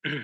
Hello,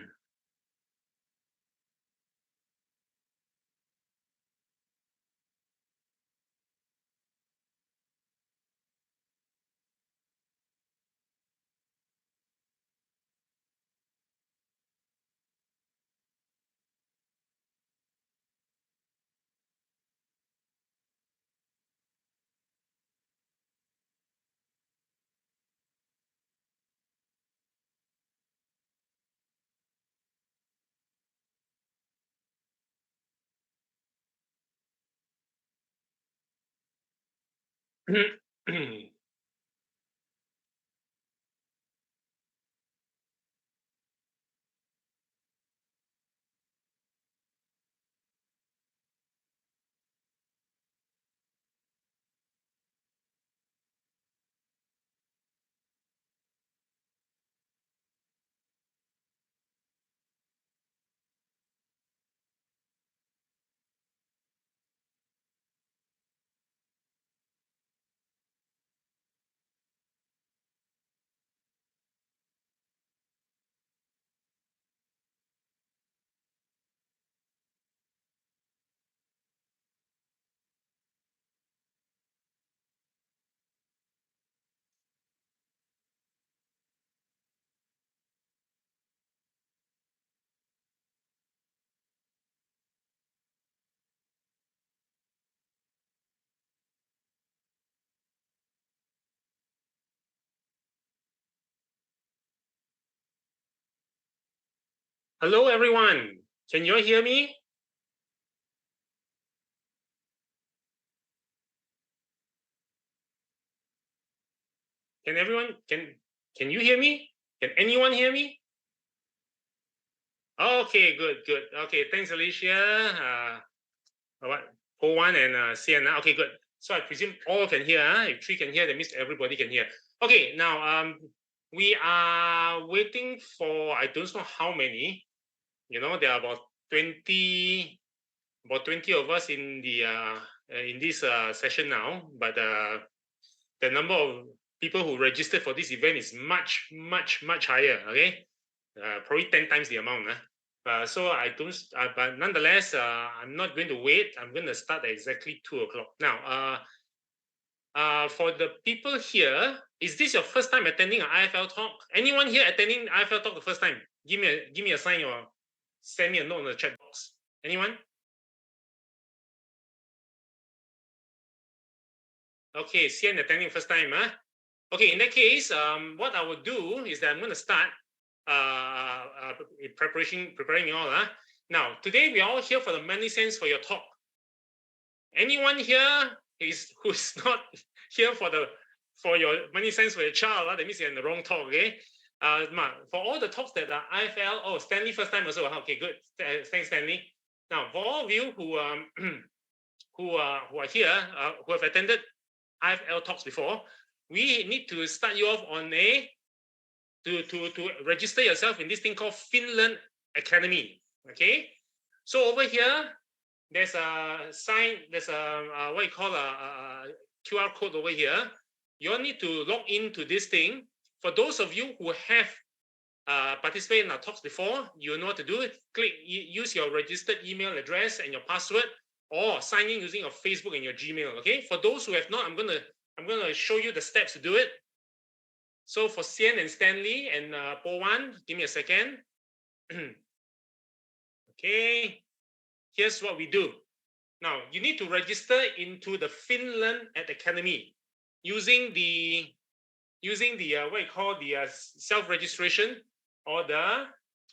everyone. Can you hear me? Can everyone can you hear me? Can anyone hear me? Okay, good. Okay, thanks, Alicia. What? Po1 and Sienna. Okay, good. So I presume all can hear. If 3 can hear, that means everybody can hear. Okay, now we are waiting for I don't know how many. There are about 20 of us in the in this session now, but the number of people who registered for this event is much higher. Okay, probably 10 times the amount. So I don't. But nonetheless, I'm not going to wait. I'm going to start at exactly 2 o'clock. Now, for the people here, is this your first time attending an IFL talk? Anyone here attending IFL talk the first time? Give me a sign or send me a note in the chat box. Anyone? Okay, Sian attending first time, huh? Okay, in that case, what I will do is that I'm going to start preparing you all. Now, today we are all here for the money sense for your talk. Anyone here who's not here for your money sense for your child? That means you're in the wrong talk. Okay. For all the talks that are IFL, oh, Stanley first time also. Okay, good. Thanks, Stanley. Now, for all of you who who are here, who have attended IFL talks before, we need to start you off on to register yourself in this thing called Finland Academy. Okay, so over here there's a sign, there's a what you call a QR code over here. You all need to log into this thing. For those of you who have participated in our talks before, you know what to do. Use your registered email address and your password, or sign in using your Facebook and your Gmail. Okay. For those who have not, I'm gonna show you the steps to do it. So for Sian and Stanley and Po1, give me a second. Okay. Here's what we do. Now you need to register into the Finland Academy using the what you call the self-registration or the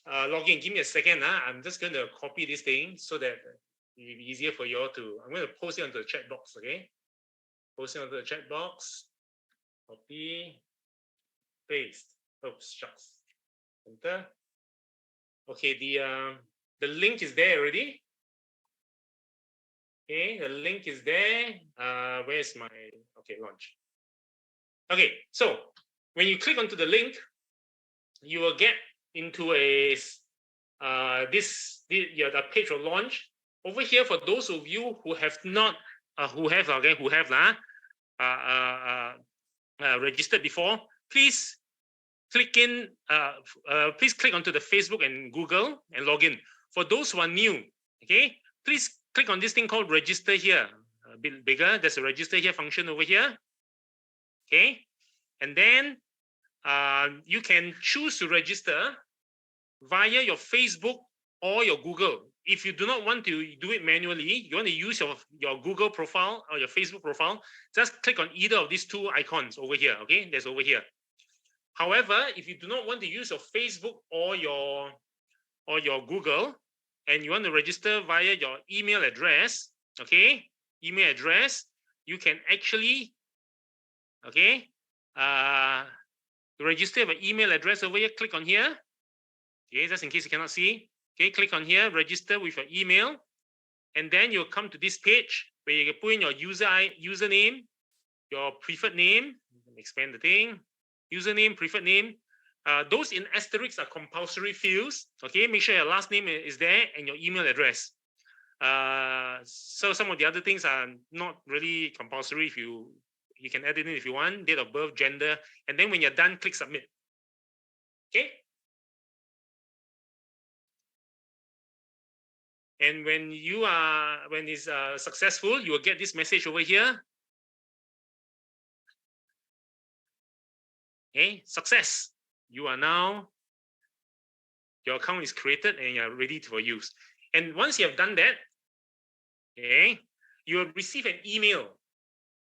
login. Give me a second. I'm just going to copy this thing so that it'll be easier for you all to. I'm going to post it onto the chat box. Okay, post it onto the chat box. Copy, paste. Oops, shucks. Enter. Okay, the link is there already. Okay, the link is there. Where's my launch? Okay, so when you click onto the link, you will get into a the page will launch. Over here, for those of you who have not registered before, please click in. Please click onto the Facebook and Google and log in. For those who are new, okay, please click on this thing called register here. A bit bigger. There's a register here function over here. Okay, and then you can choose to register via your Facebook or your Google. If you do not want to do it manually, you want to use your Google profile or your Facebook profile, just click on either of these two icons over here. Okay, there's over here. However, if you do not want to use your Facebook or your Google, and you want to register via your email address, okay, email address, you can actually, okay, register your email address over here. Click on here. Okay, just in case you cannot see. Okay, click on here, register with your email, and then you'll come to this page where you can put in your username, your preferred name. Expand the thing. Username, preferred name. Those in asterisks are compulsory fields. Okay, make sure your last name is there and your email address. So some of the other things are not really compulsory. If you can add it in if you want, date of birth, gender, and then when you're done, click submit. Okay. And when it's successful, you will get this message over here. Okay, success. You are now, your account is created and you're ready for use. And once you have done that, okay, you will receive an email.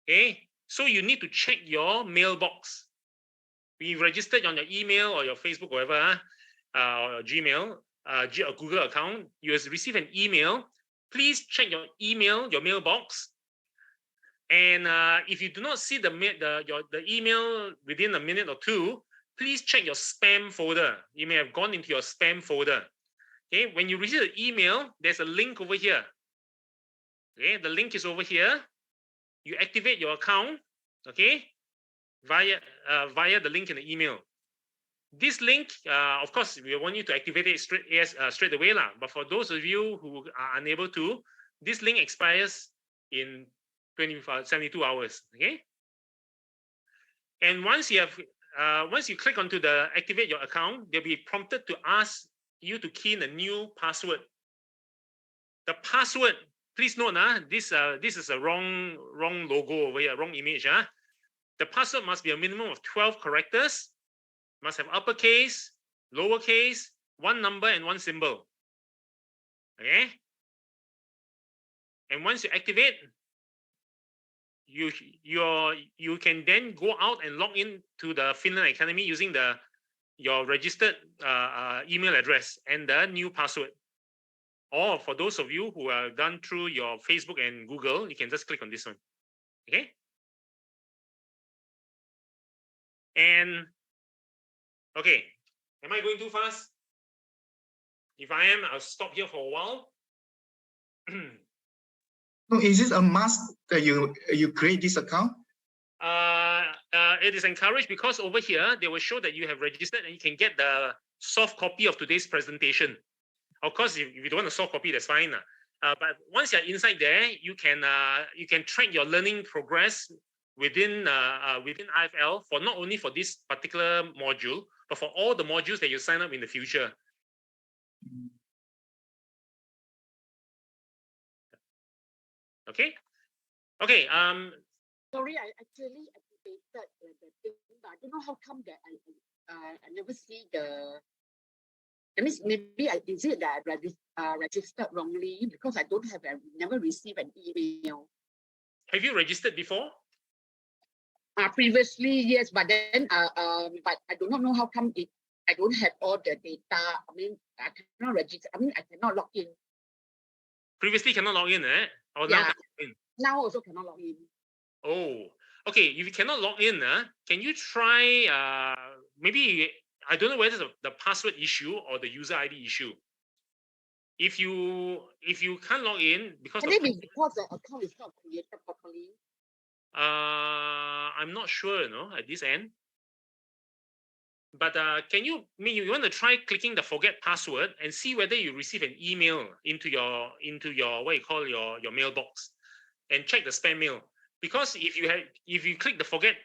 Okay, so you need to check your mailbox. We registered on your email or your Facebook, whatever, or Gmail, or Google account. You will receive an email. Please check your email, your mailbox. And if you do not see the email within a minute or two, please check your spam folder. You may have gone into your spam folder. Okay, when you receive the email, there's a link over here. Okay, the link is over here. You activate your account, okay, via the link in the email. This link, of course, we want you to activate it straight away, lah. But for those of you who are unable to, this link expires in 72 hours. Okay, and once you click onto the activate your account, they'll be prompted to ask you to key in a new password. The password, please note, this is a wrong logo over here, wrong image. The password must be a minimum of 12 characters, must have uppercase, lowercase, one number, and one symbol. Okay, and once you activate, you can then go out and log in to the Finland Academy using your registered email address and the new password. Or for those of you who are done through your Facebook and Google, you can just click on this one. Okay. And okay, am I going too fast? If I am, I'll stop here for a while. No, is this a must that you create this account? It is encouraged because over here they will show that you have registered and you can get the soft copy of today's presentation. Of course, if you don't want a soft copy, that's fine. But once you're inside there, you can track your learning progress within IFL for not only for this particular module, but for all the modules that you sign up in the future. Okay. Okay. Sorry, I actually activated the thing, but I don't know how come that I never see the. That means maybe is it that I registered wrongly because I never received an email. Have you registered before? Previously, yes, but then but I do not know how come I don't have all the data. I mean, I cannot register. I mean, I cannot log in. Previously cannot log in, eh? Or yeah. Now cannot log in? Now also cannot log in. Oh, okay. If you cannot log in, can you try maybe I don't know whether it's the password issue or the user ID issue. If you can't log in because can it be because the account is not created properly? I'm not sure, at this end. But can you want to try clicking the forget password and see whether you receive an email into your what you call your mailbox, and check the spam mail. Because if you click the forget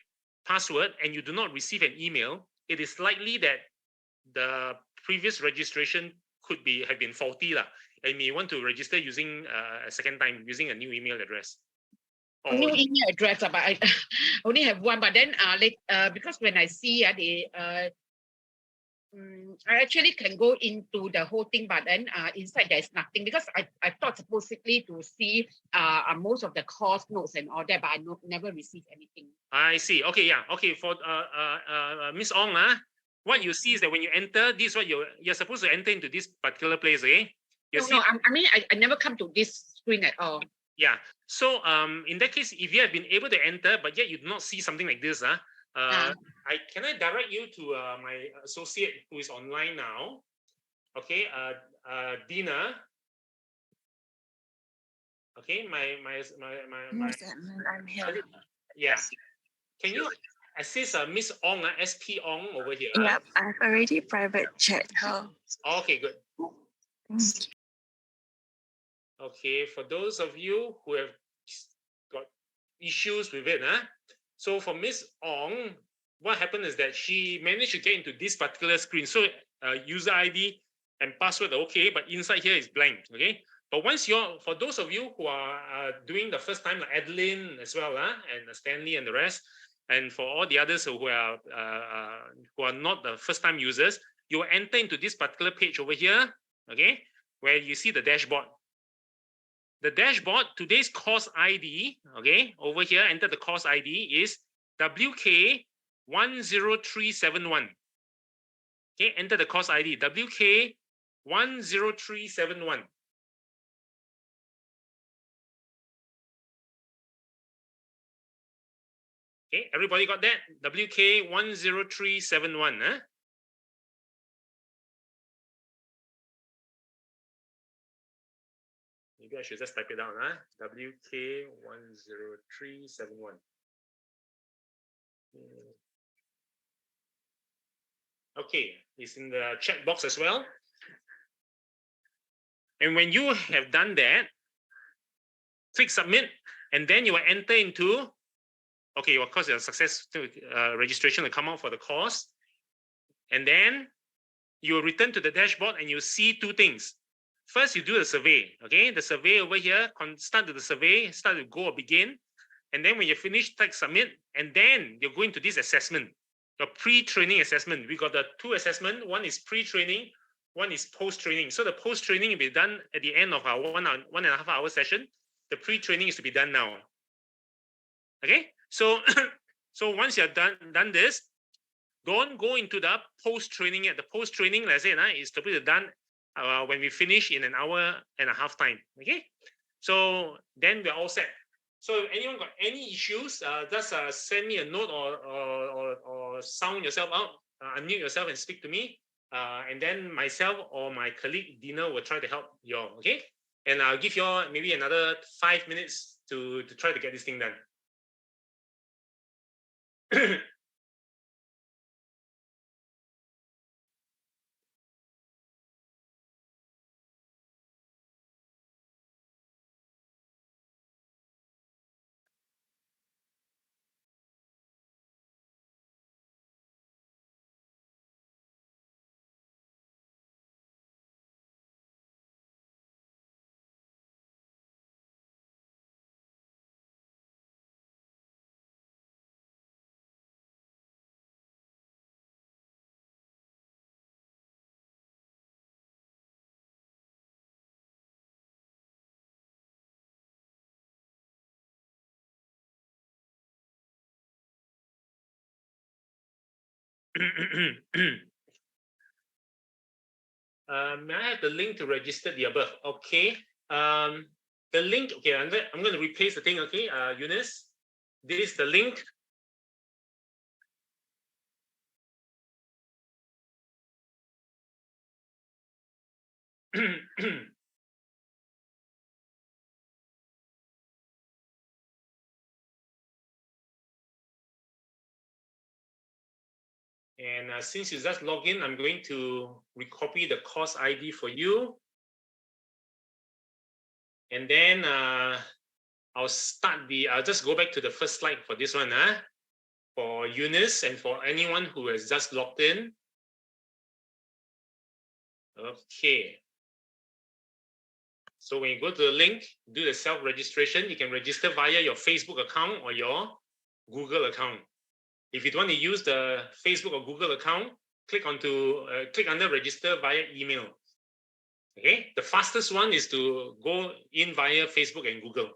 password and you do not receive an email, it is likely that the previous registration could have been faulty lah, and you want to register using a second time using a new email address. A new email address, but I only have one. But then because when I see I actually can go into the whole thing, but then inside there's nothing, because I thought supposedly to see most of the course notes and all that, but I never received anything. I see. Okay, yeah. Okay, for Miss Ong, what you see is that when you enter, this is what you're supposed to enter into this particular place, okay? I mean, I never come to this screen at all. Yeah. So in that case, if you have been able to enter, but yet you do not see something like this, can I direct you to my associate who is online now? Okay, Dina. Okay, I'm here. Yeah. Can you assist Miss Ong, SP Ong over here? Yep, I've already private checked her. Okay, good. Okay, for those of you who have got issues with it, so for Miss Ong, what happened is that she managed to get into this particular screen. So user ID and password are okay, but inside here is blank, okay? But once for those of you who are doing the first time, like Adeline as well, and Stanley and the rest, and for all the others who are not the first time users, you will enter into this particular page over here, okay, where you see the dashboard. The dashboard, today's course ID, okay, over here, enter the course ID is WK10371. Okay, enter the course ID, WK10371. Okay, everybody got that? WK10371, Maybe I should just type it down, WK10371. Okay, it's in the chat box as well. And when you have done that, click submit, and then you will enter into, okay, of course, your success registration will come out for the course. And then you will return to the dashboard and you'll see two things. First, you do a survey, okay? The survey over here, start to the survey, start to go or begin. And then when you finish, click submit, and then you're going to this assessment, your pre-training assessment. We got the two assessments. One is pre-training, one is post-training. So the post-training will be done at the end of our 1.5 hour session. The pre-training is to be done now. Okay? So, so once you're done this, don't go into the post-training yet. The post-training, let's say, is to be done when we finish in 1.5 hours time. Okay? So then we're all set. So if anyone got any issues, just send me a note or sound yourself out, unmute yourself and speak to me. And then myself or my colleague Dina will try to help you all, okay? And I'll give you all maybe another 5 minutes to try to get this thing done. May I have the link to register the above? Okay. The link, okay, I'm going to replace the thing, okay, Eunice. This is the link. And since you just log in, I'm going to recopy the course ID for you. And then I'll just go back to the first slide for this one. for Eunice and for anyone who has just logged in. Okay. So when you go to the link, do the self-registration, you can register via your Facebook account or your Google account. If you want to use the Facebook or Google account, click under register via email. Okay, the fastest one is to go in via Facebook and Google.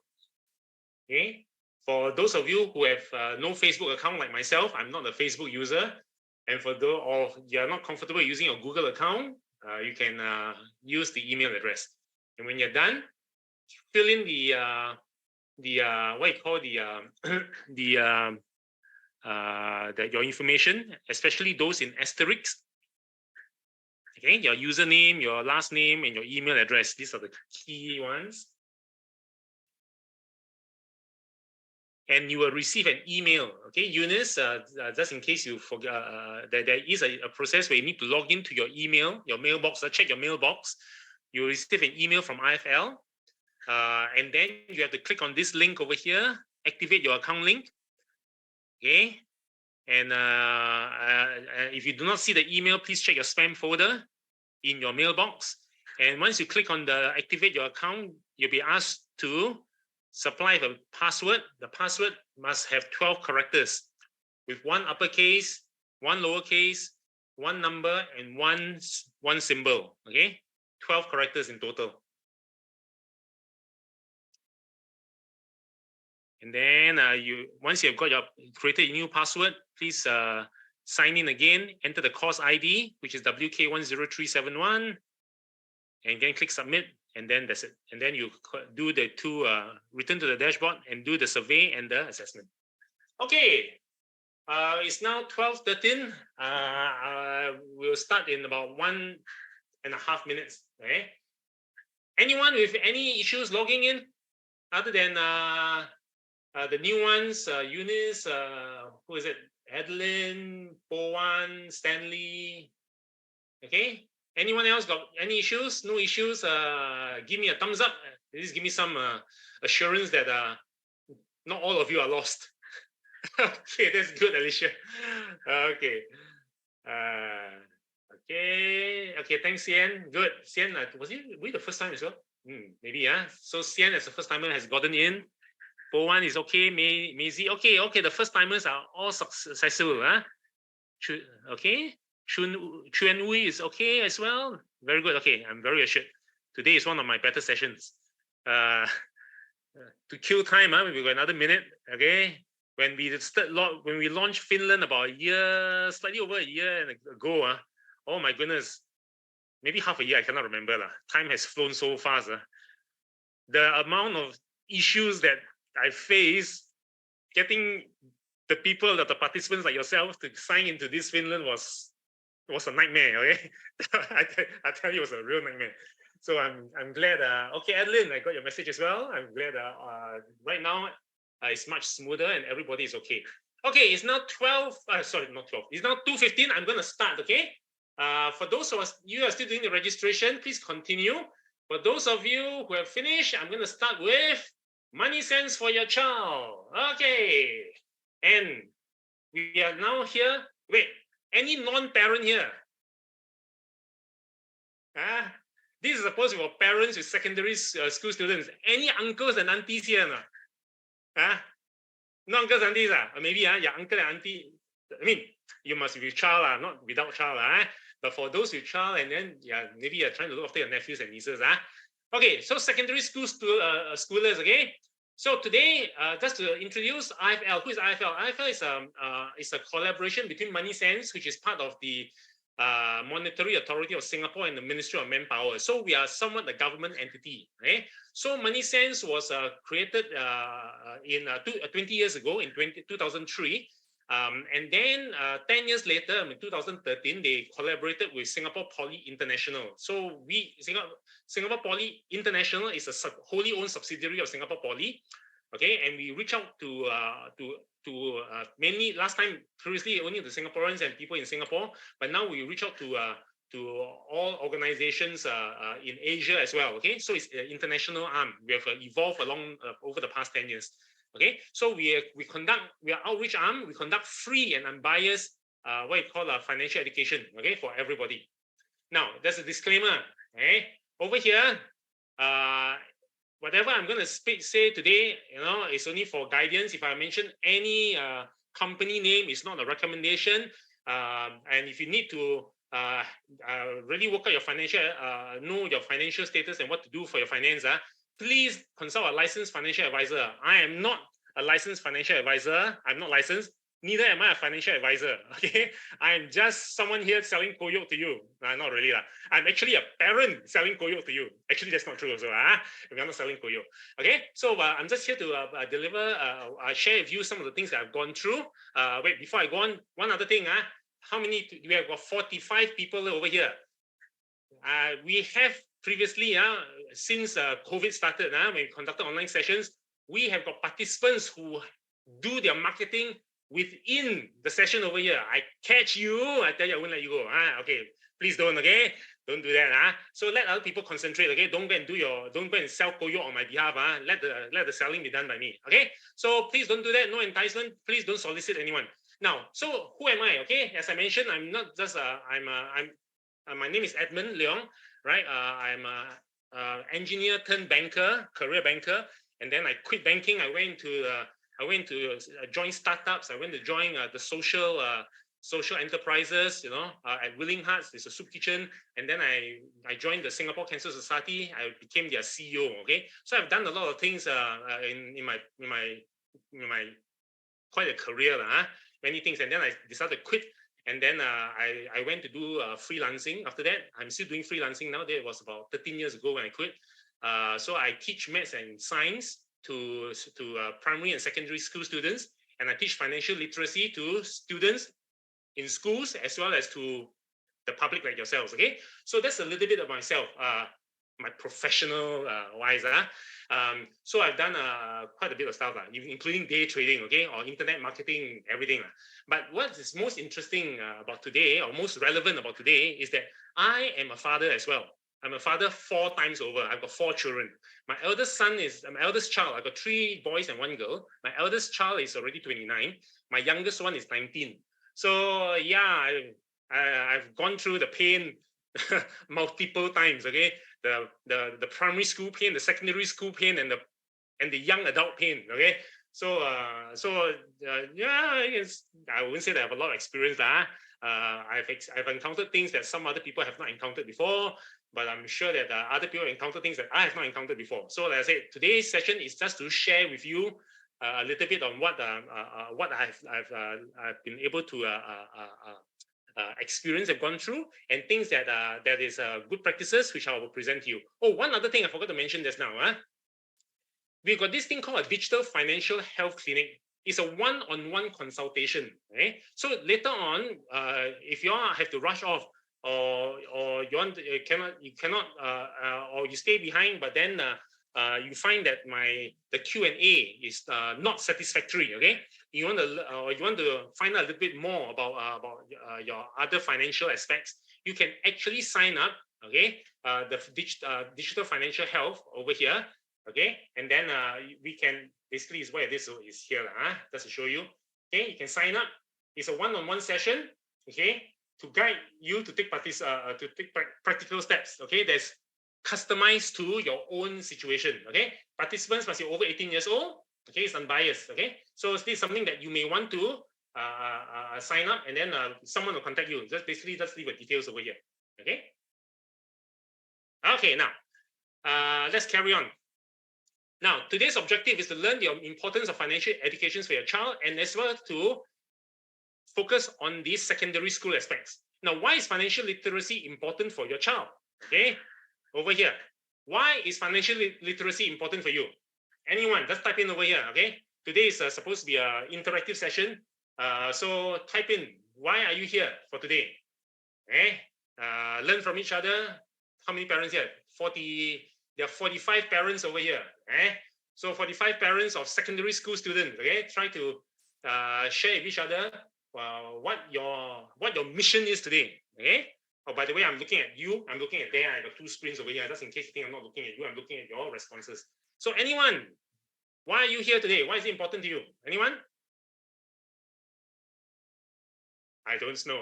Okay, for those of you who have no Facebook account like myself, I'm not a Facebook user, and for those or you are not comfortable using your Google account, you can use the email address. And when you're done, fill in the what you call your information, especially those in asterisks. Okay, your username, your last name, and your email address. These are the key ones. And you will receive an email. Okay, Eunice, just in case you forget, there is a process where you need to log into your email, your mailbox, check your mailbox. You will receive an email from IFL. And then you have to click on this link over here, activate your account link. Okay. And if you do not see the email, please check your spam folder in your mailbox. And once you click on the activate your account, you'll be asked to supply a password. The password must have 12 characters with one uppercase, one lowercase, one number, and one symbol. Okay, 12 characters in total. And then once you have got created a new password, please sign in again, enter the course ID, which is WK10371, and then click submit, and then that's it. And then you do the return to the dashboard and do the survey and the assessment. Okay, it's now 12:13. We'll start in about 1.5 minutes. Okay. Anyone with any issues logging in, other than the new ones, Eunice, who is it? Adeline, Powan, Stanley. Okay. Anyone else got any issues? No issues? Give me a thumbs up. At least give me some assurance that not all of you are lost. Okay, that's good, Alicia. Okay. Okay, thanks, Sian. Good. Sian, was we the first time as well? Maybe, yeah. So Sian as the first timer has gotten in. One is okay, Maisie. Okay, the first timers are all successful. Huh? Okay. Chuan Wui is okay as well. Very good. Okay, I'm very assured. Today is one of my better sessions. To kill time, we've got another minute. Okay. When we launched Finland about slightly over a year ago, oh my goodness, maybe half a year, I cannot remember. Time has flown so fast. The amount of issues that I face getting the people, the participants like yourself to sign into this Finland was a nightmare. Okay, I tell you, it was a real nightmare. So I'm glad. Okay, Adeline, I got your message as well. I'm glad. Right now, it's much smoother and everybody is okay. Okay, it's now 12. Sorry, not 12. It's now 2:15. I'm going to start. Okay. For those of us you are still doing the registration, please continue. For those of you who have finished, I'm going to start with money sense for your child. Okay. And we are now here. Wait, any non-parent here? This is supposed to be for parents with secondary school students. Any uncles and aunties here? No uncles and aunties? Maybe your uncle and auntie. I mean, you must be with child, not without child. But for those with child, and then maybe you're trying to look after your nephews and nieces. Okay, so secondary school schoolers. Okay. So today, just to introduce IFL. Who is IFL? IFL is a collaboration between moneysense, which is part of the Monetary Authority of Singapore and the Ministry of Manpower. So we are somewhat a government entity. Okay? So moneysense was created in 20 years ago in 2003. And then 10 years later, in 2013, they collaborated with Singapore Poly International. So Singapore Poly International is a wholly owned subsidiary of Singapore Poly. Okay, and we reach out to mainly previously only the Singaporeans and people in Singapore, but now we reach out to all organizations in Asia as well. Okay, so it's an international arm. We have evolved along over the past 10 years. Okay, so we are outreach arm. We conduct free and unbiased what you call financial education. Okay, for everybody. Now there's a disclaimer. Okay, over here, whatever I'm going to say today, it's only for guidance. If I mention any company name, it's not a recommendation. And if you need to really work out your financial, know your financial status and what to do for your finance, please consult a licensed financial advisor. I am not a licensed financial advisor. I'm not licensed. Neither am I a financial advisor. Okay, I'm just someone here selling koyok to you. Not really. I'm actually a parent selling koyok to you. Actually, that's not true also. We're not selling koyok. Okay, so I'm just here to deliver, share with you some of the things that I've gone through. Wait, before I go on, one other thing. How many? We have got 45 people over here. We have previously, since COVID started, when we conducted online sessions, we have got participants who do their marketing within the session over here. I catch you, I tell you, I won't let you go. Okay, please don't, okay? Don't do that. So let other people concentrate, okay? Don't go and sell koyok on my behalf. Let the selling be done by me. Okay? So please don't do that. No enticement. Please don't solicit anyone. Now, so who am I? Okay, as I mentioned, I'm not just my name is Edmund Leong, right? I'm a engineer turned banker, career banker, and then I quit banking. I went to join startups. I went to join the social enterprises, at Willing Hearts. There's a soup kitchen, and then I joined the Singapore Cancer Society. I became their CEO. Okay, so I've done a lot of things in my quite a career, many things, and then I decided to quit. And then I went to do freelancing. After that, I'm still doing freelancing now. That was about 13 years ago when I quit. So I teach maths and science to primary and secondary school students, and I teach financial literacy to students in schools as well as to the public like yourselves. Okay, so that's a little bit of myself, my professional wise. So I've done quite a bit of stuff, including day trading, okay, or internet marketing, everything. But what is most interesting about today, or most relevant about today, is that I am a father as well. I'm a father 4 times over. I've got 4 children. My eldest child. I've got 3 boys and 1 girl. My eldest child is already 29. My youngest one is 19. So yeah, I've gone through the pain multiple times. Okay, the primary school pain, the secondary school pain, and the young adult pain. Okay, so yeah, I wouldn't say that I have a lot of experience. I've encountered things that some other people have not encountered before, but I'm sure that other people encounter things that I have not encountered before. So like I said, today's session is just to share with you a little bit on what I've been able to experience and gone through, and things that is good practices which I will present to you. Oh, one other thing I forgot to mention just now. We've got this thing called a digital financial health clinic. It's a one-on-one consultation. Okay, so later on, if you all have to rush off, or you cannot, or you stay behind, but then you find that the Q&A is not satisfactory. Okay, you want to find out a little bit more about your other financial aspects, you can actually sign up. Okay, the digital financial health over here. Okay, and then we can basically is where this is here, just to show you. Okay, you can sign up. It's a one-on-one session. Okay, to guide you to take practical steps. Okay, there's customized to your own situation. Okay, participants must be over 18 years old. Okay, it's unbiased. Okay, so this is something that you may want to sign up, and then someone will contact you. Just basically just leave the details over here. Okay. Okay, now let's carry on. Now, today's objective is to learn the importance of financial education for your child, and as well to focus on these secondary school aspects. Now, why is financial literacy important for your child? Okay, over here. Why is financial literacy important for you? Anyone, just type in over here. Okay, today is supposed to be an interactive session. So type in, why are you here for today? Okay, learn from each other. How many parents here? 40. There are 45 parents over here. So 45 parents of secondary school students. Okay, try to share with each other what your mission is today. Okay. Oh, by the way, I'm looking at you. I'm looking at there. I got 2 screens over here. Just in case you think I'm not looking at you, I'm looking at your responses. So anyone, Why are you here today? Why is it important to you? Anyone? I don't know.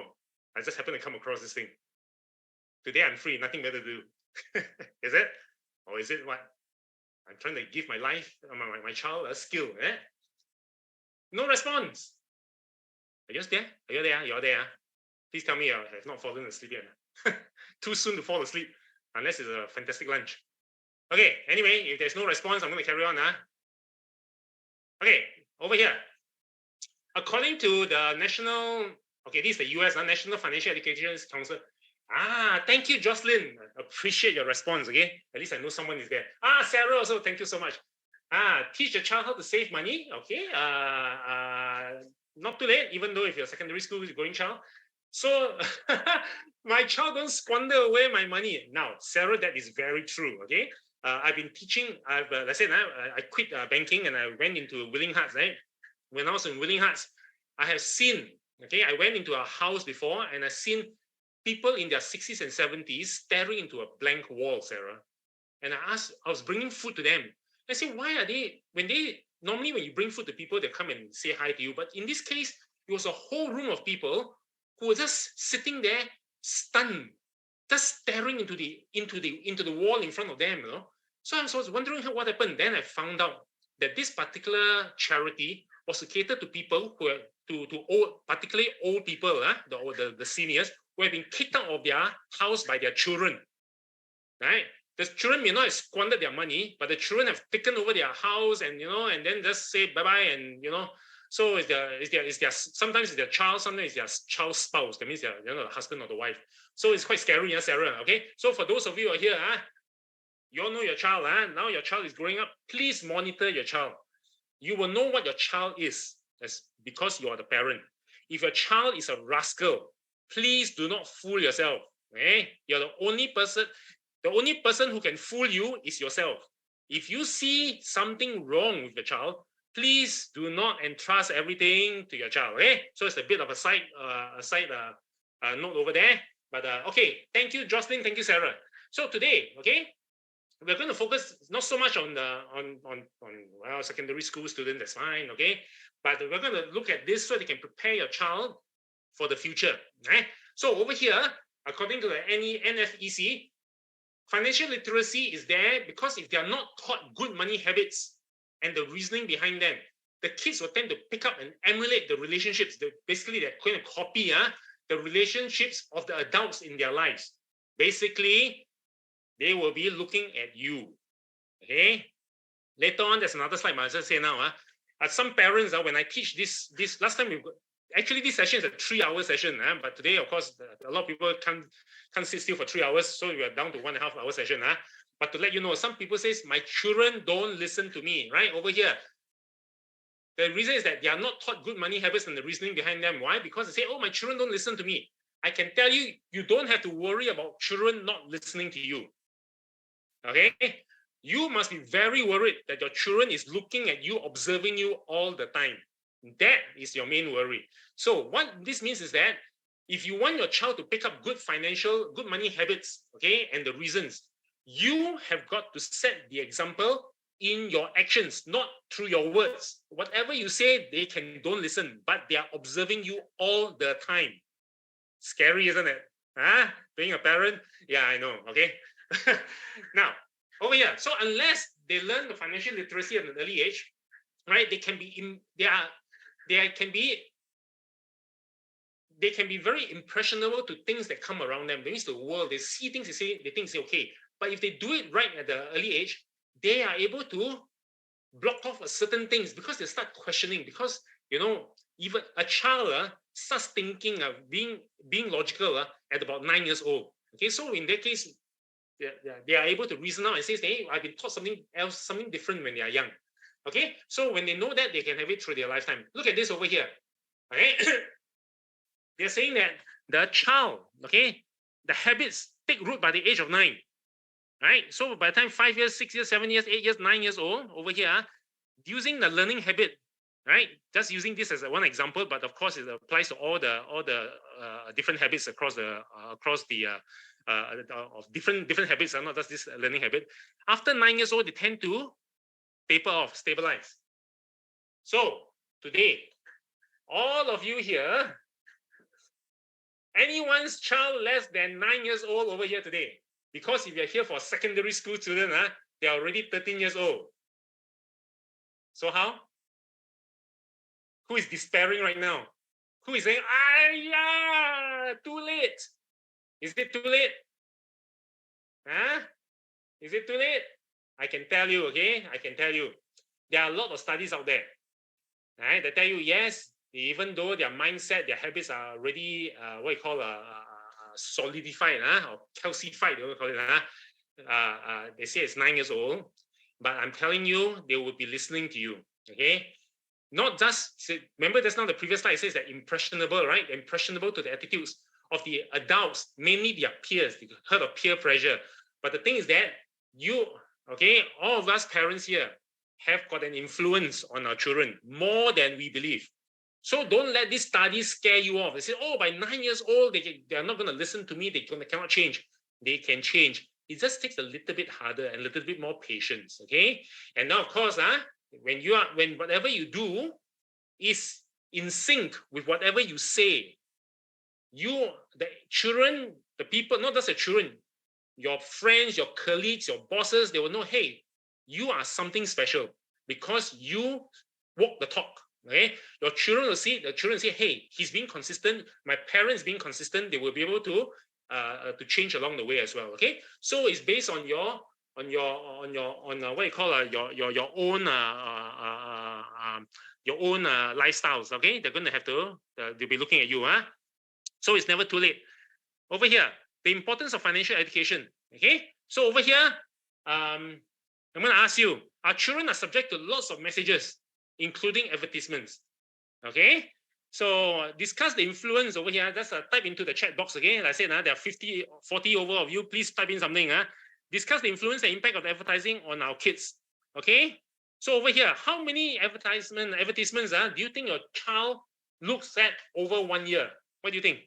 I just happen to come across this thing. Today I'm free, nothing better to do. Is it? Or is it what? I'm trying to give my life, my child a skill. Eh? No response. Are you there? Are you there? You're there. Please tell me I have not fallen asleep yet. Too soon to fall asleep, unless it's a fantastic lunch. Okay, anyway, if there's no response, I'm going to carry on. Okay, over here. According to the National, okay, this is the US, National Financial Education Council. Thank you, Jocelyn. Appreciate your response, okay? At least I know someone is there. Sarah also, thank you so much. Teach the child how to save money, okay? Not too late, even though if you're secondary school going child. So my child don't squander away my money. Now, Sarah, that is very true, okay? I've been teaching, let's say I quit banking and I went into Willing Hearts, right? When I was in Willing Hearts, I have seen, okay, I went into a house before and I've seen people in their 60s and 70s staring into a blank wall, Sarah. And I was bringing food to them. I said, why are they, normally when you bring food to people, they come and say hi to you. But in this case, it was a whole room of people who were just sitting there stunned, just staring into the wall in front of them, you know. So I was wondering what happened. Then I found out that this particular charity was to cater to people who are to old, particularly old people, the seniors who have been kicked out of their house by their children. Right? The children may not have squandered their money, but the children have taken over their house and and then just say bye-bye and so it's their sometimes it's their child, sometimes it's their child's spouse. That means they're the husband or the wife. So it's quite scary, Sarah. Okay. So for those of you who are here, you all know your child, now your child is growing up. Please monitor your child. You will know what your child is. That's because you are the parent. If your child is a rascal, please do not fool yourself. Okay? You're the only person. The only person who can fool you is yourself. If you see something wrong with your child, please do not entrust everything to your child. Okay? So it's a bit of a side note over there. But okay, thank you, Jocelyn. Thank you, Sarah. So today, okay, we're going to focus not so much on secondary school students. That's fine, okay. But we're going to look at this so they can prepare your child for the future. Right? So over here, according to the NFEC, financial literacy is there because if they are not taught good money habits and the reasoning behind them, the kids will tend to pick up and emulate the relationships. Basically, they're going to copy the relationships of the adults in their lives. Basically, they will be looking at you. Okay. Later on, there's another slide. I'll just say now. Some parents, when I teach this last time actually this session is a 3-hour session. But today, of course, a lot of people can't sit still for 3 hours, so we are down to 1.5 hour session. But to let you know, some people say my children don't listen to me. Right over here. The reason is that they are not taught good money habits and the reasoning behind them. Why? Because they say, oh, my children don't listen to me. I can tell you, you don't have to worry about children not listening to you. Okay, you must be very worried that your children is looking at you, observing you all the time. That is your main worry. So what this means is that if you want your child to pick up good money habits, okay, and the reasons, you have got to set the example in your actions, not through your words. Whatever you say, they don't listen, but they are observing you all the time. Scary, isn't it? Being a parent, yeah, I know. Okay. Now, over here, so unless they learn the financial literacy at an early age, right, they can be very impressionable to things that come around them. That means the world, they see things, they think it's okay. But if they do it right at the early age, they are able to block off certain things because they start questioning. Because even a child starts thinking of being logical at about 9 years old. Okay, so in that case, they are able to reason out and say, hey, I've been taught something else, something different when they are young. Okay, so when they know that, they can have it through their lifetime. Look at this over here. Okay, they're saying that the child, okay, the habits take root by the age of 9. Right, so by the time 5 years, 6 years, 7 years, 8 years, 9 years old, over here, using the learning habit, right? Just using this as one example, but of course it applies to all the different habits across the of different habits, not just this learning habit. After 9 years old, they tend to taper off, stabilize. So today, all of you here, anyone's child less than 9 years old over here today, because if you're here for secondary school children, they're already 13 years old. So how? Who is despairing right now? Who is saying, yeah, too late? Is it too late? Huh? Is it too late? I can tell you, okay? I can tell you. There are a lot of studies out there, right? They tell you, yes, even though their mindset, their habits are already, what you call solidified, or calcified, they call it, they say it's 9 years old, but I'm telling you, they will be listening to you, okay? Not just, remember just now the previous slide says that impressionable, right? Impressionable to the attitudes of the adults, mainly their peers. You heard of peer pressure. But the thing is that you, okay, all of us parents here have got an influence on our children more than we believe. So don't let these studies scare you off. They say, oh, by 9 years old, they are not going to listen to me. They cannot change. They can change. It just takes a little bit harder and a little bit more patience, okay? And now, of course, when whatever you do is in sync with whatever you say, the children, the people, not just the children, your friends, your colleagues, your bosses, they will know, hey, you are something special because you walk the talk. Okay, your children will see. The children say, hey, he's being consistent. My parents being consistent. They will be able to change along the way as well. Okay, so it's based on your what you call your own lifestyles. Okay, they're going to have to they'll be looking at you. So it's never too late. Over here, the importance of financial education. Okay, so over here, I'm going to ask you: our children are subject to lots of messages, including advertisements. Okay, so discuss the influence over here. Just type into the chat box again. Like I said, there are 40 over of you. Please type in something. Discuss the influence and impact of advertising on our kids. Okay, so over here, how many advertisements do you think your child looks at over 1 year? What do you think?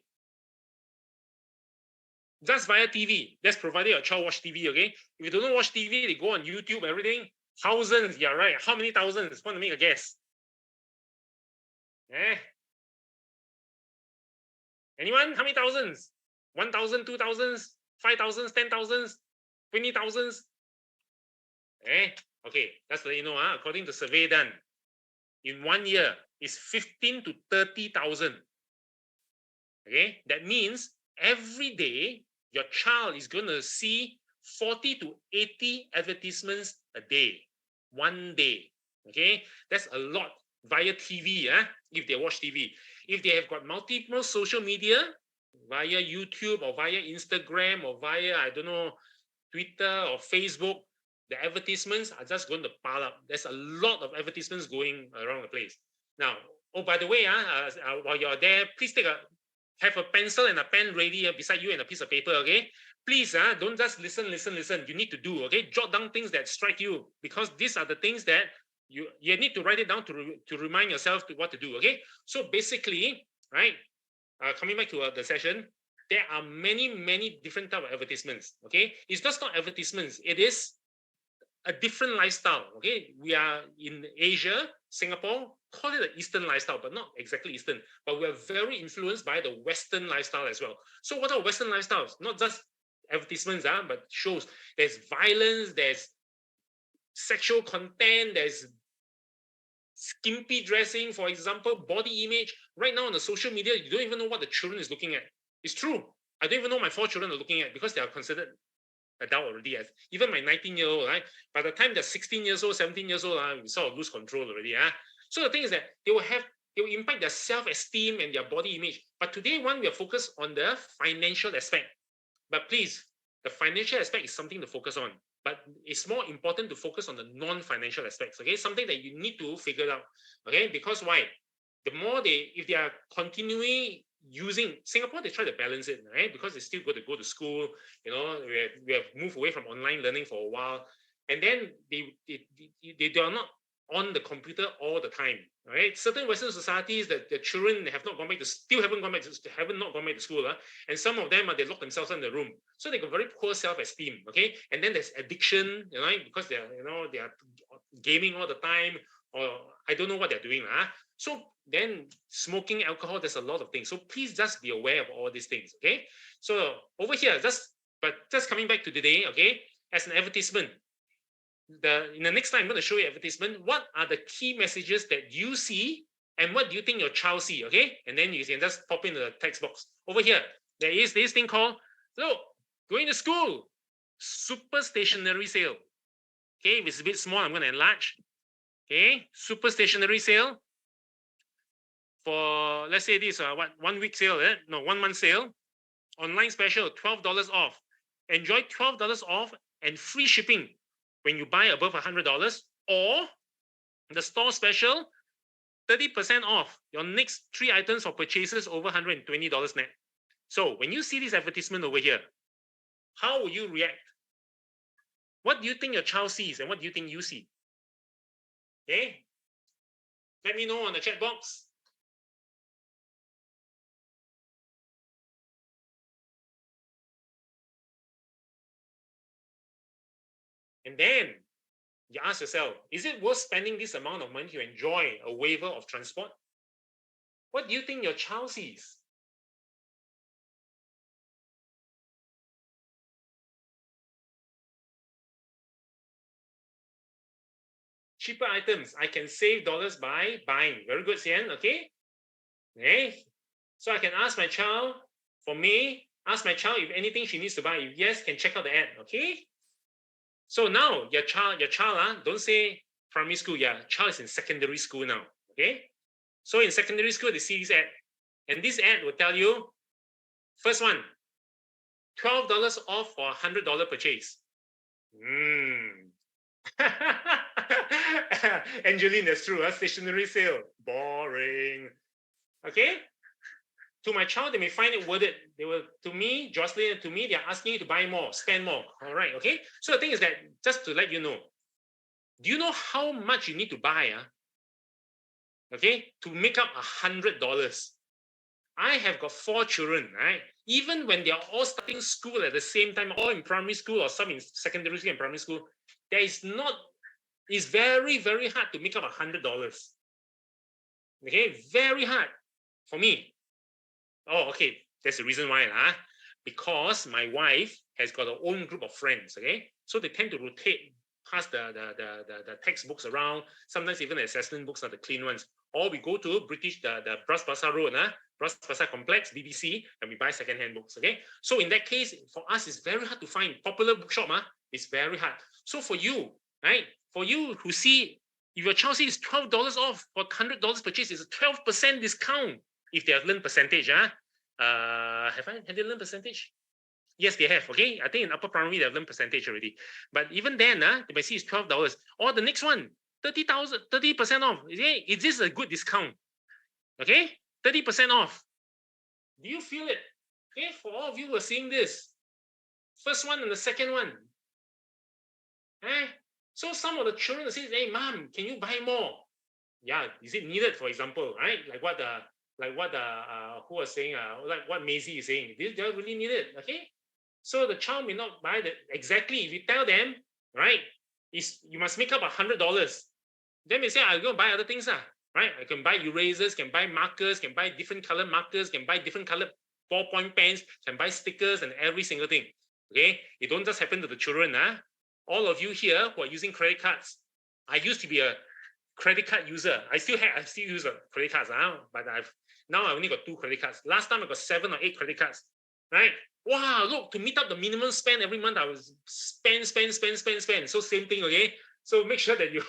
Just via TV. That's provided your child watch TV, okay? If you don't watch TV, they go on YouTube, everything. Thousands, yeah, right. How many thousands? Want to make a guess? Anyone? How many thousands? 1,000, 2,000, 5,000, 10,000, 20,000? Okay, that's let you know. According to survey done, in 1 year, it's 15 to 30,000. Okay, that means every day your child is going to see 40 to 80 advertisements a day, 1 day. Okay, that's a lot via TV. If they watch TV, if they have got multiple social media via YouTube or via Instagram or via, I don't know, Twitter or Facebook, the advertisements are just going to pile up. There's a lot of advertisements going around the place. Now, oh, by the way, while you're there, please have a pencil and a pen ready beside you and a piece of paper, okay? Please, don't just listen. You need to do, okay? Jot down things that strike you, because these are the things that you need to write it down to remind yourself to what to do, okay? So basically, right, coming back to the session, there are many different type of advertisements, okay? It's just not advertisements. It is a different lifestyle, okay? We are in Asia, Singapore, call it an Eastern lifestyle, but not exactly Eastern, but we're very influenced by the Western lifestyle as well. So what are Western lifestyles? Not just advertisements, but shows. There's violence, there's sexual content, there's skimpy dressing, for example, body image. Right now on the social media, you don't even know what the children is looking at. It's true. I don't even know my 4 children are looking at, because they are considered adult already. Even my 19-year-old, right? By the time they're 16 years old, 17 years old, we sort of lose control already. So the thing is that they will impact their self-esteem and their body image. But today, we are focused on the financial aspect. But please, the financial aspect is something to focus on. But it's more important to focus on the non-financial aspects, okay? Something that you need to figure out, okay? Because why? The more if they are continuing using Singapore, they try to balance it, right? Because they still got to go to school. We have moved away from online learning for a while, and then they are not on the computer all the time, right? Certain Western societies that the children have not gone back to, haven't gone back to school, and some of them they lock themselves in the room, so they got very poor self-esteem, okay? And then there's addiction, right? Because they are gaming all the time, or I don't know what they're doing. So then smoking, alcohol, there's a lot of things. So please just be aware of all these things. Okay. So over here, just coming back to today, okay, as an advertisement. In the next time, I'm going to show you advertisement. What are the key messages that you see, and what do you think your child see? Okay, and then you can just pop into the text box over here. There is this thing called, look, going to school, super stationery sale. Okay, if it's a bit small, I'm going to enlarge. Okay, super stationery sale for, let's say this 1 week sale, no, 1 month sale, online special, $12 off. Enjoy $12 off and free shipping when you buy above $100, or the store special, 30% off your next 3 items for purchases over $120 net. So when you see this advertisement over here, how will you react? What do you think your child sees, and what do you think you see? Okay, let me know on the chat box. And then you ask yourself, is it worth spending this amount of money to enjoy a waiver of transport? What do you think your child sees? Cheaper items, I can save dollars by buying. Very good, Sian. Okay. So I can ask my child, ask my child if anything she needs to buy. If yes, can check out the ad. Okay. So now your child, don't say primary school. Yeah, child is in secondary school now. Okay. So in secondary school, they see this ad, and this ad will tell you, first one, $12 off for $100 purchase. Angeline, that's true. Stationery sale, boring. Okay. To my child, they may find it worth it. They will, to me, Jocelyn, to me, they're asking you to buy more, spend more. All right. Okay. So the thing is that, just to let you know, do you know how much you need to buy? Okay, to make up $100. I have got 4 children, right? Even when they are all starting school at the same time, all in primary school or some in secondary school and primary school, it's very, very hard to make up $100. Okay, very hard for me. Oh, okay, that's the reason why, because my wife has got her own group of friends. Okay, so they tend to rotate past the textbooks around. Sometimes even the assessment books are the clean ones. Or we go to the Bras Basah Road, Bras Basah Complex, BBC, and we buy second-hand books. Okay, so in that case, for us, it's very hard to find popular bookshop. It's very hard. So for you, right? For you who see, if your child sees $12 off for $100 purchase, it's a 12% discount if they have learned percentage. Have they learned percentage? Yes, they have. Okay, I think in upper primary they have learned percentage already. But even then, they might see it's $12. Or the next one, 30% off. Is this a good discount? Okay, 30% off. Do you feel it? Okay, for all of you who are seeing this, first one and the second one. So some of the children say, "Hey, mom, can you buy more?" Yeah, is it needed? For example, right? Like what who was saying, like what Maisie is saying. They really need it. Okay, so the child may not buy that exactly. If you tell them, right, you must make up $100. Then they say, "I'll go buy other things, right? I can buy erasers, can buy markers, can buy different color markers, can buy different color ballpoint pens, can buy stickers and every single thing." Okay, it don't just happen to the children, All of you here who are using credit cards, I used to be a credit card user. I still use a credit cards, but now I only got 2 credit cards. Last time I got 7 or 8 credit cards, right? Wow, look, to meet up the minimum spend every month, I was spend. So same thing, okay? So make sure that you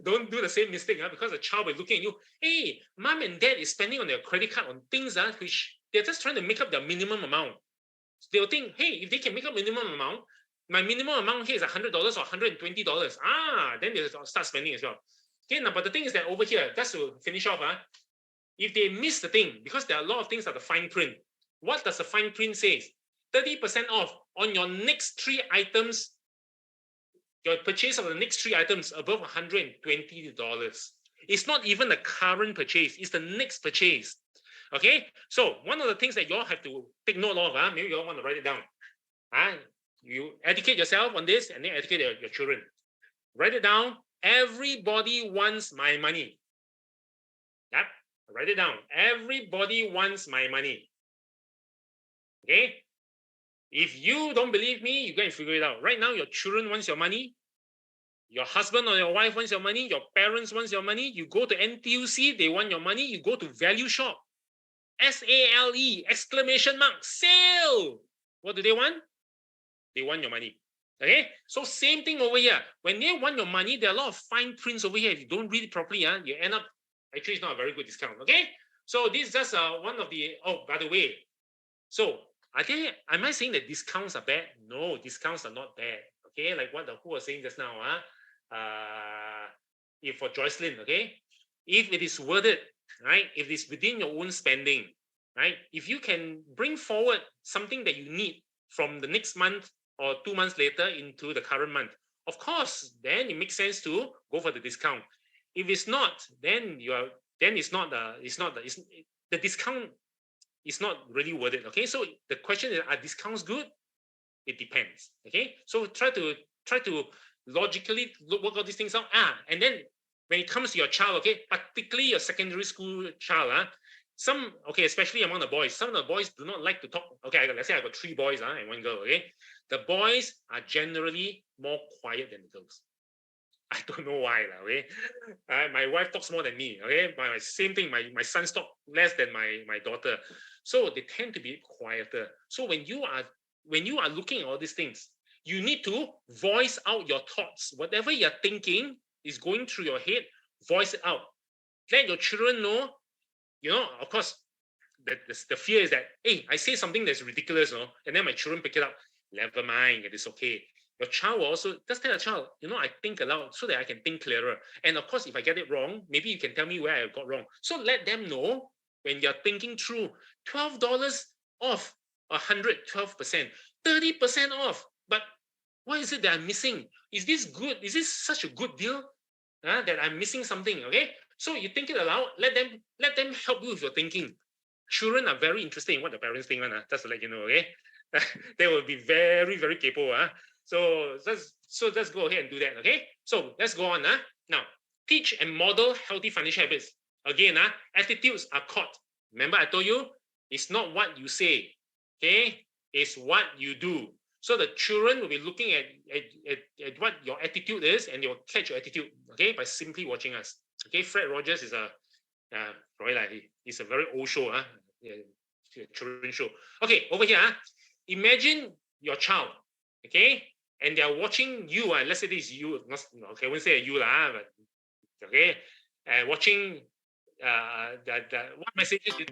don't do the same mistake, because the child will be looking at you. Hey, mom and dad is spending on their credit card on things which they're just trying to make up their minimum amount. So they'll think, hey, if they can make up minimum amount, my minimum amount here is $100 or $120. Then they'll start spending as well. Okay, now, but the thing is that over here, just to finish off, if they miss the thing, because there are a lot of things that the fine print. What does the fine print say? 30% off on your next 3 items, your purchase of the next 3 items above $120. It's not even the current purchase, it's the next purchase. Okay, so one of the things that you all have to take note of, maybe you all want to write it down. You educate yourself on this and then educate your children. Write it down Everybody wants my money. Yep, write it down. Everybody wants my money. Okay? If you don't believe me, you go and figure it out. Right now, your children wants your money. Your husband or your wife wants your money. Your parents wants your money. You go to NTUC, they want your money. You go to Value Shop. SALE, exclamation mark, sale. What do they want? They want your money. Okay, so same thing over here. When they want your money, there are a lot of fine prints over here. If you don't read it properly, you end up, actually, it's not a very good discount. Okay, so this is just one of the, oh, by the way, so am I saying that discounts are bad? No, discounts are not bad. Okay, like what who was saying just now, if for Joycelyn, okay, if it is worth it, right? If it's within your own spending, right? If you can bring forward something that you need from the next month or 2 months later into the current month, of course, then it makes sense to go for the discount. If it's not, then the discount is not really worth it. Okay, so the question is, are discounts good? It depends. Okay, so try to logically work all these things out. And then when it comes to your child, okay, particularly your secondary school child, especially among the boys, some of the boys do not like to talk. Okay, let's say I got 3 boys and 1 girl. Okay, the boys are generally more quiet than the girls. I don't know why, okay. My wife talks more than me. Okay, my same thing. My son talks less than my daughter, so they tend to be quieter. So when you are looking at all these things, you need to voice out your thoughts. Whatever you're thinking is going through your head, voice it out. Let your children know. Of course, the fear is that, hey, I say something that's ridiculous, and then my children pick it up. Never mind, it is okay. Your child will also just tell a child, I think aloud so that I can think clearer. And of course, if I get it wrong, maybe you can tell me where I got wrong. So let them know when you're thinking through, $12 off, 112%, 30% off. But what is it that I'm missing? Is this good? Is this such a good deal that I'm missing something? Okay, so you think it aloud. Let them help you with your thinking. Children are very interested in what the parents think. Just to let you know, okay. They will be very, very capable. So let's go ahead and do that. Okay. So let's go on. Now, teach and model healthy financial habits. Again, attitudes are caught. Remember, I told you it's not what you say. Okay, it's what you do. So the children will be looking at what your attitude is, and they will catch your attitude. Okay, by simply watching us. Okay, Fred Rogers is it's a very old show. Children show. Okay, over here. Imagine your child, okay, and they are watching you. Let's say this is you. Okay, I won't say you but okay, watching what messages you.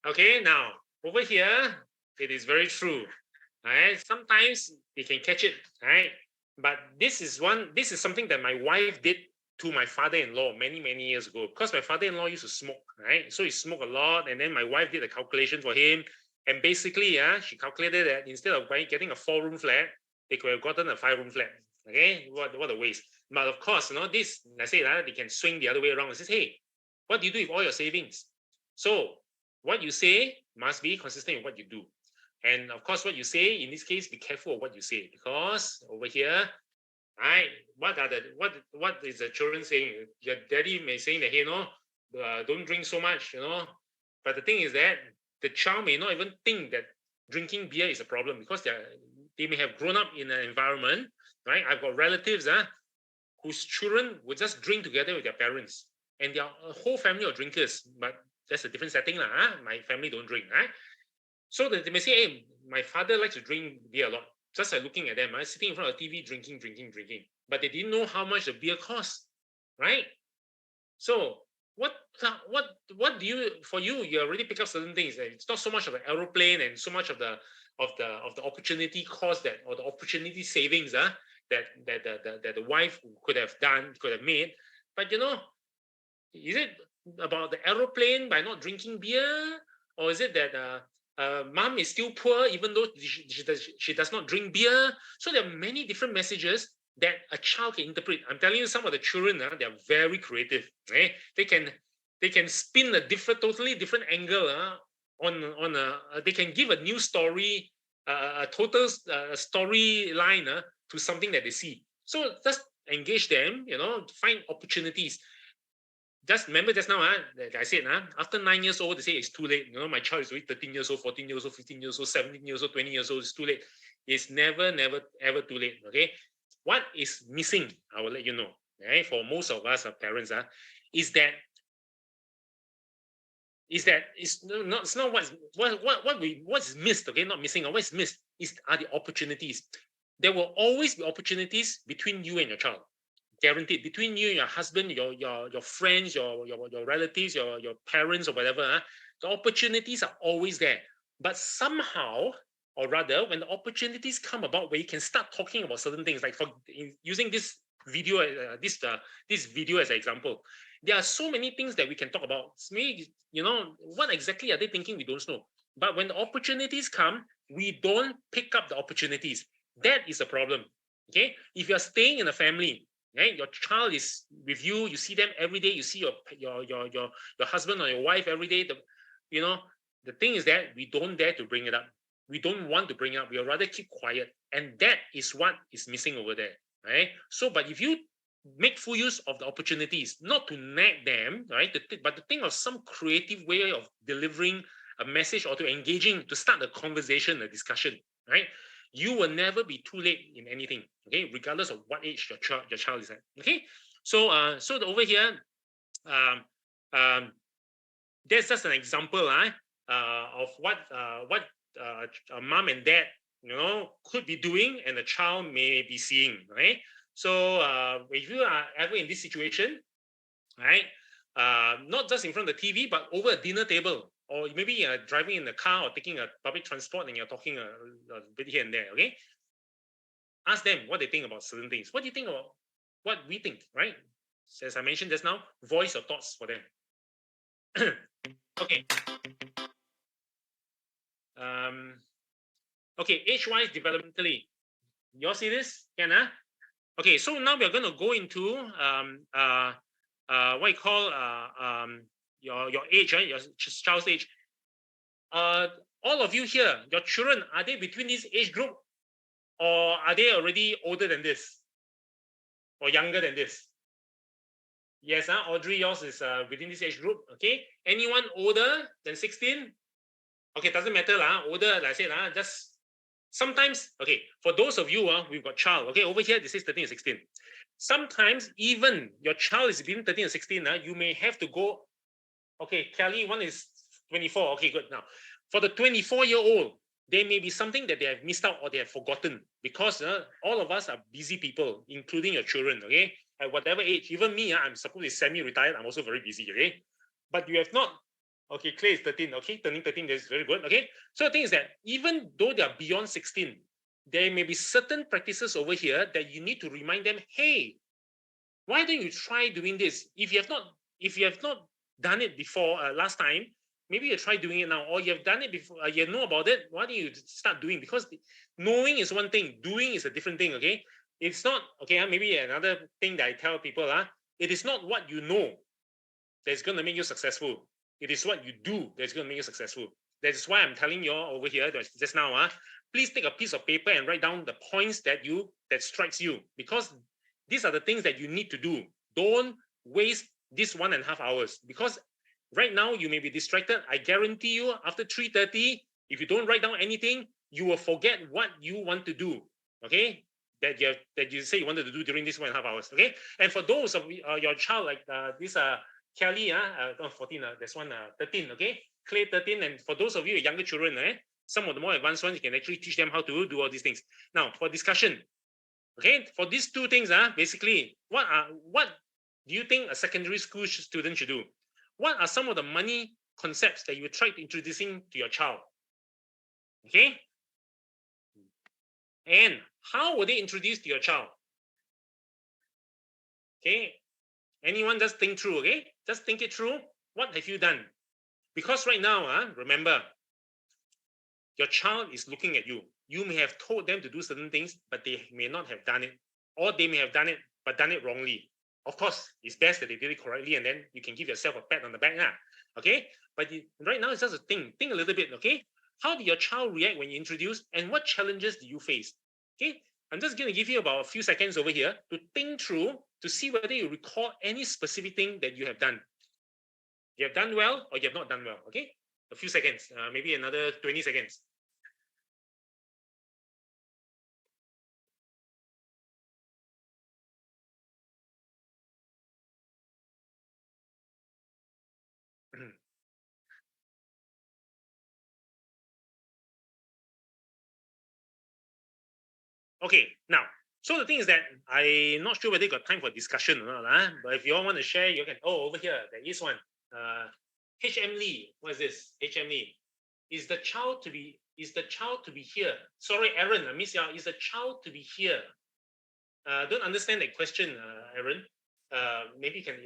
Okay, now over here, it is very true. All right, sometimes they can catch it, right? But this is something that my wife did to my father-in-law many years ago. Because my father-in-law used to smoke, right? So he smoked a lot, and then my wife did a calculation for him, and basically, she calculated that instead of getting a 4-room flat, they could have gotten a 5-room flat. Okay, what a waste. But of course, this, I say that they can swing the other way around and says, hey, what do you do with all your savings? So what you say must be consistent with what you do. And of course, what you say in this case, be careful of what you say, because over here, right? What is the children saying? Your daddy may saying that, hey, don't drink so much, But the thing is that the child may not even think that drinking beer is a problem because they may have grown up in an environment, right? I've got relatives whose children would just drink together with their parents, and their whole family of drinkers, but that's a different setting. My family don't drink, right? So they may say, hey, my father likes to drink beer a lot. Just like looking at them, sitting in front of the TV, drinking. But they didn't know how much the beer costs, right? So what do you, for you, you already pick up certain things. It's not so much of an aeroplane and so much of the opportunity cost that, or the opportunity savings that the wife could have made. But is it about the aeroplane by not drinking beer, or is it that mom is still poor even though she does not drink beer? So there are many different messages that a child can interpret. I'm telling you, some of the children, they are very creative. Right? They can spin a totally different angle they can give a new story, a total storyline to something that they see. So just engage them, find opportunities. Just remember just now, like I said, after 9 years old, they say it's too late. My child is already 13 years old, 14 years old, 15 years old, 17 years old, 20 years old. It's too late. It's never, ever too late. Okay. What is missing, I will let you know. Right? For most of us, parents, is that it's not what's missed. Okay, not missing. Or what's missed are the opportunities. There will always be opportunities between you and your child. Guaranteed, between you and your husband, your friends, your relatives, your parents, or whatever. The opportunities are always there. But somehow, or rather, when the opportunities come about where you can start talking about certain things, like using this video, this video as an example, there are so many things that we can talk about. Maybe, what exactly are they thinking? We don't know. But when the opportunities come, we don't pick up the opportunities. That is a problem. Okay, if you're staying in a family, right, your child is with you, you see them every day, you see your husband or your wife every day. The thing is that we don't dare to bring it up. We don't want to bring it up. We would rather keep quiet, and that is what is missing over there, right? So, but if you make full use of the opportunities, not to nag them, right, but to think of some creative way of delivering a message or to start a conversation, a discussion, right? You will never be too late in anything, okay, regardless of what age your child is at. Okay, so over here, there's just an example of what a mom and dad could be doing, and the child may be seeing, right? So if you are ever in this situation, right, not just in front of the TV, but over a dinner table, or maybe you're driving in the car or taking a public transport and you're talking a bit here and there, okay? Ask them what they think about certain things. What do you think about what we think, right? As I mentioned just now, voice your thoughts for them. Okay. Okay, age-wise, developmentally. You all see this? Can Okay, so now we're going to go into what you call your age, right? Your child's age. All of you here, your children, are they between this age group, or are they already older than this, or younger than this? Yes, Audrey, yours is within this age group. Okay, anyone older than 16? Okay, doesn't matter older, like I said, just sometimes. Okay, for those of you we've got child. Okay, over here this is 13 and 16. Sometimes even your child is between 13 and 16. You may have to go. Okay, Kelly, one is 24. Okay, good. Now, for the 24-year-old, there may be something that they have missed out or they have forgotten, because all of us are busy people, including your children. Okay, at whatever age, even me, I'm supposed to be semi-retired. I'm also very busy. Okay, but you have not. Okay, Clay is 13. Okay, turning 13 is very good. Okay, so the thing is that even though they are beyond 16, there may be certain practices over here that you need to remind them. Hey, why don't you try doing this? If you have not done it before last time, maybe you try doing it now, or you have done it before, you know about it. Why don't you start doing? Because knowing is one thing, doing is a different thing. Okay, it's not okay. Maybe another thing that I tell people, it is not what you know that's going to make you successful. It is what you do that's going to make you successful. That's why I'm telling you all over here just now. Please take a piece of paper and write down the points that strikes you, because these are the things that you need to do. Don't waste this 1.5 hours, because right now you may be distracted. I guarantee you, after 3:30, If you don't write down anything, you will forget what you want to do. Okay, that you say you wanted to do during this 1.5 hours. Okay, and for those of your child like this Kelly 14 there's one 13. Okay, Clay 13, and for those of you younger children, some of the more advanced ones, you can actually teach them how to do all these things. Now for discussion, okay, for these two things, basically, what do you think a secondary school student should do? What are some of the money concepts that you tried introducing to your child? Okay, and how were they introduced to your child? Okay, anyone just think through. Okay, just think it through. What have you done? Because right now, remember, your child is looking at you. You may have told them to do certain things, but they may not have done it, or they may have done it but done it wrongly. Of course, it's best that they did it correctly, and then you can give yourself a pat on the back now. Okay, but right now it's just a thing. Think a little bit. Okay, how did your child react when you introduce, and what challenges do you face? Okay, I'm just going to give you about a few seconds over here to think through, to see whether you recall any specific thing that you have done. You have done well or you have not done well. Okay, a few seconds, maybe another 20 seconds. Okay, now, so the thing is that I'm not sure whether you got time for discussion or not, but if you all want to share, you can. Oh, over here, there is one. HM Lee, what is this? HM Lee. Is the child to be here? Sorry, Aaron, I miss you. Is the child to be here? Don't understand that question, Aaron. Maybe you can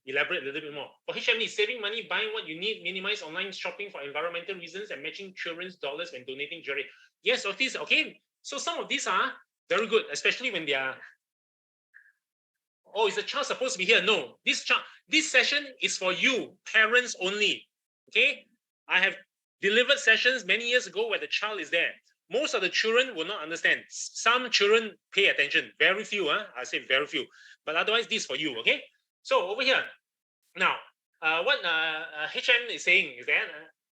elaborate a little bit more. For HM Lee, saving money, buying what you need, minimize online shopping for environmental reasons, and matching children's dollars when donating jewelry. Yes, Otis, okay. So some of these are very good, especially when they are. Oh, is the child supposed to be here? No, this session is for you, parents only. Okay, I have delivered sessions many years ago where the child is there. Most of the children will not understand. Some children pay attention. Very few, I say very few. But otherwise, this is for you. Okay. So over here, now, what HM is saying is that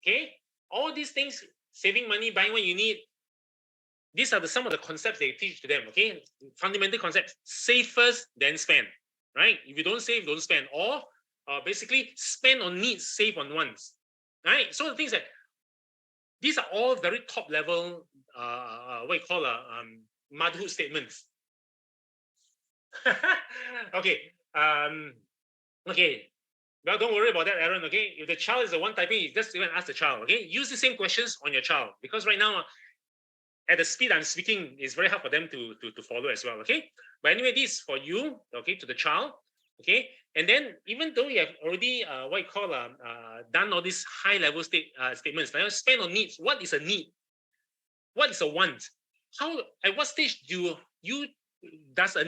okay, all these things, saving money, buying what you need. These are some of the concepts they teach to them, okay? Fundamental concepts. Save first, then spend, right? If you don't save, don't spend. Or basically spend on needs, save on wants, right? So the things that these are all very top level, what you call motherhood statements. Okay. Okay. Well, don't worry about that, Aaron, okay? If the child is the one typing, you just even ask the child, okay? Use the same questions on your child, because right now, at the speed I'm speaking, it's very hard for them to follow as well, okay? But anyway, this is for you, okay, to the child, okay? And then even though you have already, what you call, done all these high-level statements, now spend on needs. What is a need? What is a want? How, at what stage does a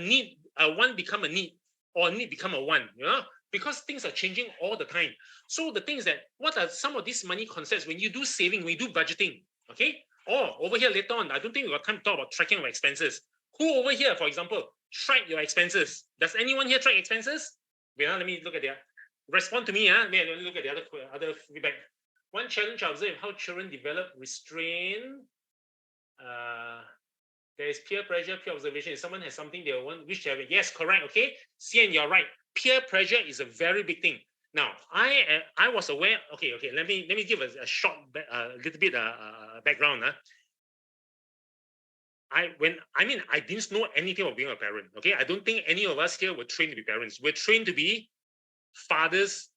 want become a need, or a need become a want, you know? Because things are changing all the time. So the thing is that, what are some of these money concepts when you do saving, when you do budgeting, okay? Or over here later on, I don't think we got time to talk about tracking of expenses. Who over here, for example, track your expenses? Does anyone here track expenses? Wait, let me look at their respond to me. Let me look at the other feedback. One challenge I observe how children develop restraint. There is peer pressure, peer observation. If someone has something they want, wish to have it. Yes, correct. Okay, Sian, you're right. Peer pressure is a very big thing. Now, I was aware. Okay. Let me give a short, little bit background. I didn't know anything about being a parent. Okay, I don't think any of us here were trained to be parents. We're trained to be fathers,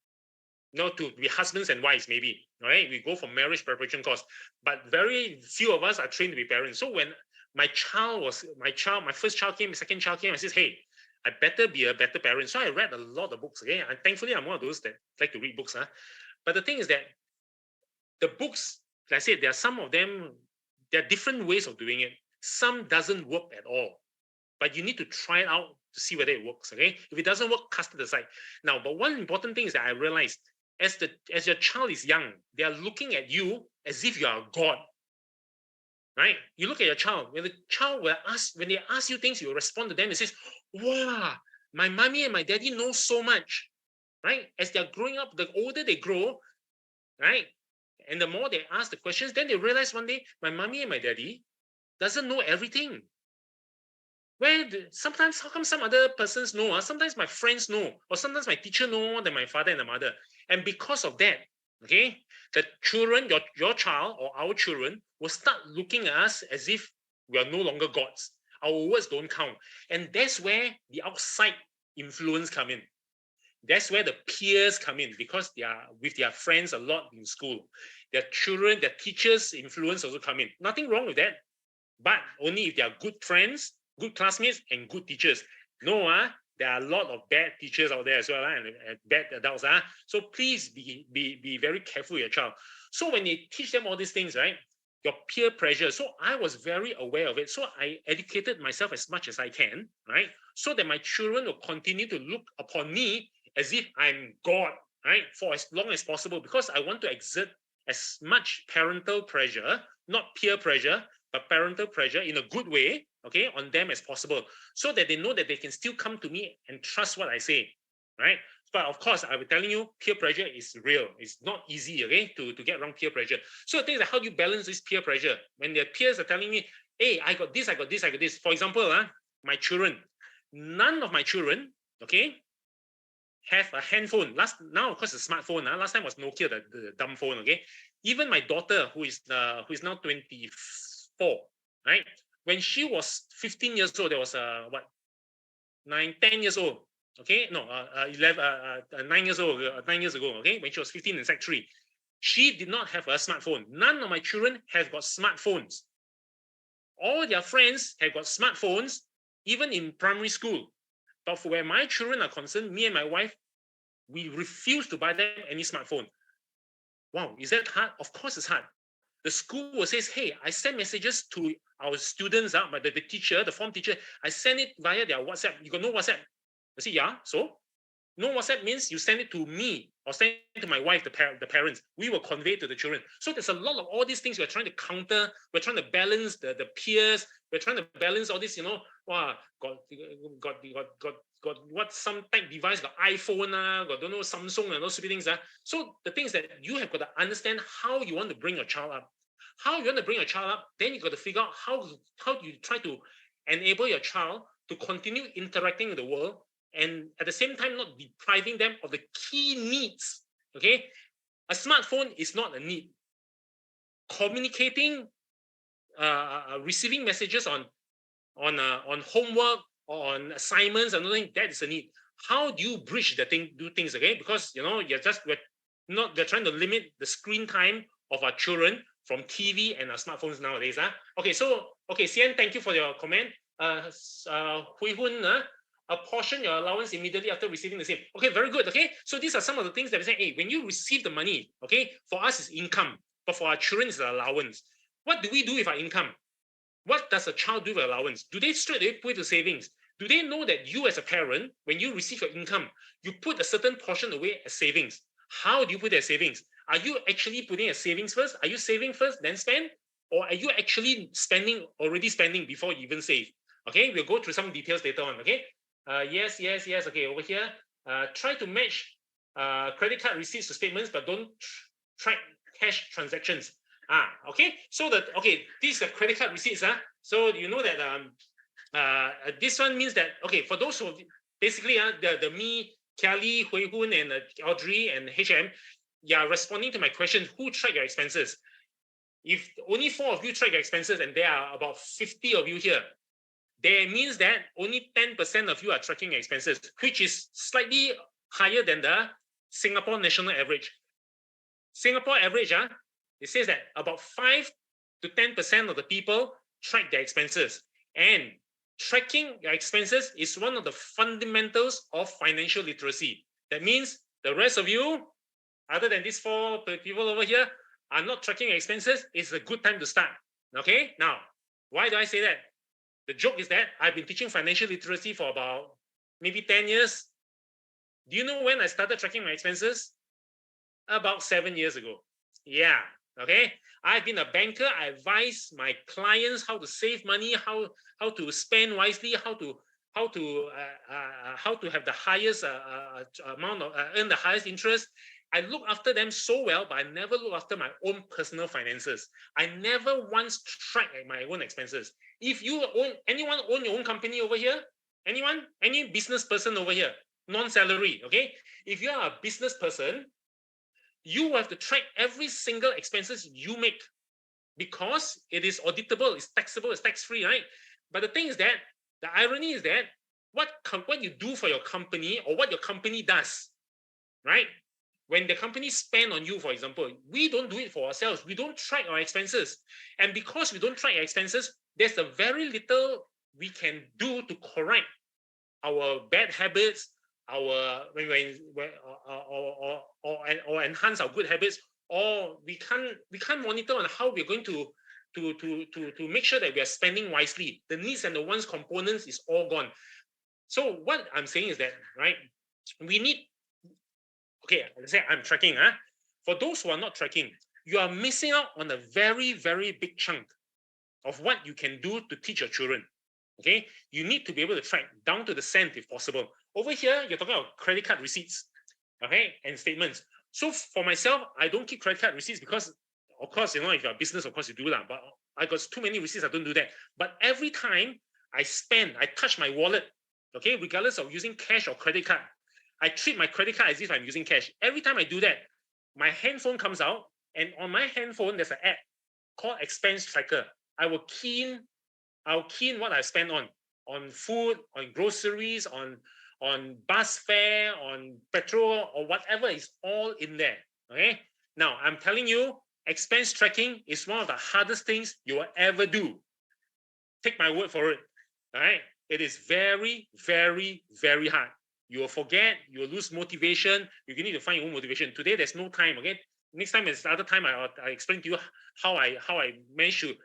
to be husbands and wives, maybe. All right, we go for marriage preparation course, but very few of us are trained to be parents. So when my first child came, my second child came, I said, hey, I better be a better parent. So I read a lot of books. Okay, and thankfully I'm one of those that like to read books. But the thing is that the books, like I said, there are some of them. There are different ways of doing it. Some doesn't work at all, but you need to try it out to see whether it works. Okay, if it doesn't work, cast it aside. Now, but one important thing is that I realized as your child is young, they are looking at you as if you are God. Right? You look at your child. When the child when they ask you things, you respond to them and says, wow, my mommy and my daddy know so much. Right? As they're growing up, the older they grow, right? And the more they ask the questions, then they realize one day, my mommy and my daddy doesn't know everything. Sometimes, how come some other persons know? Sometimes my friends know, or sometimes my teacher know more than my father and the mother. And because of that, okay, the children, your child or our children will start looking at us as if we are no longer gods. Our words don't count. And that's where the outside influence come in. That's where the peers come in, because they are with their friends a lot in school. Their children, their teachers' influence also come in. Nothing wrong with that, but only if they are good friends, good classmates, and good teachers. No, there are a lot of bad teachers out there as well, and bad adults. So please be very careful with your child. So when they teach them all these things, right, your peer pressure. So I was very aware of it. So I educated myself as much as I can, right, so that my children will continue to look upon me as if I'm God, right, for as long as possible, because I want to exert as much parental pressure, not peer pressure, but parental pressure in a good way, okay, on them as possible, so that they know that they can still come to me and trust what I say, right? But of course, I will telling you, peer pressure is real. It's not easy, okay, to get around peer pressure. So the thing is that how do you balance this peer pressure when their peers are telling me, hey, I got this, I got this, I got this. For example, my children, none of my children, okay, have a handphone. Now, of course, a smartphone. Last time was Nokia, the dumb phone. Okay, even my daughter, who is now 24, right? When she was 15 years old, there was 10 years old. Okay, no, 9 years old, 9 years ago. Okay, when she was 15 in Sec 3, she did not have a smartphone. None of my children have got smartphones. All their friends have got smartphones, even in primary school. But for where my children are concerned, me and my wife, we refuse to buy them any smartphone. Wow, is that hard? Of course it's hard. The school will say, hey, I send messages to our students, but the teacher, the form teacher, I send it via their WhatsApp. You got no WhatsApp? I say, yeah, so? No WhatsApp means you send it to me or send it to my wife, the parents. We will convey it to the children. So there's a lot of all these things we're trying to counter. We're trying to balance the peers. We're trying to balance all this, wow, got what, some tech device, got iPhone, got don't know, Samsung and those stupid things. So the things that you have got to understand how you want to bring your child up. How you want to bring your child up, then you got to figure out how do you try to enable your child to continue interacting with the world, and at the same time not depriving them of the key needs. Okay, a smartphone is not a need. Communicating, receiving messages on homework or on assignments and everything, that is a need. How do you bridge the thing, do things, okay? Because they're trying to limit the screen time of our children from TV and our smartphones nowadays. Okay, so Sian, thank you for your comment. Hui Hun, apportion your allowance immediately after receiving the same. Okay, very good. Okay, so these are some of the things that we say, hey, when you receive the money, okay, for us it's income, but for our children it's allowance. What do we do with our income? What does a child do with allowance? Do they straight away put it to savings? Do they know that you as a parent, when you receive your income, you put a certain portion away as savings? How do you put that savings? Are you actually putting a savings first? Are you saving first, then spend? Or are you actually already spending before you even save? Okay, we'll go through some details later on. Okay. Yes. Okay, over here. Try to match credit card receipts to statements, but don't track cash transactions. Okay. So these are credit card receipts. So you know that this one means that, okay, for those who basically the me, Kelly, Hui Hun, and Audrey and HM, you are responding to my question, who track your expenses? If only 4 of you track your expenses and there are about 50 of you here, that means that only 10% of you are tracking your expenses, which is slightly higher than the Singapore national average. Singapore average, it says that about 5 to 10% of the people track their expenses. And tracking your expenses is one of the fundamentals of financial literacy. That means the rest of you, other than these 4 people over here, are not tracking your expenses. It's a good time to start. Okay, now, why do I say that? The joke is that I've been teaching financial literacy for about maybe 10 years. Do you know when I started tracking my expenses? About 7 years ago. Yeah, okay. I've been a banker. I advise my clients how to save money, how to spend wisely, how to have the highest amount of earn the highest interest. I look after them so well, but I never look after my own personal finances. I never once track my own expenses. If you anyone own your own company over here? Anyone? Any business person over here? Non-salary, okay? If you are a business person, you have to track every single expenses you make because it is auditable, it's taxable, it's tax-free, right? But the thing is that, the irony is that what you do for your company or what your company does, right? When the company spend on you, for example, we don't do it for ourselves. We don't track our expenses. And because we don't track our expenses, there's a very little we can do to correct our bad habits, our or enhance our good habits, or we can't monitor on how we're going to make sure that we are spending wisely. The needs and the wants components is all gone. So what I'm saying is that, right, we need, okay, let's say I'm tracking. For those who are not tracking, you are missing out on a very, very big chunk of what you can do to teach your children. Okay, you need to be able to track down to the cent if possible. Over here, you're talking about credit card receipts, okay, and statements. So for myself, I don't keep credit card receipts because, of course, if you're a business, of course you do that. But I got too many receipts, I don't do that. But every time I spend, I touch my wallet, okay, regardless of using cash or credit card, I treat my credit card as if I'm using cash. Every time I do that, my handphone comes out, and on my handphone, there's an app called Expense Tracker. I'll key in what I spend on food, on groceries, on bus fare, on petrol, or whatever is all in there. Okay. Now I'm telling you, expense tracking is one of the hardest things you will ever do. Take my word for it. All right. It is very, very, very hard. You will forget, you will lose motivation. You need to find your own motivation. Today, there's no time. Okay. Next time is the other time I explain to you how I managed to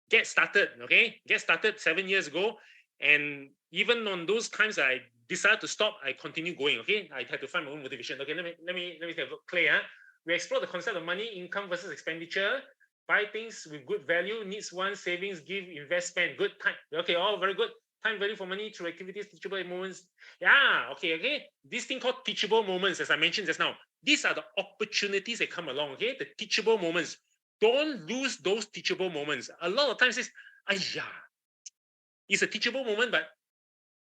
get started, okay? Get started 7 years ago. And even on those times I decided to stop, I continue going, okay? I had to find my own motivation. Okay, let me take a look. Clear, We explore the concept of money, income versus expenditure, buy things with good value, needs, wants, savings, give, invest, spend, good time. Okay, all very good. Time value for money through activities, teachable moments. Yeah, okay. This thing called teachable moments, as I mentioned just now. These are the opportunities that come along, okay? The teachable moments. Don't lose those teachable moments. A lot of times it's a teachable moment, but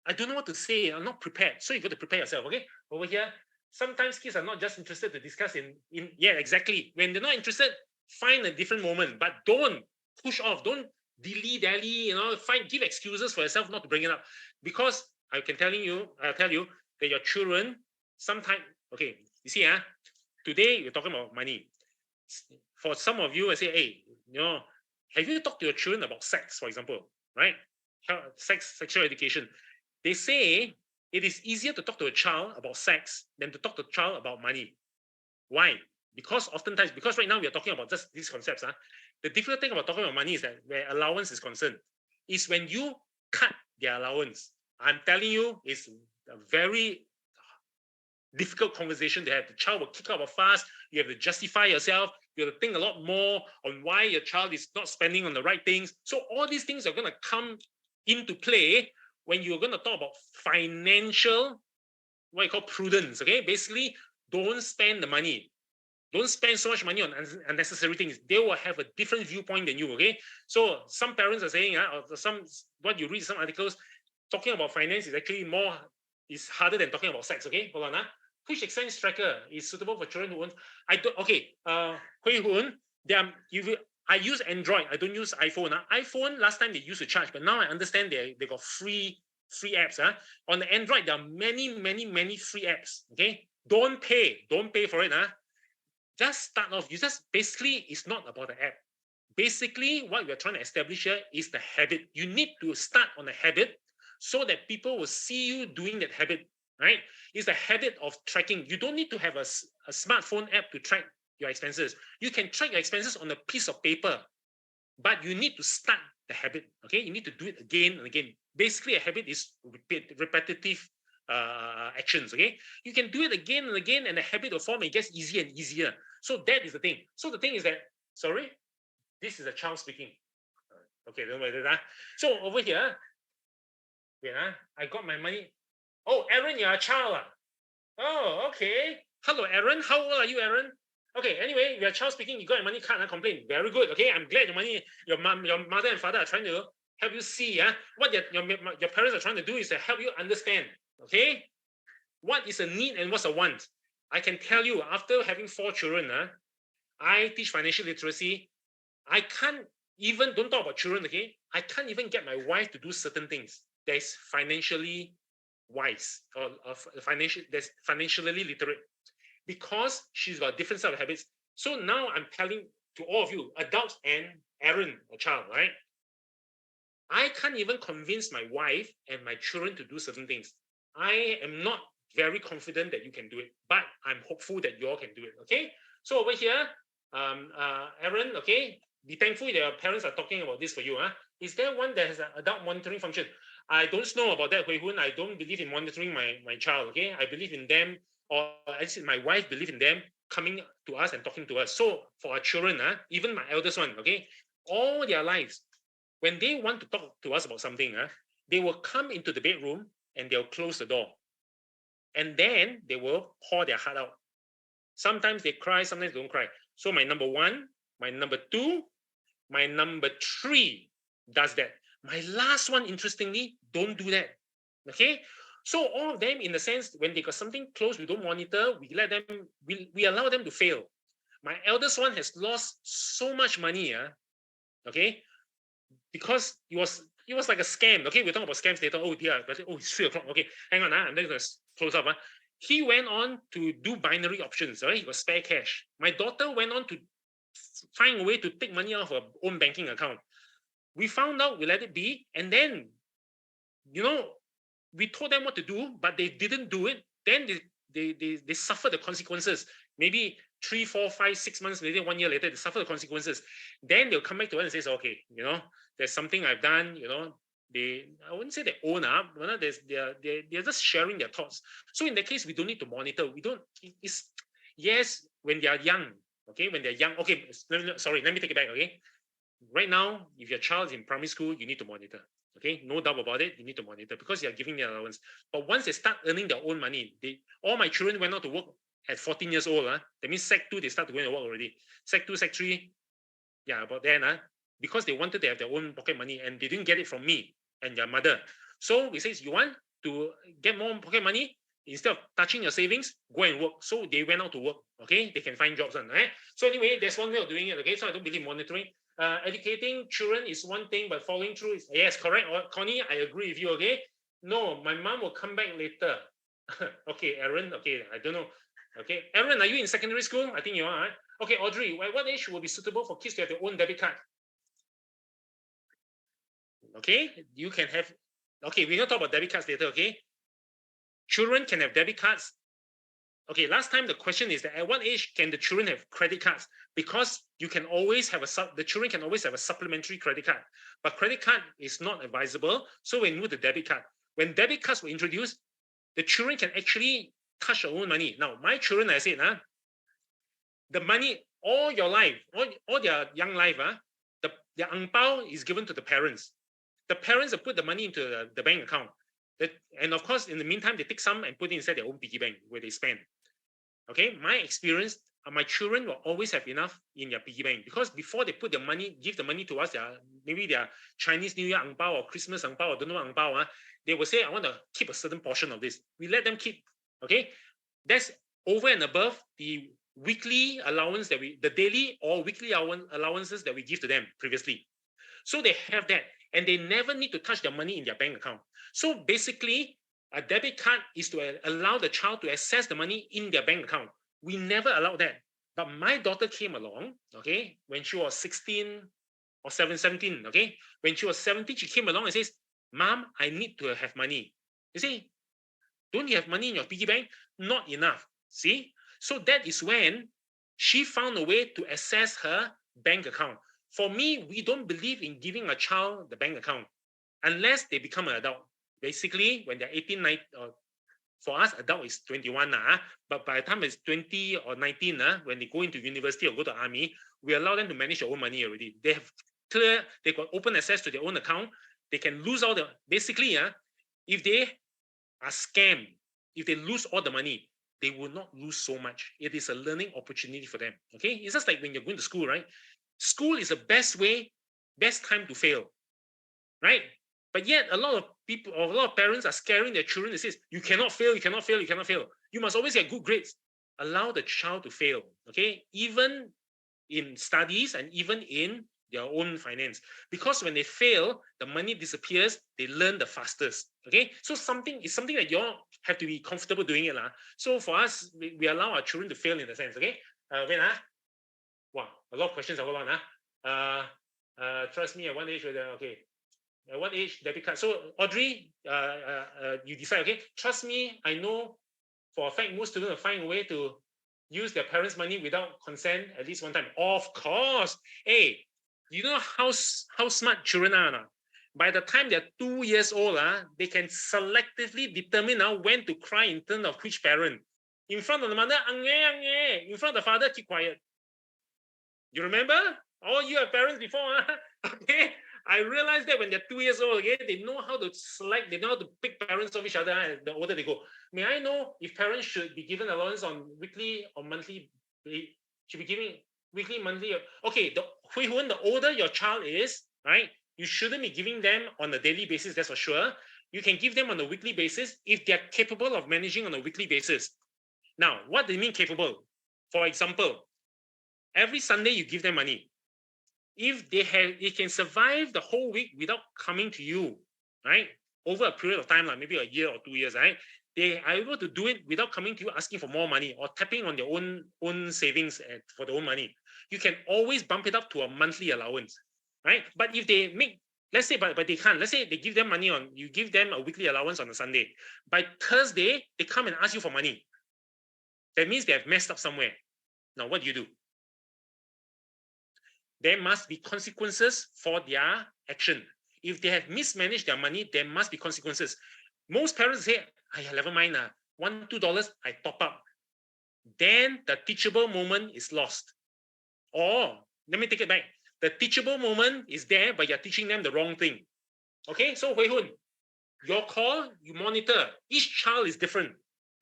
I don't know what to say. I'm not prepared. So you got to prepare yourself, okay? Over here, sometimes kids are not just interested to discuss yeah, exactly. When they're not interested, find a different moment, but don't push off. Don't dilly-dally, give excuses for yourself not to bring it up. Because I'll tell you that your children sometimes, okay, you see, today we're talking about money. For some of you, I say, hey, have you talked to your children about sex, for example, right? Sexual education. They say it is easier to talk to a child about sex than to talk to a child about money. Why? Because right now we are talking about just these concepts. The difficult thing about talking about money is that where allowance is concerned, is when you cut their allowance. I'm telling you, it's a very difficult conversation to have. The child will kick out a fuss. You have to justify yourself. You have to think a lot more on why your child is not spending on the right things. So all these things are going to come into play when you're going to talk about financial, what you call prudence. Okay, basically, don't spend the money. Don't spend so much money on unnecessary things. They will have a different viewpoint than you. Okay, so some parents are saying, what you read some articles, talking about finance is harder than talking about sex. Okay, hold on. Which expense tracker is suitable for children who own? Hui Hun, I use Android. I don't use iPhone. iPhone last time they used to charge, but now I understand they got free apps. On the Android, there are many free apps. Okay, don't pay for it. Just start off. Basically, it's not about the app. Basically, what we're trying to establish here is the habit. You need to start on a habit so that people will see you doing that habit, right? It's a habit of tracking. You don't need to have a smartphone app to track your expenses. You can track your expenses on a piece of paper, but you need to start the habit, okay? You need to do it again and again. Basically, a habit is repetitive actions, okay? You can do it again and again, and the habit will form. It gets easier and easier. So that is the thing. So the thing is that, sorry, this is a child speaking. Okay, don't worry that. So over here, I got my money. Oh, Aaron, you're a child. Oh, okay. Hello, Aaron. How old are you, Aaron? Okay, anyway, your child speaking, you got a money card, complain. Very good. Okay, I'm glad your mother and father are trying to help you see what your parents are trying to do is to help you understand. Okay, what is a need and what's a want. I can tell you, after having 4 children, I teach financial literacy. I can't even, don't talk about children, okay? I can't even get my wife to do certain things that is financially wise or that's financially literate, because she's got a different set of habits. So now I'm telling to all of you, adults and Aaron, a child, right? I can't even convince my wife and my children to do certain things. I am not very confident that you can do it, but I'm hopeful that you all can do it. Okay. So over here, Aaron, okay, be thankful that your parents are talking about this for you. Is there one that has an adult monitoring function? I don't know about that, Hui Hun. I don't believe in monitoring my child. Okay, I believe in them, or actually my wife believe in them coming to us and talking to us. So for our children, even my eldest one, okay, all their lives, when they want to talk to us about something, they will come into the bedroom and they'll close the door. And then they will pour their heart out. Sometimes they cry, sometimes they don't cry. So my number 1, my number 2, my number 3 does that. My last one, interestingly, don't do that. Okay? So all of them, in the sense, when they got something close, we don't monitor, we let them, we allow them to fail. My eldest one has lost so much money, okay, because it was like a scam. Okay, we're talking about scams later. Oh dear, it's 3 o'clock. Okay, hang on, I'm going to close up. He went on to do binary options. Right, he got spare cash. My daughter went on to find a way to take money off her own banking account. We found out, we let it be, and then, we told them what to do, but they didn't do it. Then they suffer the consequences. Maybe 3, 4, 5, 6 months later, 1 year later, they suffer the consequences. Then they'll come back to us and say, okay, there's something I've done, I wouldn't say they own up, they're just sharing their thoughts. So in that case, we don't need to monitor. Yes, when they are young, okay, sorry, let me take it back, okay? Right now, if your child is in primary school, you need to monitor. Okay, no doubt about it. You need to monitor because you're giving their allowance. But once they start earning their own money, all my children went out to work at 14 years old. That means Sec 2, they start to go to work already. Sec 2, Sec 3, yeah, about then. Because they wanted to have their own pocket money and they didn't get it from me and their mother. So we say, you want to get more pocket money? Instead of touching your savings, go and work. So they went out to work. Okay, they can find jobs. Right? So anyway, there's one way of doing it. Okay, so I don't believe monitoring. Educating children is one thing, but following through is, yes, correct. Connie, I agree with you. Okay, no, my mom will come back later. Okay, Aaron. Okay, I don't know. Okay, Aaron, are you in secondary school? I think you are. Right? Okay, Audrey, what age will be suitable for kids to have their own debit card? Okay, you can have. Okay, we're gonna talk about debit cards later. Okay, children can have debit cards. Okay, last time the question is that at what age can the children have credit cards? Because you can always have the children can always have a supplementary credit card, but credit card is not advisable. So we move the debit card. When debit cards were introduced, the children can actually touch their own money. Now, my children, I said, the money all your life, all their young life, their ang pao is given to the parents. The parents have put the money into the bank account. And of course, in the meantime, they take some and put it inside their own piggy bank where they spend. Okay, my experience, my children will always have enough in their piggy bank because before they put the money, give the money to us, maybe their Chinese New Year ang pao or Christmas ang pao or don't know ang pao, they will say, I want to keep a certain portion of this. We let them keep. Okay, that's over and above the weekly allowance the daily or weekly allowances that we give to them previously. So they have that, and they never need to touch their money in their bank account. So basically, a debit card is to allow the child to access the money in their bank account. We never allowed that. But my daughter came along, okay, when she was 16 or 17, okay? When she was 17, she came along and says, Mom, I need to have money. You see, don't you have money in your piggy bank? Not enough. See? So that is when she found a way to access her bank account. For me, we don't believe in giving a child the bank account unless they become an adult. Basically, when they're 18, 19, for us, adult is 21, but by the time it's 20 or 19, when they go into university or go to army, we allow them to manage their own money already. They have they got open access to their own account. They can lose all basically, if they are scammed, if they lose all the money, they will not lose so much. It is a learning opportunity for them. Okay, it's just like when you're going to school, right? School is the best time to fail, right? But yet a lot of people, or a lot of parents are scaring their children. They say, you cannot fail, you cannot fail, you cannot fail. You must always get good grades. Allow the child to fail, okay? Even in studies and even in their own finance. Because when they fail, the money disappears, they learn the fastest, okay? So something that you all have to be comfortable doing it. So for us, we allow our children to fail in the sense, okay? Wait, wow, a lot of questions are going on. Trust me, at one age, okay. At what age debit card? So Audrey, you decide, okay? Trust me, I know for a fact most students will find a way to use their parents' money without consent at least one time. Of course. Hey, you know how smart children are? By the time they're 2 years old, they can selectively determine when to cry in terms of which parent. In front of the mother, in front of the father, keep quiet. You remember? All you have parents before, okay? I realized that when they're 2 years old, okay, they know how to select, they know how to pick parents of each other the older they go. May I know if parents should be given allowance on weekly or monthly? Should be giving weekly, monthly? Okay, the older your child is, right, you shouldn't be giving them on a daily basis, that's for sure. You can give them on a weekly basis if they're capable of managing on a weekly basis. Now, what do you mean capable? For example, every Sunday you give them money. If they can survive the whole week without coming to you, right? Over a period of time, like maybe a year or 2 years, right? They are able to do it without coming to you asking for more money or tapping on their own savings for their own money. You can always bump it up to a monthly allowance, right? But if they make, let's say, but they can't. Let's say they give them money you give them a weekly allowance on a Sunday. By Thursday, they come and ask you for money. That means they have messed up somewhere. Now, what do you do? There must be consequences for their action. If they have mismanaged their money, there must be consequences. Most parents say, never mind, $1, $2, I top up. Then the teachable moment is lost. Or, let me take it back. The teachable moment is there, but you're teaching them the wrong thing. Okay, so Hui Hun, your call, you monitor. Each child is different.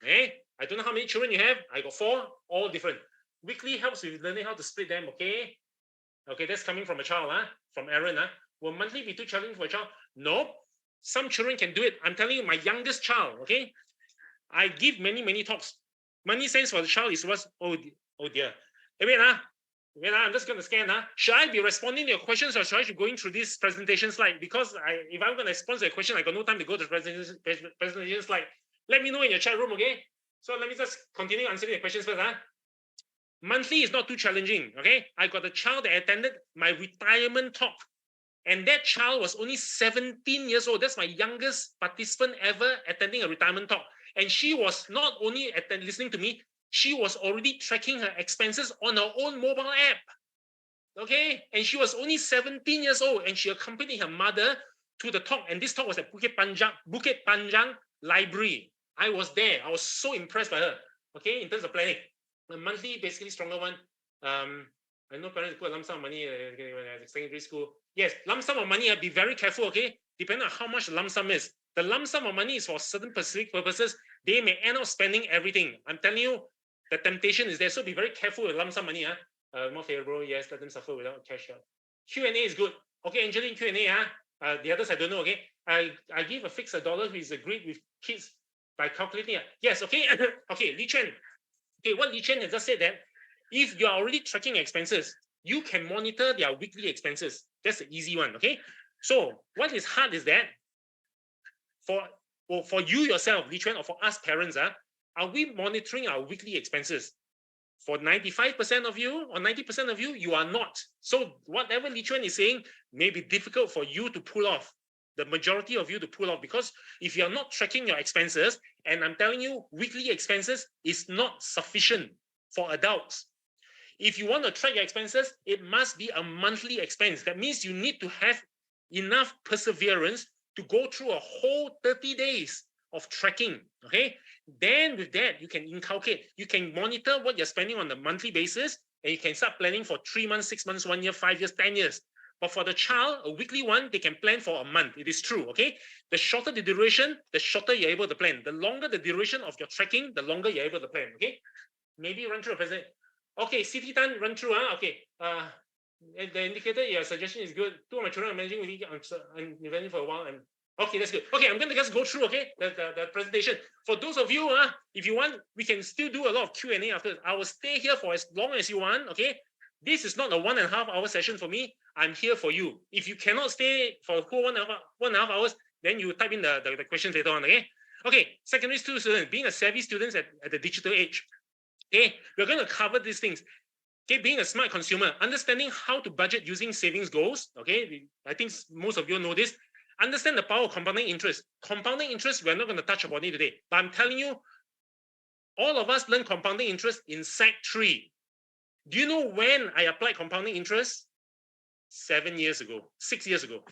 Okay? I don't know how many children you have. I got 4, all different. Weekly helps with learning how to split them, okay? Okay, that's coming from a child, from Aaron. Will monthly be too challenging for a child? No. Some children can do it. I'm telling you, my youngest child, okay? I give many talks. Money sense for the child is what? Oh dear. Hey, wait, I'm just going to scan. Should I be responding to your questions or should I be going through this presentation slide? Because if I'm going to respond to a question, I got no time to go to the presentation slide. Let me know in your chat room, okay? So let me just continue answering the questions first. Monthly is not too challenging, okay? I got a child that attended my retirement talk, and that child was only 17 years old. That's my youngest participant ever attending a retirement talk. And she was not only listening to me, she was already tracking her expenses on her own mobile app, okay? And she was only 17 years old, and she accompanied her mother to the talk, and this talk was at Bukit Panjang Library. I was there. I was so impressed by her, okay, in terms of planning. The monthly, basically stronger one. I know parents put a lump sum of money when I was secondary school. Yes, lump sum of money, be very careful, okay? Depending on how much the lump sum is. The lump sum of money is for certain specific purposes. They may end up spending everything. I'm telling you, the temptation is there. So be very careful with lump sum money. More favorable, yes, let them suffer without cash out. Q&A is good. Okay, Angeline, Q&A. The others I don't know, okay? I give a fixed $1 who is agreed with kids by calculating. Yes, okay. Okay, Li Chen. Okay, what Li Chen has just said that if you are already tracking expenses, you can monitor their weekly expenses. That's the easy one, okay? So what is hard is that for you yourself, Li Chen, or for us parents, are we monitoring our weekly expenses? For 95% of you or 90% of you, you are not. So whatever Li Chen is saying may be difficult for you to pull off. The majority of you to pull off, because if you're not tracking your expenses, and I'm telling you, weekly expenses is not sufficient for adults. If you want to track your expenses, it must be a monthly expense. That means you need to have enough perseverance to go through a whole 30 days of tracking, okay? Then with that, you can inculcate, you can monitor what you're spending on a monthly basis, and you can start planning for 3 months, 6 months, 1 year, 5 years, 10 years. But for the child, a weekly one, they can plan for a month. It is true, okay? The shorter the duration, the shorter you're able to plan. The longer the duration of your tracking, the longer you're able to plan, okay? Maybe run through a present. Okay, City Tan, run through, okay. The indicator, your suggestion is good. Two of my children are managing really uneventful for a while. And okay, that's good. Okay, I'm going to just go through, okay, the presentation. For those of you, if you want, we can still do a lot of Q&A after. I will stay here for as long as you want, okay? This is not a 1.5 hour session for me. I'm here for you. If you cannot stay for a whole 1.5 hours, then you type in the questions later on, okay? Okay, secondary school students, being a savvy student at the digital age. Okay, we're going to cover these things. Okay, being a smart consumer, understanding how to budget using savings goals. Okay, I think most of you know this. Understand the power of compounding interest. Compounding interest, we're not going to touch upon it today. But I'm telling you, all of us learn compounding interest in Sec 3. Do you know when I applied compounding interest? 7 years ago, 6 years ago.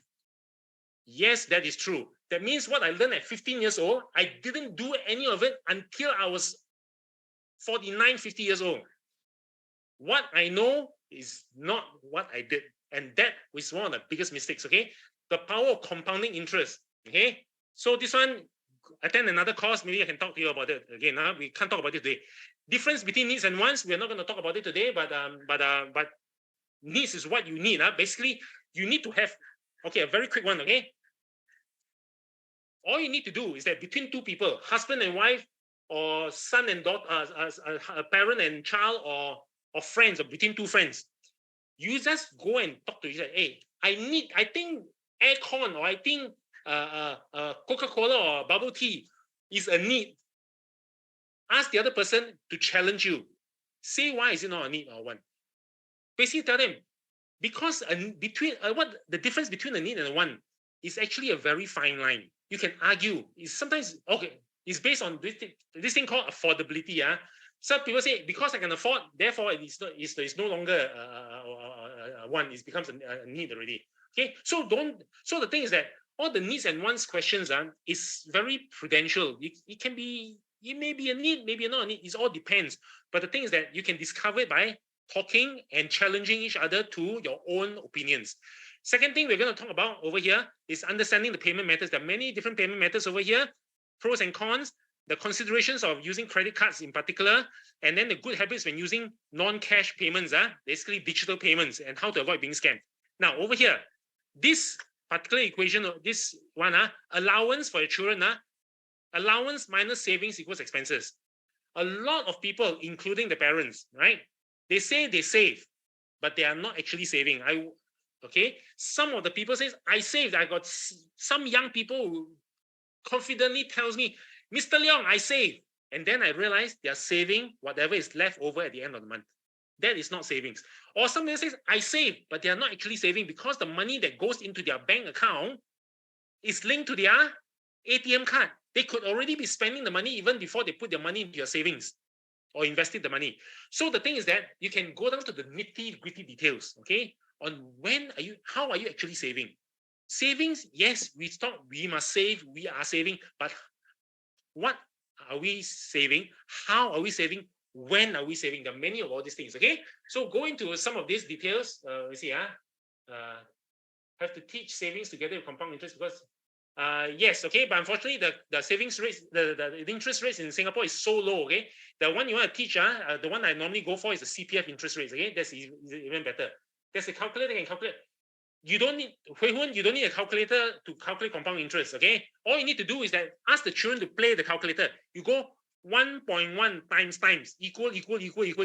Yes, that is true. That means what I learned at 15 years old, I didn't do any of it until I was 49, 50 years old. What I know is not what I did. And that was one of the biggest mistakes, okay? The power of compounding interest, okay? So this one, attend another course, maybe I can talk to you about it again. We can't talk about it today. Difference between needs and wants, we're not going to talk about it today, but needs is what you need. Basically, you need to have, okay, a very quick one, okay? All you need to do is that between two people, husband and wife, or son and daughter, a parent and child, or friends, or between two friends, you just go and talk to each other. Hey, I think aircon, or I think Coca-Cola or bubble tea is a need. Ask the other person to challenge you. Say why is it not a need or want. Basically tell them, because what the difference between a need and a want is actually a very fine line. You can argue. It's sometimes, okay, it's based on this thing called affordability. Some people say, because I can afford, therefore it's no longer a want, it becomes a need already. Okay, so the thing is that all the needs and wants questions is very prudential. It may be a need, maybe not a need, it all depends. But the thing is that you can discover it by talking and challenging each other to your own opinions. Second thing we're going to talk about over here is understanding the payment methods. There are many different payment methods over here, pros and cons, the considerations of using credit cards in particular, and then the good habits when using non-cash payments, basically digital payments, and how to avoid being scammed. Now, over here, this particular equation, this one, allowance for your children, allowance minus savings equals expenses. A lot of people, including the parents, right? They say they save, but they are not actually saving. Okay, some of the people say, I saved. I got some young people who confidently tells me, Mr. Leong, I saved. And then I realize they're saving whatever is left over at the end of the month. That is not savings. Or somebody says, I saved, but they are not actually saving because the money that goes into their bank account is linked to their ATM card. They could already be spending the money even before they put their money into your savings or invested the money. So the thing is that you can go down to the nitty-gritty details, okay, on how are you actually saving? Savings, yes, we must save, we are saving, but what are we saving? How are we saving? When are we saving? There are many of all these things, okay? So go into some of these details. Let's see, have to teach savings together with compound interest because, yes, okay, but unfortunately, the savings rates, the interest rates in Singapore is so low, okay? The one you want to teach, the one I normally go for is the CPF interest rates, okay? That's even better. There's a calculator that can calculate. You don't need a calculator to calculate compound interest, okay? All you need to do is that ask the children to play the calculator. You go 1.1 times equal. You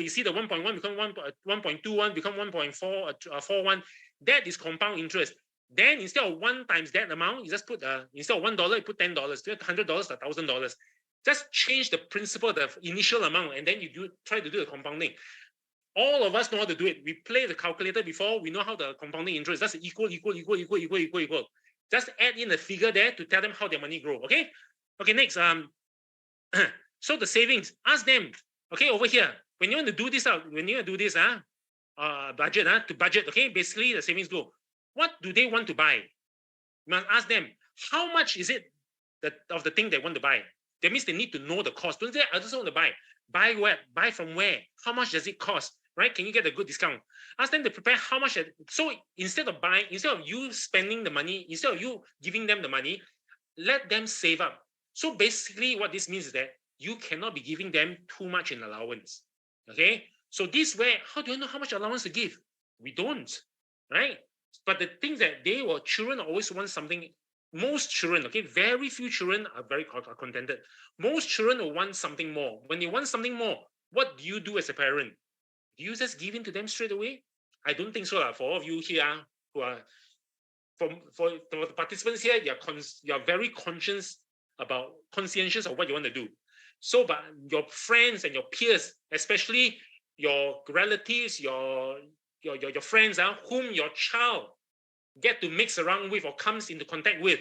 see the 1.1 become 1.21 become 1.41. That is compound interest. Then instead of 1 times that amount, you just put instead of $1, you put $10, $100, $1,000. Just change the principal, the initial amount, and then you try to do the compounding. All of us know how to do it. We play the calculator before. We know how the compounding interest. That's equal. Just add in the figure there to tell them how their money grow. Okay. Okay. Next. So the savings. Ask them. Okay. Over here, when you want to do this budget. To budget. Okay. Basically, the savings go. What do they want to buy? You must ask them. How much is it of the thing they want to buy? That means they need to know the cost. Don't say I just want to buy. Buy where? Buy from where? How much does it cost? right? Can you get a good discount? Ask them to prepare how much. So instead of you spending the money, instead of you giving them the money, let them save up. So basically what this means is that you cannot be giving them too much in allowance. Okay. So this way, how do you know how much allowance to give? We don't, right? But the thing that children always want something. Most children, okay, very few children are very contented. Most children will want something more. When they want something more, what do you do as a parent? Do you just give in to them straight away? I don't think so. For all of you here who are, for the participants here, you're very conscientious of what you want to do. So, but your friends and your peers, especially your relatives, your friends, whom your child get to mix around with or comes into contact with,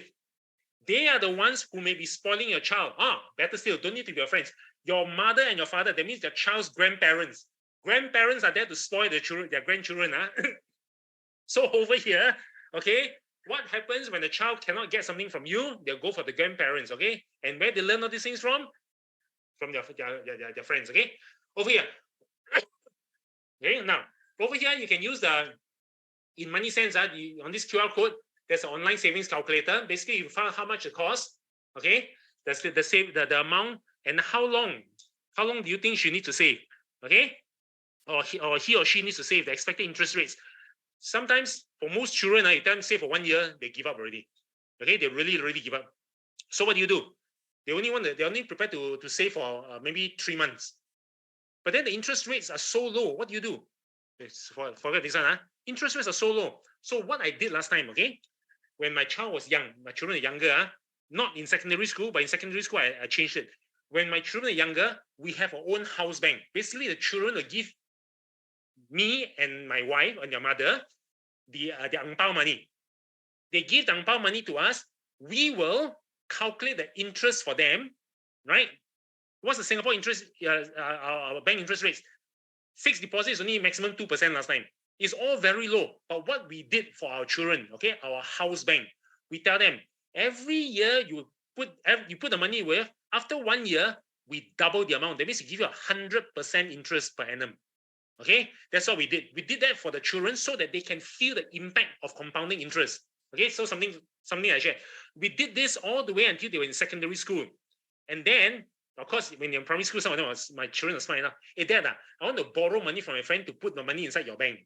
they are the ones who may be spoiling your child. Better still, don't need to be your friends. Your mother and your father, that means your child's grandparents. Grandparents are there to spoil their grandchildren. So over here, okay, what happens when the child cannot get something from you? They'll go for the grandparents, okay? And where they learn all these things from? From their friends, okay? Over here. Okay, now, over here, you can use in moneysense, on this QR code, there's an online savings calculator. Basically, you find how much it costs, okay? That's the amount, and how long do you think she needs to save, okay? Or he or she needs to save the expected interest rates. Sometimes for most children, you tell them save for 1 year, they give up already. Okay, they really give up. So what do? They only prepared to save for maybe 3 months. But then the interest rates are so low. What do you do? Forget this one. Interest rates are so low. So what I did last time, okay, when my child was young, my children are younger, not in secondary school, but in secondary school I changed it. When my children are younger, we have our own house bank. Basically, the children will give me and my wife and your mother the ang pao money. They give the ang pao money to us. We will calculate the interest for them, right? What's the Singapore interest, our bank interest rates? Fixed deposit is only maximum 2% last time. It's all very low. But what we did for our children, okay, our house bank, we tell them every year you put the money with. After 1 year, we double the amount. That means we give you 100% interest per annum. Okay, that's what we did. We did that for the children so that they can feel the impact of compounding interest. Okay, so something I shared. We did this all the way until they were in secondary school, and then of course when you're in primary school, some of them my children are smart enough. Hey dad, I want to borrow money from my friend to put the money inside your bank,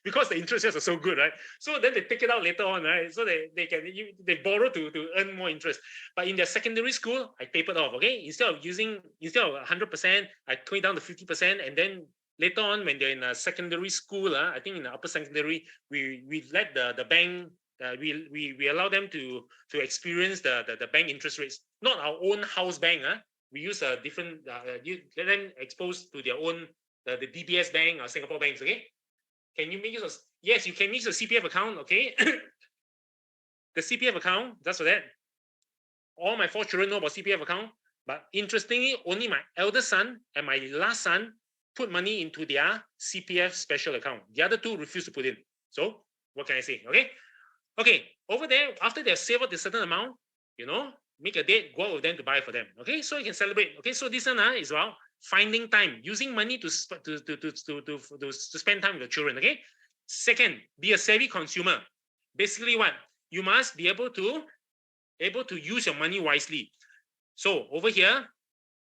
because the interest rates are so good, right? So then they take it out later on, right? So they borrow to earn more interest. But in their secondary school, I tapered off. Okay, instead of 100%, I tone it down to 50%, and then later on when they're in a secondary school, I think in the upper secondary, we let the bank. We allow them to experience the bank interest rates, not our own house bank. We use a different. You let them exposed to their own the DBS bank or Singapore banks. Okay, can you make use of? Yes, you can use a CPF account. Okay, the CPF account. That's for that. All my 4 children know about CPF account, but interestingly, only my eldest son and my last son put money into their CPF special account. The other 2 refuse to put in. So what can I say? Okay, over there, after they have saved up a certain amount, make a date, go out with them to buy for them. Okay, so you can celebrate. Okay, so this one is about finding time, using money to spend time with the children. Okay, second, be a savvy consumer. Basically, what you must be able to use your money wisely. So over here,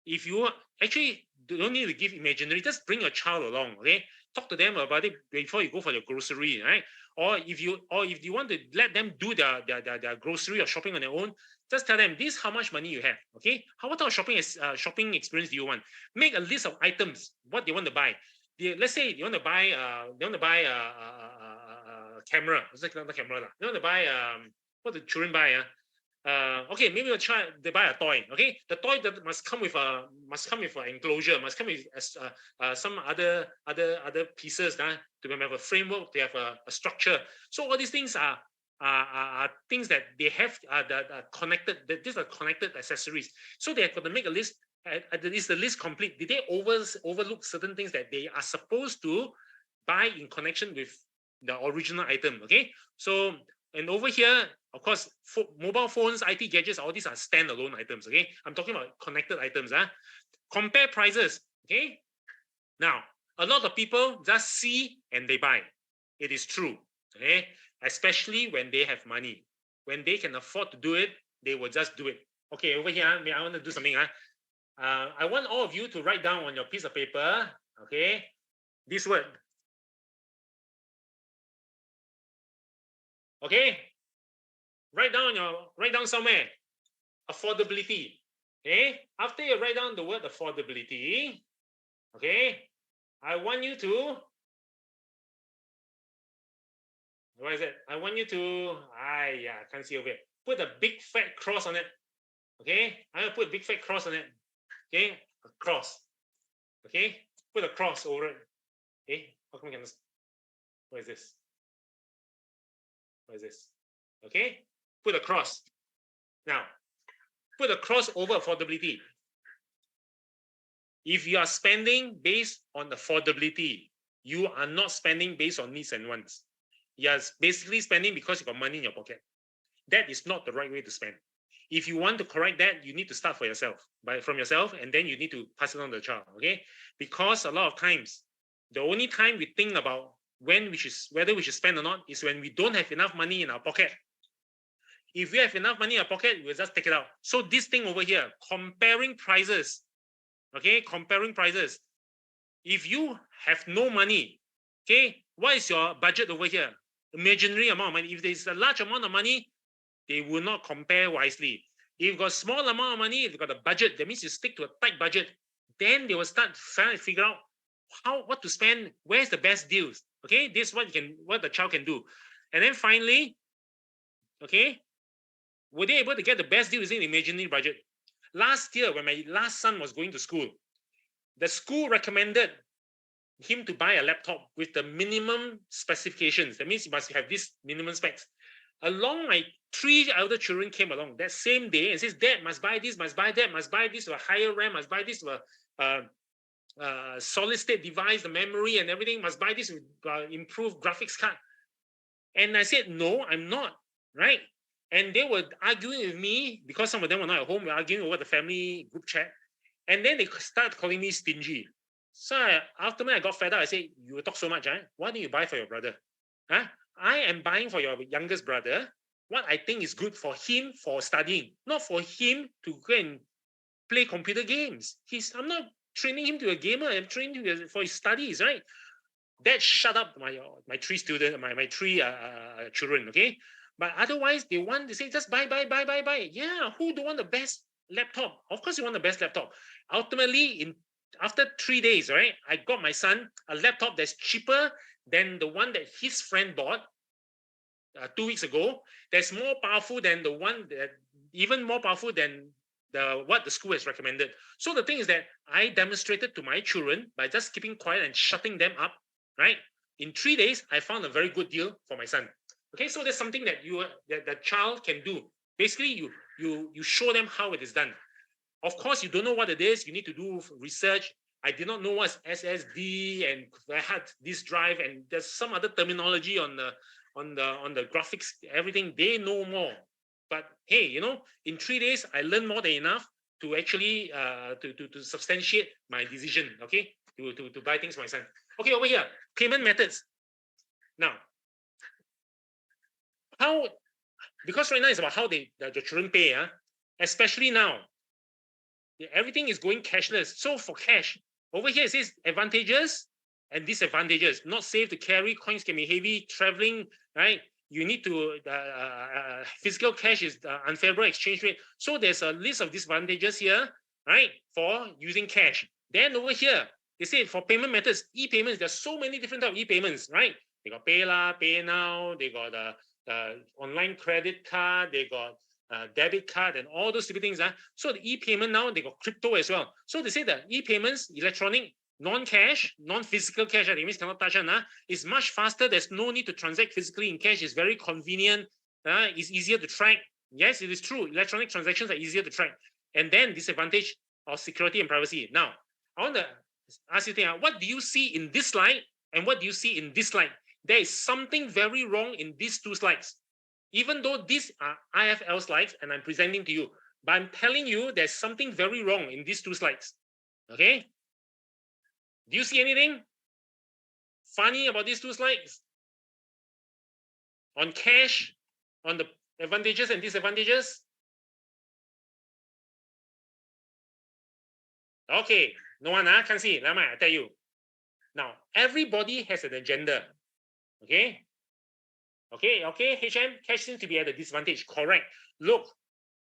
if you actually don't need to give imaginary, just bring your child along. Okay, talk to them about it before you go for your grocery, right? Or if you want to let them do their grocery or shopping on their own, just tell them this: how much money you have. Okay, what type of shopping experience do you want? Make a list of items what they want to buy. Let's say you want to buy a camera. It's like not a camera. They want to buy what the children buy. Okay, maybe they buy a toy. Okay, the toy that must come with an enclosure, must come with some other pieces to have a framework, to have a structure. So all these things are things that they have that connected. These are connected accessories. So they have got to make a list. Is the list complete? Did they overlook certain things that they are supposed to buy in connection with the original item? Okay, so. And over here, of course, mobile phones, IT gadgets, all these are standalone items. Okay, I'm talking about connected items. Compare prices. Okay, now A lot of people just see and they buy. It is true. Okay, especially when they have money. When they can afford to do it, they will just do it. Okay, over here, I want to do something. I want all of you to write down on your piece of paper, okay, this word. Okay, write down somewhere. Affordability. Okay, after you write down the word affordability, okay, I want you to, what is it? I want you to, I can't see over here. Put a big fat cross on it. Okay, I'm gonna put a big fat cross on it. Okay, a cross. Okay, put a cross over it. Okay, how come we can? What is this? What is this? Okay, put a cross. Now, put a cross over affordability. If you are spending based on affordability, you are not spending based on needs and wants. You are basically spending because you got money in your pocket. That is not the right way to spend. If you want to correct that, you need to start from yourself, and then you need to pass it on to the child. Okay, because a lot of times, the only time we think about whether we should spend or not is when we don't have enough money in our pocket. If we have enough money in our pocket, we'll just take it out. So this thing over here, comparing prices. Okay, comparing prices. If you have no money, okay, what is your budget over here? Imaginary amount of money. If there's a large amount of money, they will not compare wisely. If you've got a small amount of money, if you've got a budget, that means you stick to a tight budget. Then they will start trying to figure out what to spend, where's the best deals. Okay, this is what the child can do. And then finally, okay, were they able to get the best deal using the imaginary budget? Last year, when my last son was going to school, the school recommended him to buy a laptop with the minimum specifications. That means you must have this minimum specs. Along, my 3 elder children came along that same day and says, Dad, must buy this, must buy that, must buy this with a higher RAM, must buy this with a solid state device, the memory and everything, must buy this with improved graphics card. And I said, no, I'm not, right? And they were arguing with me because some of them were not at home. We were arguing over the family group chat. And then they started calling me stingy. So after I got fed up, I said, you talk so much, huh? Why don't you buy for your brother? Huh? I am buying for your youngest brother what I think is good for him for studying, not for him to go and play computer games. I'm not training him to be a gamer. I'm training him for his studies, right? That shut up my 3 students, my 3 children, okay? But otherwise, they say, just buy. Yeah, who don't want the best laptop? Of course, you want the best laptop. Ultimately, after 3 days, right, I got my son a laptop that's cheaper than the one that his friend bought 2 weeks ago. That's more powerful than the one that, even more powerful than what the school has recommended. So the thing is that I demonstrated to my children by just keeping quiet and shutting them up, right? In 3 days, I found a very good deal for my son. Okay, so there's something that the child can do. Basically, you show them how it is done. Of course, you don't know what it is. You need to do research. I did not know what's SSD and I had this drive, and there's some other terminology on the graphics, everything. They know more. But hey, in 3 days, I learned more than enough to actually to substantiate my decision. Okay, to buy things for my son. Okay, over here, payment methods. Now, because right now it's about how the children pay, especially now. Everything is going cashless. So for cash, over here it says advantages and disadvantages. Not safe to carry. Coins can be heavy. Traveling, right? You need to physical cash is unfavorable exchange rate. So there's a list of disadvantages here, right? For using cash. Then over here, they say for payment methods, e-payments. There's so many different types of e-payments, right? They got PayLah, PayNow. They got online credit card. They got debit card and all those different things. So the e-payment now, they got crypto as well. So they say that e-payments, electronic, non-cash, non-physical cash, that means cannot touch it, is much faster. There's no need to transact physically in cash. It's very convenient. It's easier to track. Yes, it is true. Electronic transactions are easier to track. And then disadvantage of security and privacy. Now, I want to ask you, what do you see in this slide and what do you see in this slide? There is something very wrong in these 2 slides. Even though these are IFL slides and I'm presenting to you, but I'm telling you there's something very wrong in these 2 slides. Okay? Do you see anything? funny about these two slides? On cash, on the advantages and disadvantages? Okay, no one can't see. Never mind, I tell you. Now, everybody has an agenda. Okay? Okay, HM, cash seems to be at a disadvantage. Correct. Look,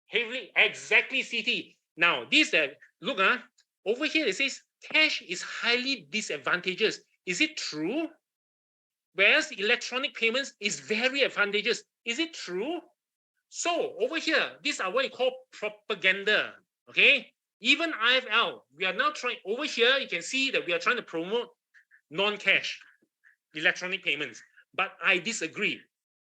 heavily, exactly CT. Now, this look, over here it says cash is highly disadvantageous. Is it true? Whereas electronic payments is very advantageous. Is it true? So over here, these are what you call propaganda. Okay? Even IFL, we are now trying, over here, you can see that we are trying to promote non-cash electronic payments. But I disagree.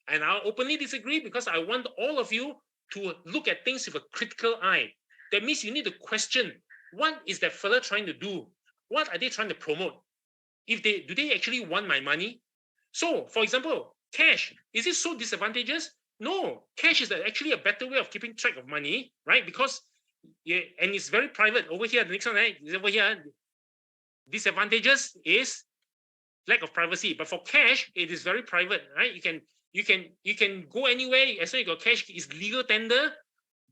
And I'll openly disagree because I want all of you to look at things with a critical eye. That means you need to question, what is that fella trying to do? What are they trying to promote? Do they actually want my money? So, for example, cash, is it so disadvantageous? No, cash is actually a better way of keeping track of money, right? Because, and it's very private. Over here, the next one, right? Over here, disadvantages is lack of privacy. But for cash, it is very private, right? You can go anywhere as long as your cash is legal tender.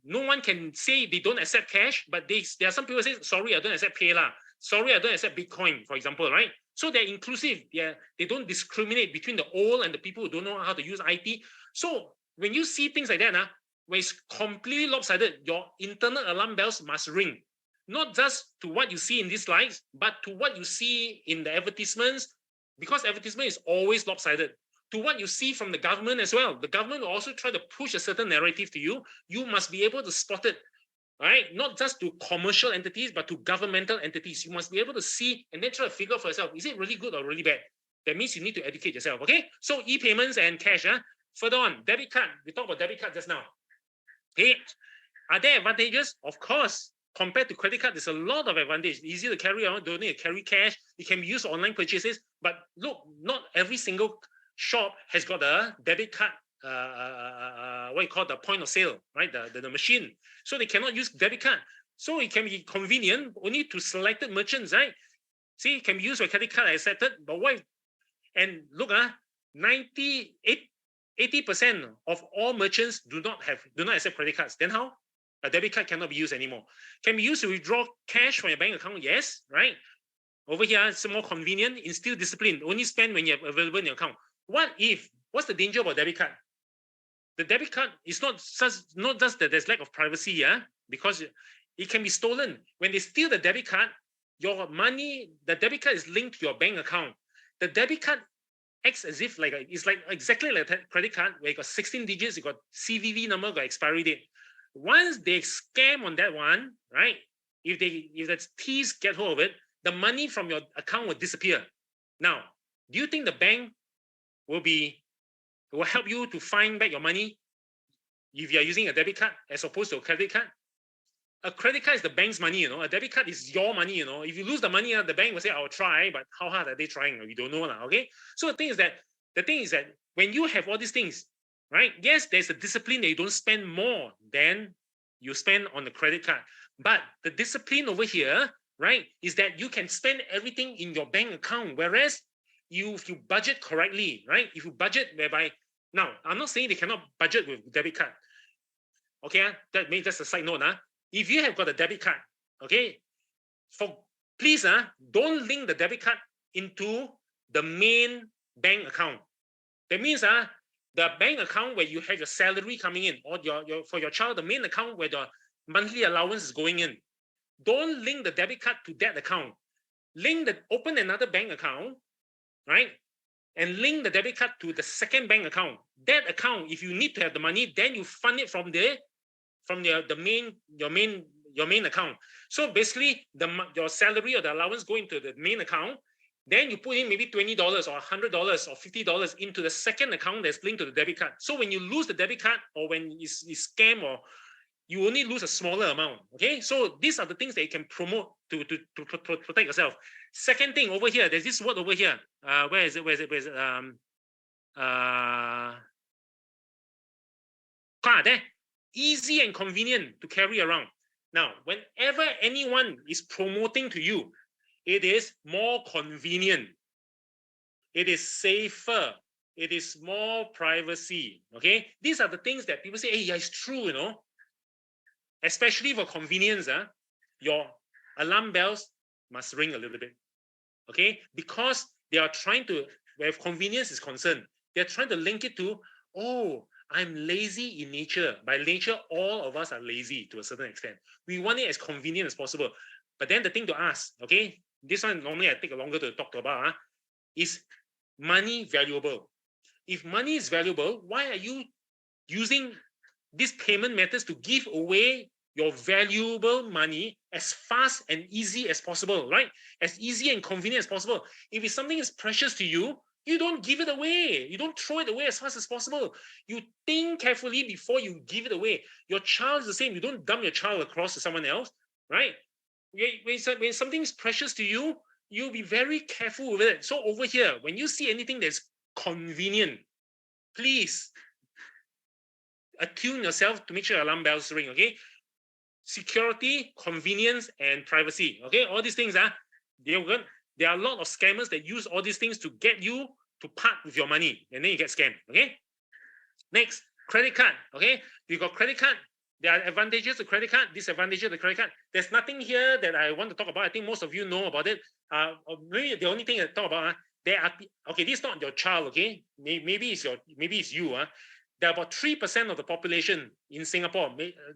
No one can say they don't accept cash, but there are some people say, sorry, I don't accept PayLah. Sorry, I don't accept Bitcoin, for example, right? So they're inclusive. They don't discriminate between the old and the people who don't know how to use IT. So when you see things like that, when it's completely lopsided, your internal alarm bells must ring. Not just to what you see in these slides, but to what you see in the advertisements, because advertisement is always lopsided. To what you see from the government as well. The government will also try to push a certain narrative to you. You must be able to spot it, right? Not just to commercial entities, but to governmental entities. You must be able to see and then try to figure out for yourself, is it really good or really bad? That means you need to educate yourself, okay? So e-payments and cash, further on, debit card. We talked about debit card just now. Okay, are there advantages? Of course. Compared to credit card, there's a lot of advantage. Easy to carry around, don't need to carry cash. It can be used for online purchases. But look, not every single shop has got a debit card, what you call the point of sale, right? The machine. So they cannot use debit card. So it can be convenient only to selected merchants, right? See, it can be used for credit card accepted, but why? And look, 80% of all merchants do not accept credit cards. Then how? A debit card cannot be used anymore. Can be used to withdraw cash from your bank account, yes, right? Over here, it's more convenient. Instill discipline. Only spend when you have available in your account. What's the danger about debit card? The debit card is not just that there's lack of privacy, because it can be stolen. When they steal the debit card, your money, the debit card is linked to your bank account. The debit card acts as if it's like exactly like a credit card where you got 16 digits, you got CVV number, got expiry date. Once they scam on that one, right? If the thieves get hold of it, the money from your account will disappear. Now, do you think the bank will help you to find back your money if you are using a debit card as opposed to a credit card? A credit card is the bank's money, A debit card is your money, If you lose the money, the bank will say, "I'll try," but how hard are they trying? We don't know, okay? So the thing is that when you have all these things, right? Yes, there's a discipline that you don't spend more than you spend on the credit card. But the discipline over here, right, is that you can spend everything in your bank account. Whereas if you budget correctly, right? If you budget whereby, now, I'm not saying they cannot budget with debit card. Okay, that's a side note. If you have got a debit card, okay, please don't link the debit card into the main bank account. That means the bank account where you have your salary coming in, or for your child, the main account where the monthly allowance is going in. Don't link the debit card to that account. Open another bank account, right? And link the debit card to the second bank account. That account, if you need to have the money, then you fund it from your main account. So basically, your salary or the allowance go into the main account. Then you put in maybe $20 or $100 or $50 into the second account that's linked to the debit card. So when you lose the debit card, or when it's scam, or you only lose a smaller amount. Okay, so these are the things that you can promote to protect yourself. Second thing over here, there's this word over here. Where is it? There. Easy and convenient to carry around. Now, whenever anyone is promoting to you, it is more convenient. it is safer, it is more privacy. Okay, these are the things that people say, hey, yeah, it's true, you know. Especially for convenience, your alarm bells must ring a little bit. Okay, because they are trying to, where convenience is concerned, they're trying to link it to, oh, I'm lazy in nature. By nature, all of us are lazy to a certain extent. We want it as convenient as possible. But then the thing to ask, okay, this one normally I take longer to talk about, is money valuable? If money is valuable, why are you using these payment methods to give away your valuable money as fast and easy as possible, right? As easy and convenient as possible. If it's something that's precious to you, you don't give it away. You don't throw it away as fast as possible. You think carefully before you give it away. Your child is the same. You don't dump your child across to someone else, right? When something is precious to you, you'll be very careful with it. So over here, when you see anything that's convenient, please attune yourself to make sure your alarm bells ring, okay? Security, convenience, and privacy, okay? All these things, there are a lot of scammers that use all these things to get you to part with your money, and then you get scammed, okay? Next, credit card, okay? You got credit card. There are advantages to credit card, disadvantages to the credit card. There's nothing here that I want to talk about. I think most of you know about it. Maybe the only thing I talk about, there are, okay, this is not your child, okay? Maybe it's you, There are about 3% of the population in Singapore,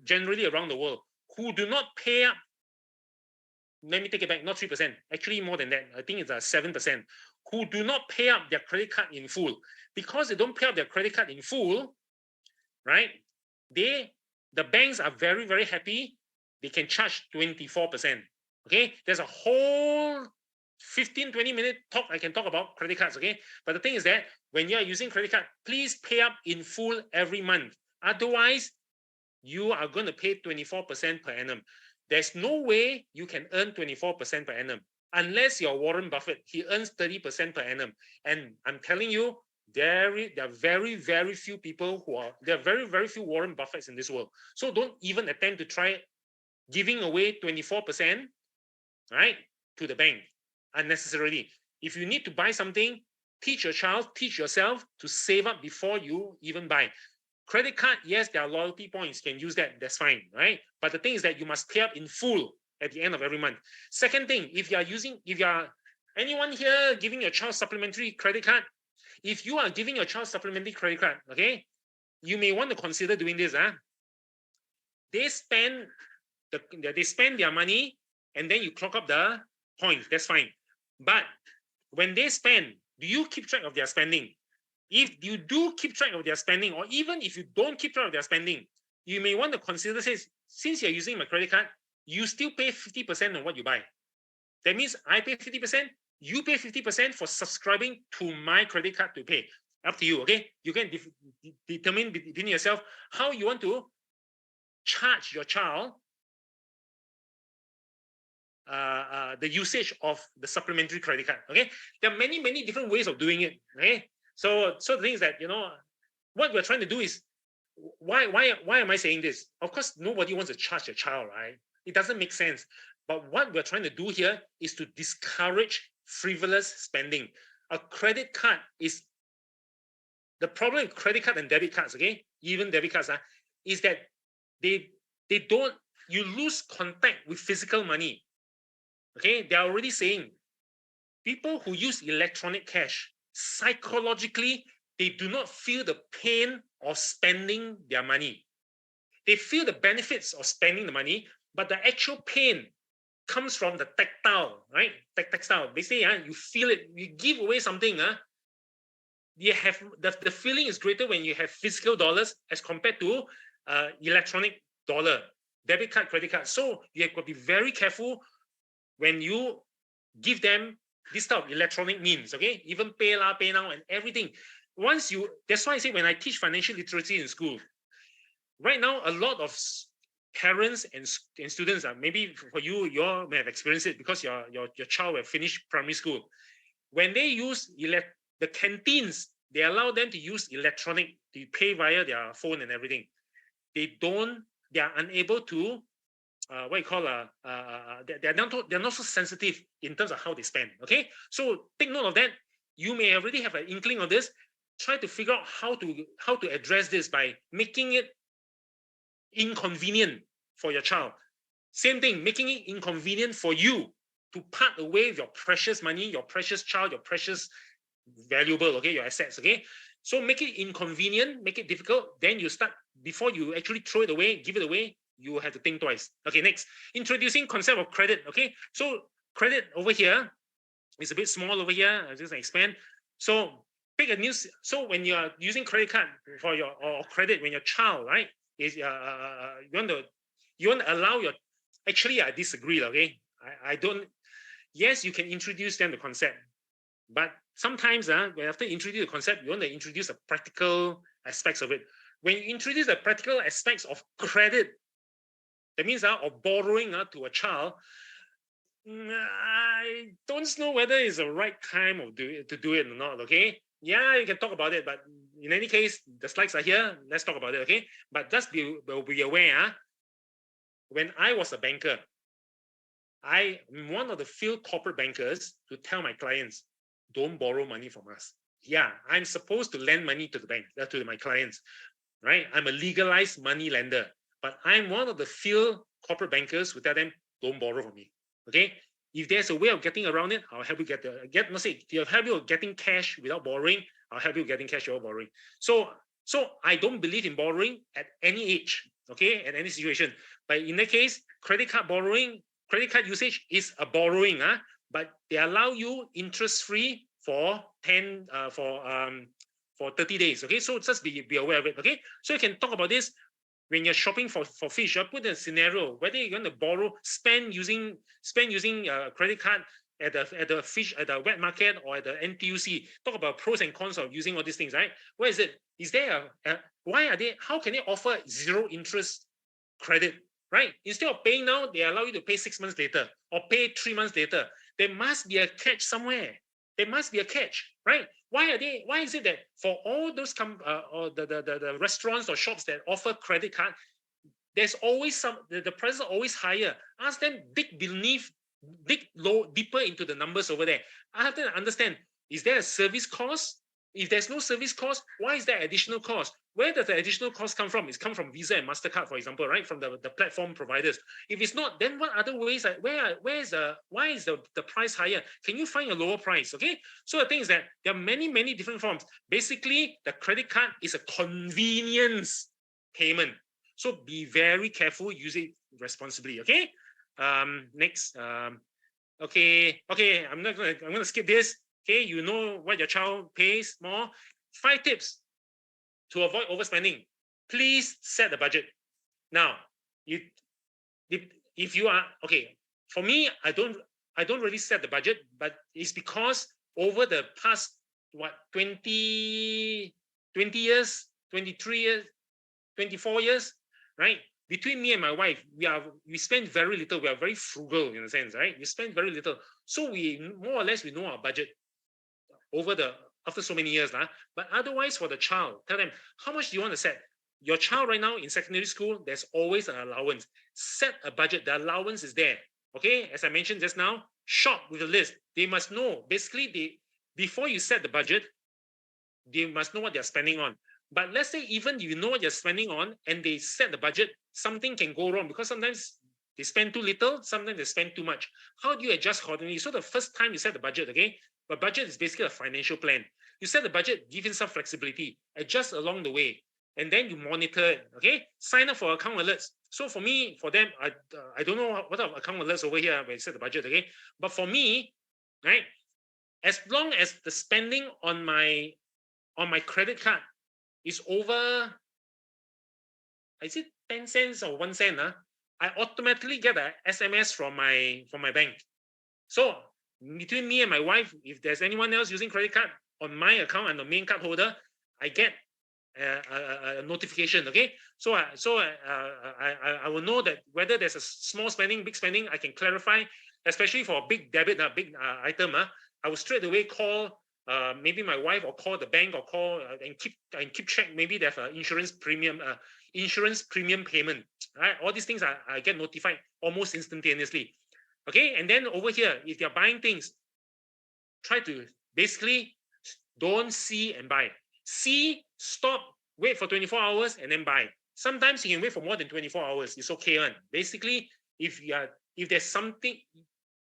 generally around the world, who do not pay up. Let me take it back, not 3%, actually more than that. I think it's 7%, who do not pay up their credit card in full. Because they don't pay up their credit card in full, right? The banks are very, very happy. They can charge 24%. Okay, there's a whole 15-20 minute talk I can talk about credit cards, okay? But the thing is that when you're using credit card, please pay up in full every month. Otherwise, you are going to pay 24% per annum. There's no way you can earn 24% per annum unless you're Warren Buffett. He earns 30% per annum. And I'm telling you, there are very, very few people there are very, very few Warren Buffetts in this world. So don't even attempt to try giving away 24%, right, to the bank unnecessarily. If you need to buy something, teach your child, teach yourself to save up before you even buy. Credit card, yes, there are loyalty points. You can use that. That's fine, right? But the thing is that you must pay up in full at the end of every month. Second thing, if you are anyone here giving your child supplementary credit card, if you are giving your child supplementary credit card, okay, you may want to consider doing this. They spend their money and then you clock up the points. That's fine. But when they spend, do you keep track of their spending? If you do keep track of their spending, or even if you don't keep track of their spending, you may want to consider, since you're using my credit card, you still pay 50% on what you buy. That means I pay 50%, you pay 50% for subscribing to my credit card to pay. Up to you, okay? You can determine between yourself how you want to charge your child the usage of the supplementary credit card, okay? There are many, many different ways of doing it, okay? So the thing is that, what we're trying to do is, why am I saying this? Of course, nobody wants to charge a child, right? It doesn't make sense. But what we're trying to do here is to discourage frivolous spending. A credit card is, the problem with credit card and debit cards, okay? Even debit cards, is that they don't, you lose contact with physical money. Okay, they're already saying people who use electronic cash, psychologically, they do not feel the pain of spending their money. They feel the benefits of spending the money, but the actual pain comes from the tactile, right? Tactile. Basically, you feel it. You give away something, you have the feeling is greater when you have physical dollars as compared to electronic dollar, debit card, credit card. So you have to be very careful when you give them this type of electronic means, okay? Even pay now and everything. That's why I say when I teach financial literacy in school, right now, a lot of parents and students, maybe for you, you all may have experienced it because your child have finished primary school. When they use the canteens, they allow them to use electronic, to pay via their phone and everything. They are unable to, they're not so sensitive in terms of how they spend, okay? So take note of that. you may already have an inkling of this. Try to figure out how to address this by making it inconvenient for your child. Same thing, making it inconvenient for you to part away with your precious money, your precious child, your precious valuable, okay, your assets, okay? So make it inconvenient, make it difficult, then you start, before you actually throw it away, give it away, you have to think twice. Okay, next, introducing concept of credit, okay? So credit over here is a bit small over here, I'll just expand. So pick a new, so when you're using credit card for your, or credit, when your child, right, is, you want to allow your, actually I disagree, okay? I don't, yes, you can introduce them the concept, but sometimes when after you introduce the concept, you want to introduce the practical aspects of it. When you introduce the practical aspects of credit, that means of borrowing to a child, I don't know whether it's the right time to do it or not, okay? Yeah, you can talk about it, but in any case, the slides are here. Let's talk about it, okay? But just be aware, when I was a banker, I am one of the few corporate bankers to tell my clients, don't borrow money from us. Yeah, I'm supposed to lend money to the bank, to my clients, right? I'm a legalized money lender, but I'm one of the few corporate bankers who tell them, don't borrow from me, okay? If there's a way of getting around it, I'll help you if help you getting cash without borrowing, I'll help you getting cash without borrowing. So I don't believe in borrowing at any age, okay, at any situation. But in that case, credit card usage is a borrowing, but they allow you interest-free for 30 days. Okay, so just be aware of it. Okay, so you can talk about this when you're shopping for fish. You put in a scenario whether you're going to spend using credit card at the fish at the wet market or at the NTUC. Talk about pros and cons of using all these things, right? Where is it? Is there how can they offer zero interest credit? Right? Instead of paying now, they allow you to pay 6 months later or pay 3 months later. There must be a catch somewhere. There must be a catch, right? Why is it that for all those or the restaurants or shops that offer credit card, there's always the prices are always higher? Ask them, dig deeper into the numbers over there. I have to understand, is there a service cost? If there's no service cost, why is there additional cost? Where does the additional cost come from? It's come from Visa and MasterCard, for example, right? From the platform providers. If it's not, then what other ways? Why is the price higher? Can you find a lower price? Okay. So the thing is that there are many different forms. Basically, the credit card is a convenience payment. So be very careful, use it responsibly. Okay. Next. Okay. I'm gonna skip this. Okay, you know what your child pays more. 5 tips to avoid overspending. Please set the budget. Now, if you are okay, for me, I don't really set the budget, but it's because over the past 20 years, 23 years, 24 years, right? Between me and my wife, we spend very little. We are very frugal in a sense, right? We spend very little, so we more or less we know our budget after so many years. But otherwise, for the child, tell them, how much do you want to set? Your child right now in secondary school, there's always an allowance. Set a budget. The allowance is there. Okay, as I mentioned just now, shop with a list. They must know. Basically, before you set the budget, they must know what they're spending on. But let's say even you know what you're spending on and they set the budget, something can go wrong because sometimes they spend too little, sometimes they spend too much. How do you adjust accordingly? So the first time you set the budget, okay, but budget is basically a financial plan. You set the budget, give it some flexibility, adjust along the way, and then you monitor it, okay? Sign up for account alerts. So for me, for them, I don't know what are account alerts over here when you set the budget, okay? But for me, right, as long as the spending on my credit card is over, is it 10 cents or 1 cent? I automatically get an SMS from my bank. So between me and my wife, if there's anyone else using credit card on my account and the main card holder, I get a notification. Okay, so I will know that whether there's a small spending, big spending, I can clarify, especially for a big debit, a big item. I will straight away call maybe my wife or call the bank or call and keep track. Maybe there's an insurance premium payment. Right, all these things I get notified almost instantaneously. Okay, and then over here, if you're buying things, try to basically Don't see and buy. See, stop, wait for 24 hours and then buy. Sometimes you can wait for more than 24 hours. It's okay one. Basically, if there's something,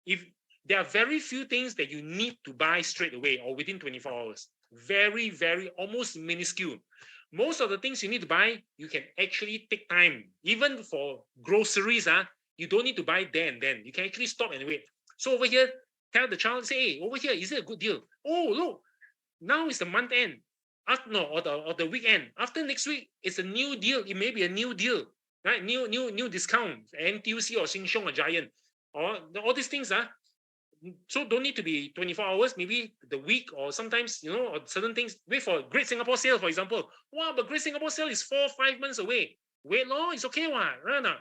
if there are very few things that you need to buy straight away or within 24 hours. Very, very, almost minuscule. Most of the things you need to buy, you can actually take time. Even for groceries, you don't need to buy there and then. You can actually stop and wait. So over here, tell the child, say, hey, over here, is it a good deal? Oh, look, now is the month end. After, no, or the weekend. After next week, it's a new deal. It may be a new deal, right? New discount. NTUC or Sheng or Giant. Or all these things, so don't need to be 24 hours, maybe the week, or sometimes, or certain things. Wait for Great Singapore Sale, for example. Wow, but Great Singapore Sale is 4 or 5 months away. Wait, long, it's okay, right?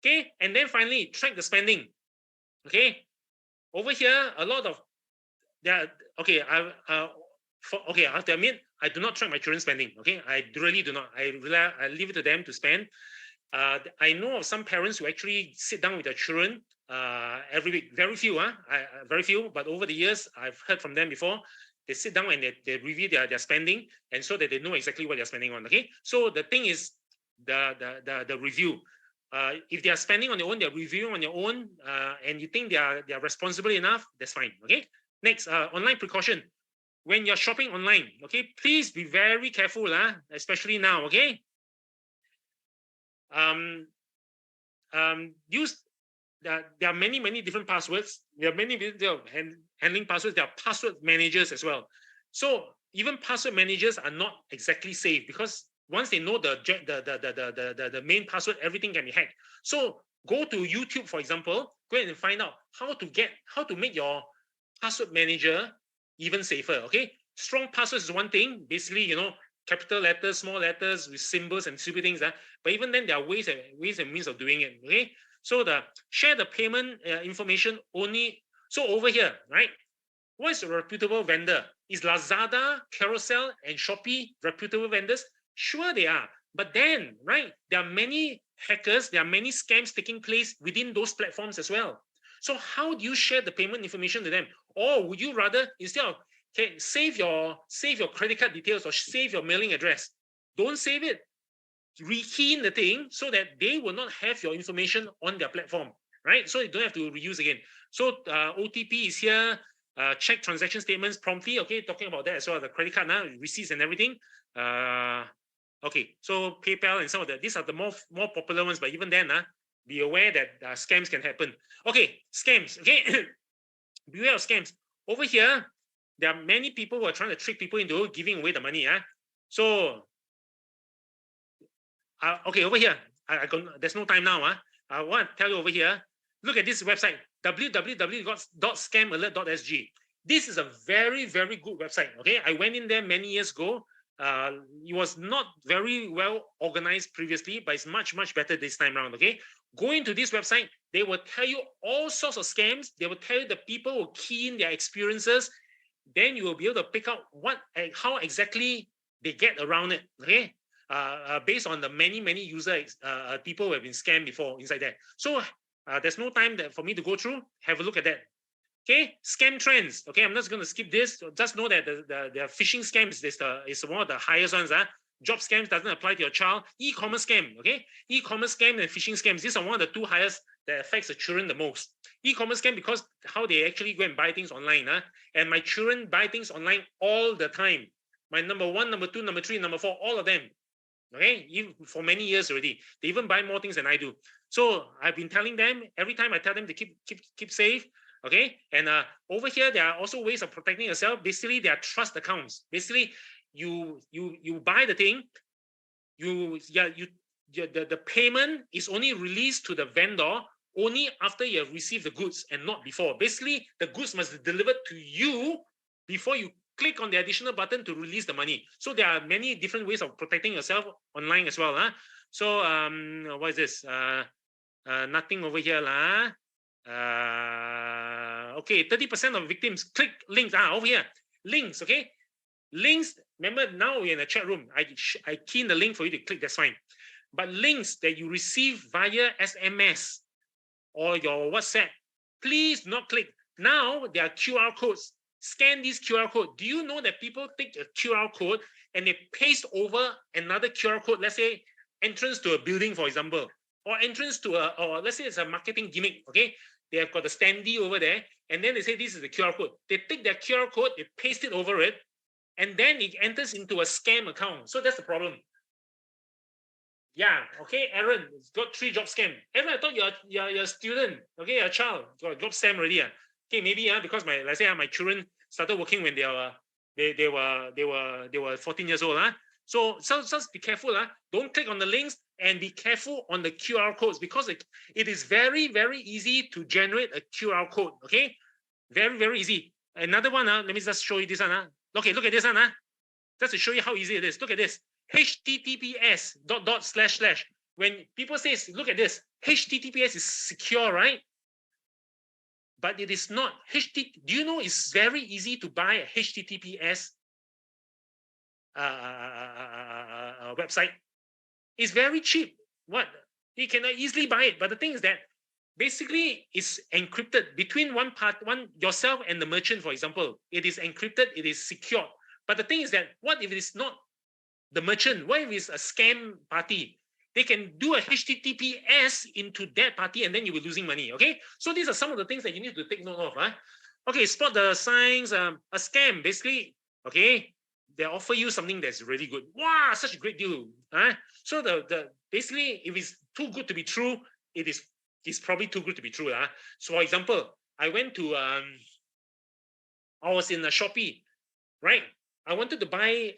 Okay, and then finally, track the spending. Okay, over here, a lot of okay, I have to admit, I do not track my children's spending. Okay, I really do not. I leave it to them to spend. I know of some parents who actually sit down with their children every week. Very few, very few. But over the years, I've heard from them before. They sit down and they review their spending, and so that they know exactly what they're spending on. Okay, so the thing is the review. If they are spending on their own, they're reviewing on their own, and you think they are responsible enough, that's fine. Okay. Next, online precaution. When you're shopping online, okay, please be very careful, especially now. Okay. Use there are many different passwords. There are many handling passwords. There are password managers as well. So even password managers are not exactly safe, because once they know the main password, everything can be hacked. So go to YouTube, for example, go ahead and find out how to make your password manager even safer. Okay, strong passwords is one thing. Basically, capital letters, small letters with symbols and stupid things. But even then, there are ways and means of doing it. Okay, so share the payment information only. So over here, right? What is a reputable vendor? Is Lazada, Carousel, and Shopee reputable vendors? Sure, they are. But then, right, there are many hackers, there are many scams taking place within those platforms as well. So how do you share the payment information to them? Or would you rather, instead of save your credit card details or save your mailing address, don't save it. Rekey in the thing so that they will not have your information on their platform, right? So you don't have to reuse again. So OTP is here. Check transaction statements promptly. Okay, talking about that as well. The credit card now, receipts and everything. Okay, so PayPal and some of that. These are the more popular ones. But even then, be aware that scams can happen. Okay, scams. Okay, beware of scams. Over here, there are many people who are trying to trick people into giving away the money. So okay, over here, there's no time now. I want to tell you over here. Look at this website, www.scamalert.sg. This is a very, very good website. Okay, I went in there many years ago. It was not very well organized previously, but it's much better this time around. Okay, go into this website. They will tell you all sorts of scams. They will tell you the people who key in their experiences. Then you will be able to pick out how exactly they get around it. Okay. Based on the many people who have been scammed before inside there. So there's no time for me to go through. Have a look at that. Okay, scam trends. Okay, I'm just going to skip this. Just know that the phishing scams is one of the highest ones. Job scams doesn't apply to your child. E-commerce scam. Okay, e-commerce scam and phishing scams. These are one of the two highest that affects the children the most. E-commerce scam because how they actually go and buy things online. And my children buy things online all the time. My number 1, number 2, number 3, number 4, all of them. Okay, even for many years already. They even buy more things than I do. So I've been telling them, every time I tell them to keep safe. Okay, and over here there are also ways of protecting yourself. Basically, there are trust accounts. Basically, you buy the thing, the payment is only released to the vendor only after you have received the goods and not before. Basically, the goods must be delivered to you before you click on the additional button to release the money. So there are many different ways of protecting yourself online as well. So what is this? Nothing over here. Okay, 30% of victims click links. Over here, links. Okay, links. Remember, now we're in a chat room. I key in the link for you to click. That's fine. But links that you receive via SMS or your WhatsApp, please not click. Now there are QR codes. scan this QR code. Do you know that people take a QR code and they paste over another QR code? Let's say entrance to a building, for example, or entrance to or let's say it's a marketing gimmick. Okay, they have got a standee over there, and then they say this is the QR code. They take their QR code, they paste it over it, and then it enters into a scam account. So that's the problem. Yeah, okay, Aaron, it's got 3 job scam. Aaron, I thought you're a student, okay, a child, got a job scam already. Okay, maybe because let's say my children started working when they were 14 years old. So just be careful. Don't click on the links and be careful on the QR codes because it is very, very easy to generate a QR code. Okay, very, very easy. Another one, let me just show you this one. Okay, look at this one. Just to show you how easy it is. Look at this. HTTPS ... When people say, look at this, HTTPS is secure, right? But it is not. Do you know it's very easy to buy a HTTPS website? It's very cheap. What? You can easily buy it. But the thing is that basically it's encrypted between yourself and the merchant, for example. It is encrypted, it is secure. But the thing is that what if it is not the merchant? What if it's a scam party? They can do a HTTPS into that party and then you'll be losing money. Okay, so these are some of the things that you need to take note of. Okay, spot the signs. A scam, basically, okay, they offer you something that's really good. Wow, such a great deal. So the basically, if it's too good to be true, it's probably too good to be true. So for example, I went to I was in a Shopee, right? I wanted to buy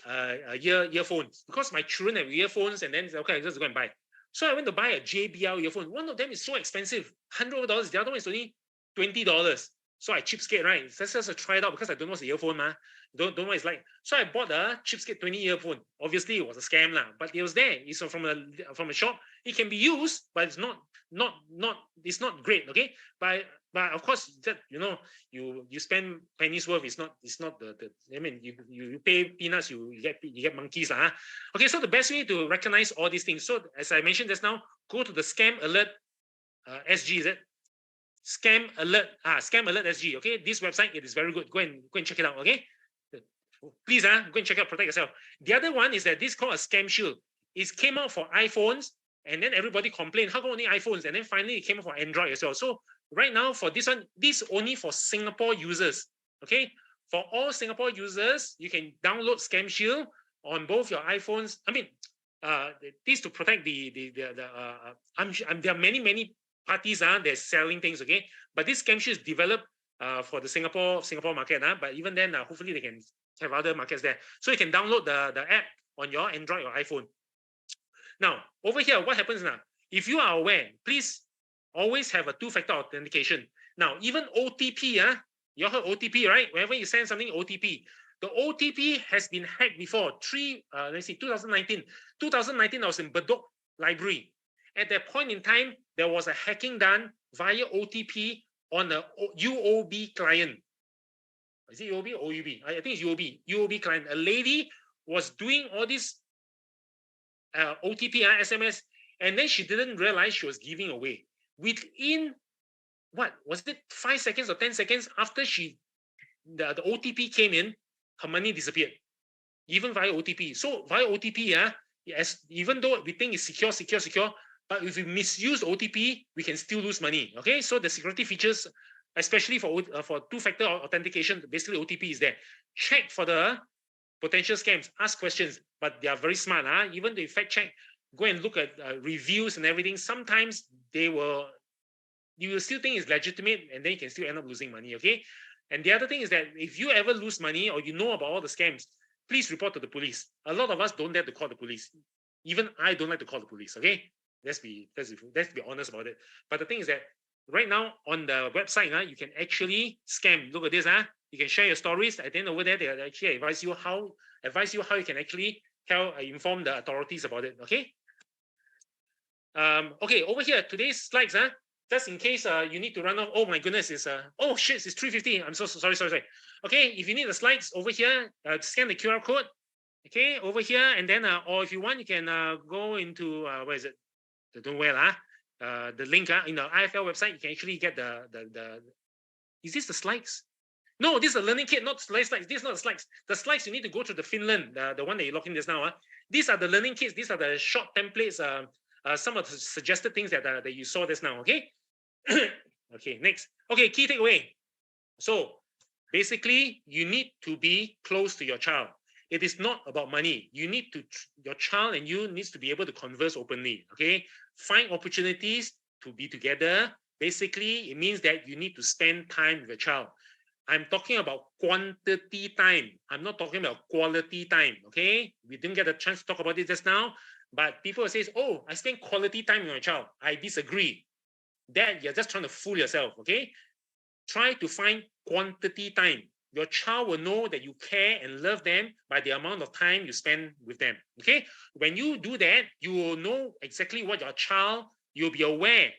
earphones because my children have earphones, and then okay, just go and buy. So I went to buy a JBL earphone. One of them is so expensive, $100. The other one is only $20. So I cheapskate, right? Let's just try it out because I don't know what's the earphone, Don't know what it's like. So I bought a cheapskate 20 earphone. Obviously, it was a scam, but it was there. It's from a shop. It can be used, but it's not great. Okay, but of course, that you spend pennies worth. It's not the I mean, you pay peanuts, you get monkeys, Okay, so the best way to recognize all these things. So as I mentioned just now, go to the Scam Alert SG. Is it Scam Alert? Scam Alert SG. Okay, this website, it is very good. Go and check it out. Okay, please go and check out. Protect yourself. The other one is that this is called a Scam Shield. It came out for iPhones, and then everybody complained, how come only iPhones? And then finally it came out for Android as well. So right now for this one, this only for Singapore users. Okay, for all Singapore users, you can download Scam Shield on both your iPhones. I mean, this to protect there are many parties they're selling things. Okay, but this Scam Shield is developed for the Singapore market. But even then, hopefully they can have other markets there. So you can download the app on your Android or iPhone. Now, over here, what happens now? If you are aware, please always have a 2-factor authentication. Now, even OTP, you heard OTP, right? Whenever you send something, OTP. The OTP has been hacked before. 2019. 2019, I was in Bedok Library. At that point in time, there was a hacking done via OTP on a UOB client. Is it UOB or OUB? I think it's UOB. UOB client. A lady was doing all this OTP, SMS, and then she didn't realize she was giving away. Within, what was it, 5 seconds or 10 seconds after the OTP came in, her money disappeared, even via OTP. So via OTP, yes, even though we think it's secure, but if we misuse OTP, we can still lose money. Okay, so the security features, especially for 2-factor authentication, basically OTP is there. Check for the potential scams, ask questions, but they are very smart. Even the fact check, go and look at reviews and everything. Sometimes you will still think it's legitimate, and then you can still end up losing money. Okay, and the other thing is that if you ever lose money or you know about all the scams, please report to the police. A lot of us don't dare to call the police. Even I don't like to call the police. Okay, let's be honest about it. But the thing is that right now on the website, you can actually scam. Look at this. You can share your stories. At the end over there, they actually advise you how you can actually inform the authorities about it. Okay. Okay, over here, today's slides, just in case you need to run off. Oh my goodness, it's oh shit, it's 3:50. I'm so sorry. Okay, if you need the slides over here, scan the QR code. Okay, over here, and then or if you want, you can go into where is it? Don't know where the link in the IFL website. You can actually get the. Is this the slides? No, this is a learning kit, not slides. This is not the slides. The slides you need to go to the Finland, the one that you logged in just now. These are the learning kits. These are the short templates. Some of the suggested things that you saw just now. Okay. Okay. Next. Okay. Key takeaway. So basically, you need to be close to your child. It is not about money. You need to, your child and you needs to be able to converse openly. Okay. Find opportunities to be together. Basically, it means that you need to spend time with your child. I'm talking about quantity time. I'm not talking about quality time. Okay. We didn't get a chance to talk about it just now, but people say, oh, I spend quality time with my child. I disagree. That you're just trying to fool yourself. Okay. Try to find quantity time. Your child will know that you care and love them by the amount of time you spend with them. Okay. When you do that, you will know exactly what your child, you'll be aware.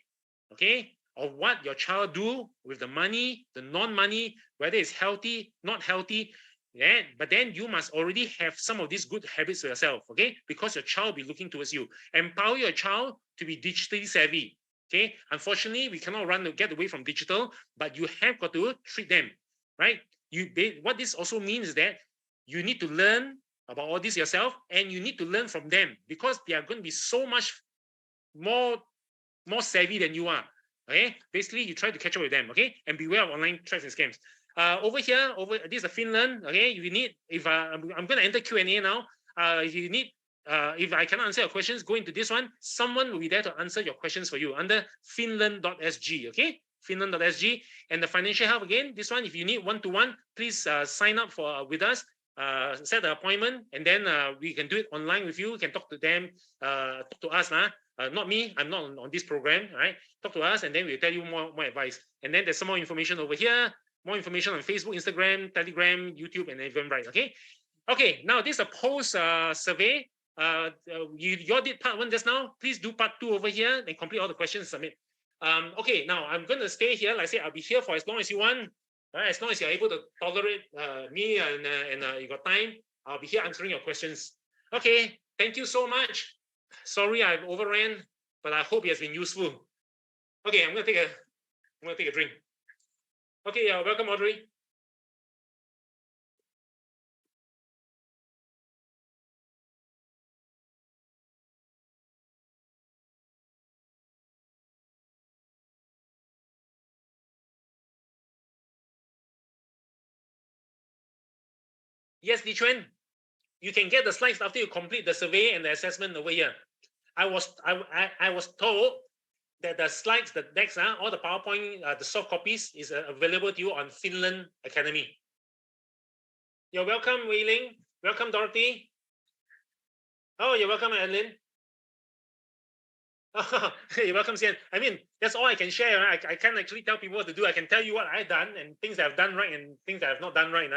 Okay. Of what your child do with the money, the non-money, whether it's healthy, not healthy. Yeah, but then you must already have some of these good habits for yourself, okay? Because your child will be looking towards you. Empower your child to be digitally savvy. Okay. Unfortunately, we cannot get away from digital, but you have got to treat them, right? What this also means is that you need to learn about all this yourself, and you need to learn from them because they are going to be so much more savvy than you are. Okay, basically you try to catch up with them. Okay, and beware of online threats and scams. Over here, this is a Finland. Okay, if you need, if I'm going to enter Q&A now. If you need, if I cannot answer your questions, go into this one. Someone will be there to answer your questions for you under finland.sg. Okay, finland.sg. And the financial help again. This one, if you need one-to-one, please sign up with us. Set an appointment, and then we can do it online with you. You can talk to them, talk to us. Not me, I'm not on this program, right? Talk to us and then we'll tell you more advice. And then there's some more information over here, more information on Facebook, Instagram, Telegram, YouTube, and Eventbrite, okay? Okay, now this is a post survey. You all did part 1 just now. Please do part 2 over here and complete all the questions, submit. Okay, now I'm going to stay here. Like I said, I'll be here for as long as you want. Right? As long as you're able to tolerate me and you got time, I'll be here answering your questions. Okay, thank you so much. Sorry, I've overran, but I hope it has been useful. Okay, I'm gonna take a drink. Okay, welcome, Audrey. Yes, Li Chuan, you can get the slides after you complete the survey and the assessment over here. I was told that the slides, the decks, all the PowerPoint, the soft copies is available to you on Finland Academy. You're welcome, Wei Ling. Welcome, Dorothy. Oh, you're welcome, Adeline. Oh, you're welcome, Sian. I mean, that's all I can share. Right? I can't actually tell people what to do. I can tell you what I've done and things that I've done right and things that I've not done right.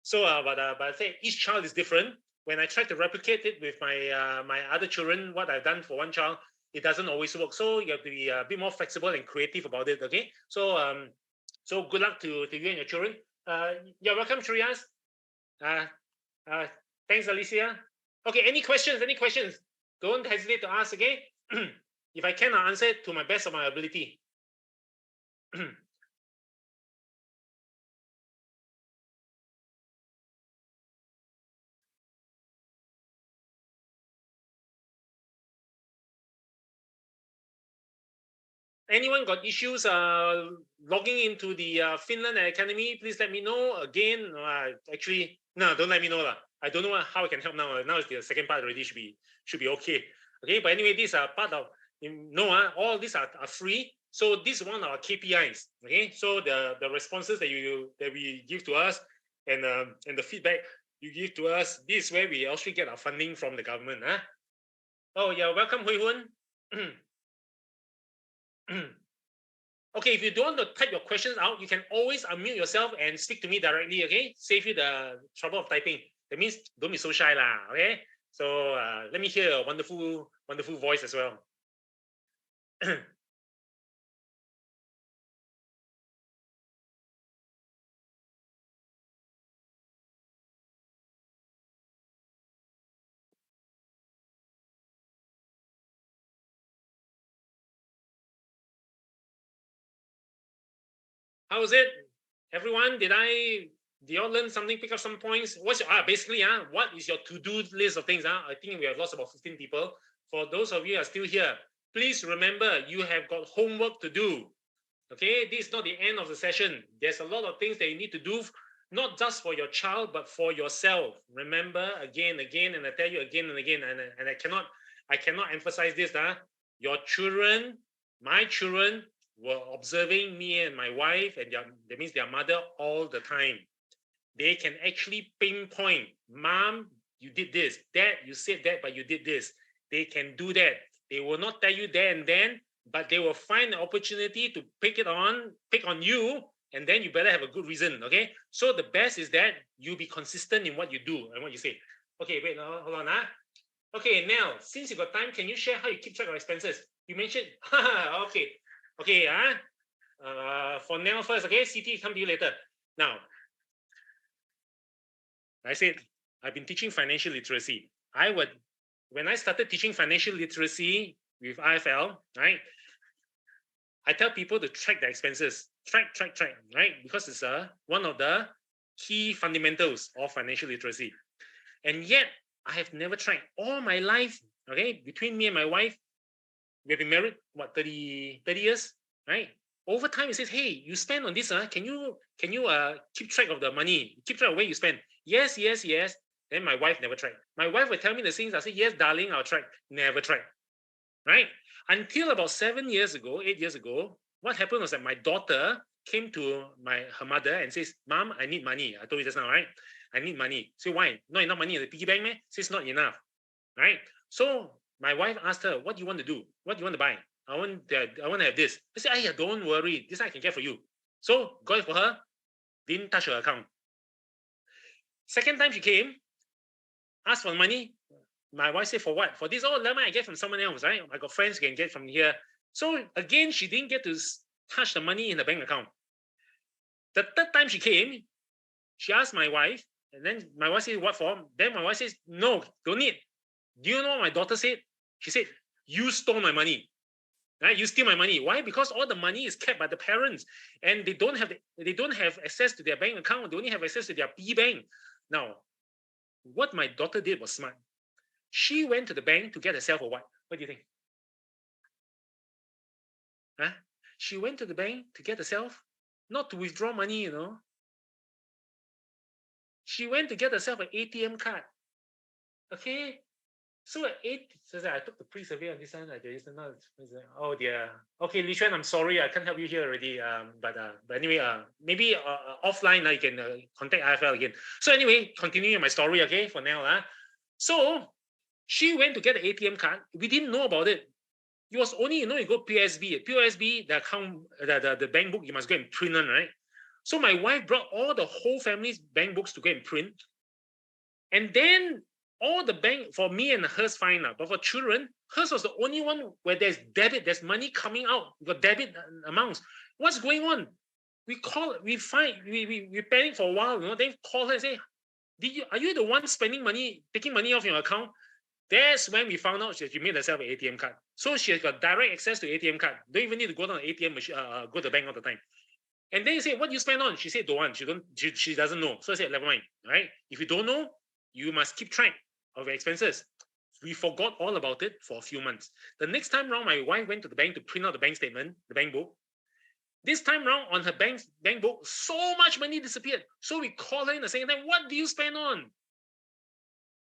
So, but I say each child is different. When I try to replicate it with my my other children, what I've done for one child, it doesn't always work. So you have to be a bit more flexible and creative about it. Okay. So so good luck to you and your children. You're welcome, Shriyas. Thanks, Alicia. Okay. Any questions? Any questions? Don't hesitate to ask. Okay. If I can, I'll answer it to my best of my ability. Anyone got issues logging into the Finland Academy? Please let me know. Again, actually, no, don't let me know. I don't know how I can help now. Now it's the second part already. Should be okay. Okay, but anyway, these are part of, all these are free. So this is one of our KPIs. Okay, so the responses that we give to us and the feedback you give to us, this is where we also get our funding from the government. Oh, yeah, welcome, Hui Hun. Okay, if you don't want to type your questions out, you can always unmute yourself and speak to me directly, okay? Save you the trouble of typing. That means don't be so shy, okay? So let me hear your wonderful, wonderful voice as well. How's it? Everyone, did you all learn something, pick up some points? What's your, basically, what is your to-do list of things? I think we have lost about 15 people. For those of you who are still here, please remember you have got homework to do. Okay, this is not the end of the session. There's a lot of things that you need to do, not just for your child, but for yourself. Remember again, and I tell you again and again, and I cannot emphasize this. Your children, my children, were observing me and my wife, and that means their mother all the time. They can actually pinpoint, Mom, you did this. Dad, you said that, but you did this. They can do that. They will not tell you there and then, but they will find an opportunity to pick on you, and then you better have a good reason, okay? So the best is that you be consistent in what you do and what you say. Okay, wait, hold on. Okay, Nell, since you got time, can you share how you keep track of expenses? You mentioned, okay, for Nell first, okay? CT, come to you later. Now, I said, I've been teaching financial literacy. When I started teaching financial literacy with IFL, right? I tell people to track their expenses, track, right? Because it's one of the key fundamentals of financial literacy. And yet, I have never tracked all my life, okay? Between me and my wife, we've been married, 30 years, right? Over time, it says, hey, you spend on this, can you keep track of the money? Keep track of where you spend. Yes. Then my wife never tried. My wife would tell me the things. I say, yes, darling, I'll try. Never tried, right? Until about 8 years ago, what happened was that my daughter came to her mother and says, Mom, I need money. I told you just now, right? I need money. So why? Not enough money in the piggy bank, man? Says not enough, right? So my wife asked her, what do you want to do? What do you want to buy? I want to have this. I said, don't worry. This I can get for you. So got it for her. Didn't touch her account. Second time she came, asked for money. My wife said, for what? For this, I get from someone else, right? I got friends who can get from here. So again, she didn't get to touch the money in the bank account. The third time she came, she asked my wife, and then my wife said, what for? Then my wife says, no, don't need. Do you know what my daughter said? She said, you stole my money. Right? You steal my money. Why? Because all the money is kept by the parents, and they don't have access to their bank account. They only have access to their piggy bank. Now, what my daughter did was smart. She went to the bank to get herself a what? What do you think? She went to the bank to get herself, not to withdraw money, She went to get herself an ATM card. Okay? So I took the pre-survey on this one. Oh dear. Okay, Li Xuan, I'm sorry, I can't help you here already. But anyway, maybe offline you can contact IFL again. So anyway, continuing my story, okay, for now. So she went to get the ATM card. We didn't know about it. It was only, you go POSB. POSB, the account, the bank book, you must go and print on, right? So my wife brought all the whole family's bank books to go and print. And then all the bank, for me and hers fine now, but for children, hers was the only one where there's debit, there's money coming out, got debit amounts. What's going on? We panic for a while, then call her and say, are you the one spending money, taking money off your account? That's when we found out she made herself an ATM card. So she has got direct access to ATM card. Don't even need to go down the ATM machine, go to the bank all the time. And then you say, what do you spend on? She said, don't want. She doesn't know. So I said, never mind. Right? If you don't know, you must keep track of your expenses. We forgot all about it for a few months. The next time round, my wife went to the bank to print out the bank statement, the bank book. This time round on her bank book, so much money disappeared. So we called her in the second time, what do you spend on?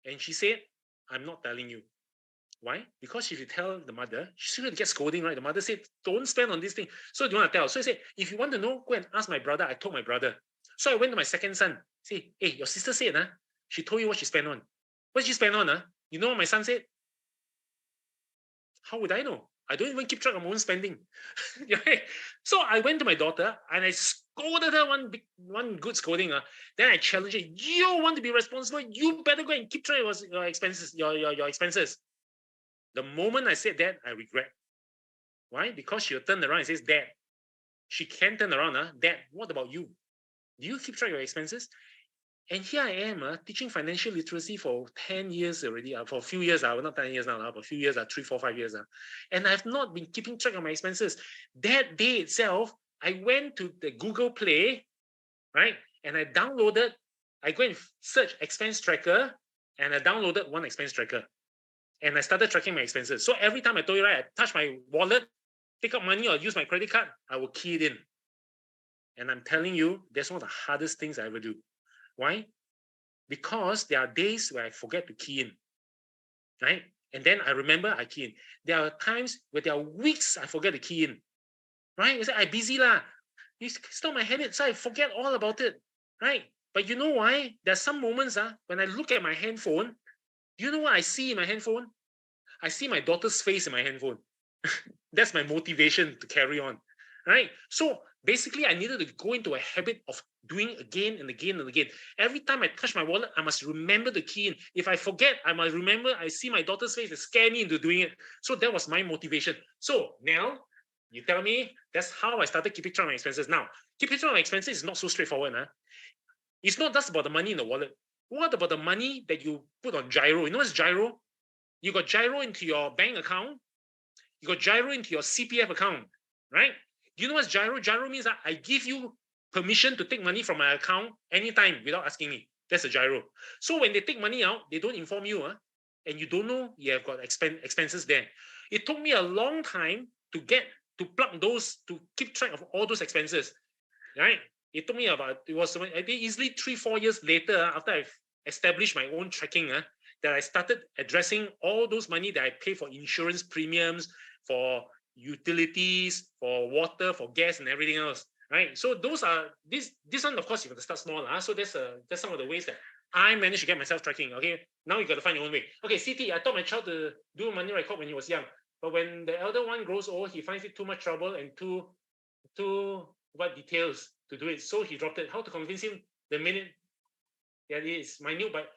And she said, I'm not telling you. Why? Because if you tell the mother, she's going to get scolding, right? The mother said, don't spend on this thing. So do you want to tell? So I said, if you want to know, go and ask my brother. I told my brother. So I went to my second son. Say, hey, your sister said, she told you what she spent on. What did she spend on? You know what my son said? How would I know? I don't even keep track of my own spending. So I went to my daughter and I scolded her one good scolding. Then I challenged her, you want to be responsible, you better go and keep track of your expenses, your expenses. The moment I said that, I regret. Why? Because she'll turn around and says, Dad, she can turn around, Dad, what about you? Do you keep track of your expenses? And here I am teaching financial literacy for 10 years already, for a few years, not 10 years now, for a few years, 3, 4, 5 years. And I've not been keeping track of my expenses. That day itself, I went to the Google Play right? And I go and search expense tracker, and I downloaded one expense tracker. And I started tracking my expenses. So every time I told you, right, I touch my wallet, take out money or use my credit card, I will key it in. And I'm telling you, that's one of the hardest things I ever do. Why? Because there are days where I forget to key in, right? And then I remember I key in. There are times where there are weeks I forget to key in, right? It's like I'm busy lah. It's not my habit, so I forget all about it, right? But you know why? There's some moments when I look at my handphone, you know what I see in my handphone? I see my daughter's face in my handphone. That's my motivation to carry on, right? So basically, I needed to go into a habit of doing again and again and again. Every time I touch my wallet, I must remember the key in. If I forget, I must remember I see my daughter's face to scare me into doing it. So that was my motivation. So now, you tell me, that's how I started keeping track of my expenses. Now, keeping track of my expenses is not so straightforward. It's not just about the money in the wallet. What about the money that you put on gyro? You know what's gyro? You got gyro into your bank account. You got gyro into your CPF account, right? Do you know what's gyro? Gyro means that I give you permission to take money from my account anytime without asking me. That's a gyro. So when they take money out, they don't inform you, and you don't know you have got expenses there. It took me a long time to plug those, to keep track of all those expenses, right? It took me I think easily 3-4 years later, after I've established my own tracking, that I started addressing all those money that I pay for insurance premiums, for utilities, for water, for gas, and everything else, right? So those are this one. Of course, you got to start small, so that's some of the ways that I managed to get myself tracking. Okay, now you got to find your own way. Okay, CT, I taught my child to do money record when he was young, but when the elder one grows old, he finds it too much trouble and too what details to do it, so he dropped it. How to convince him? The minute that is minute, but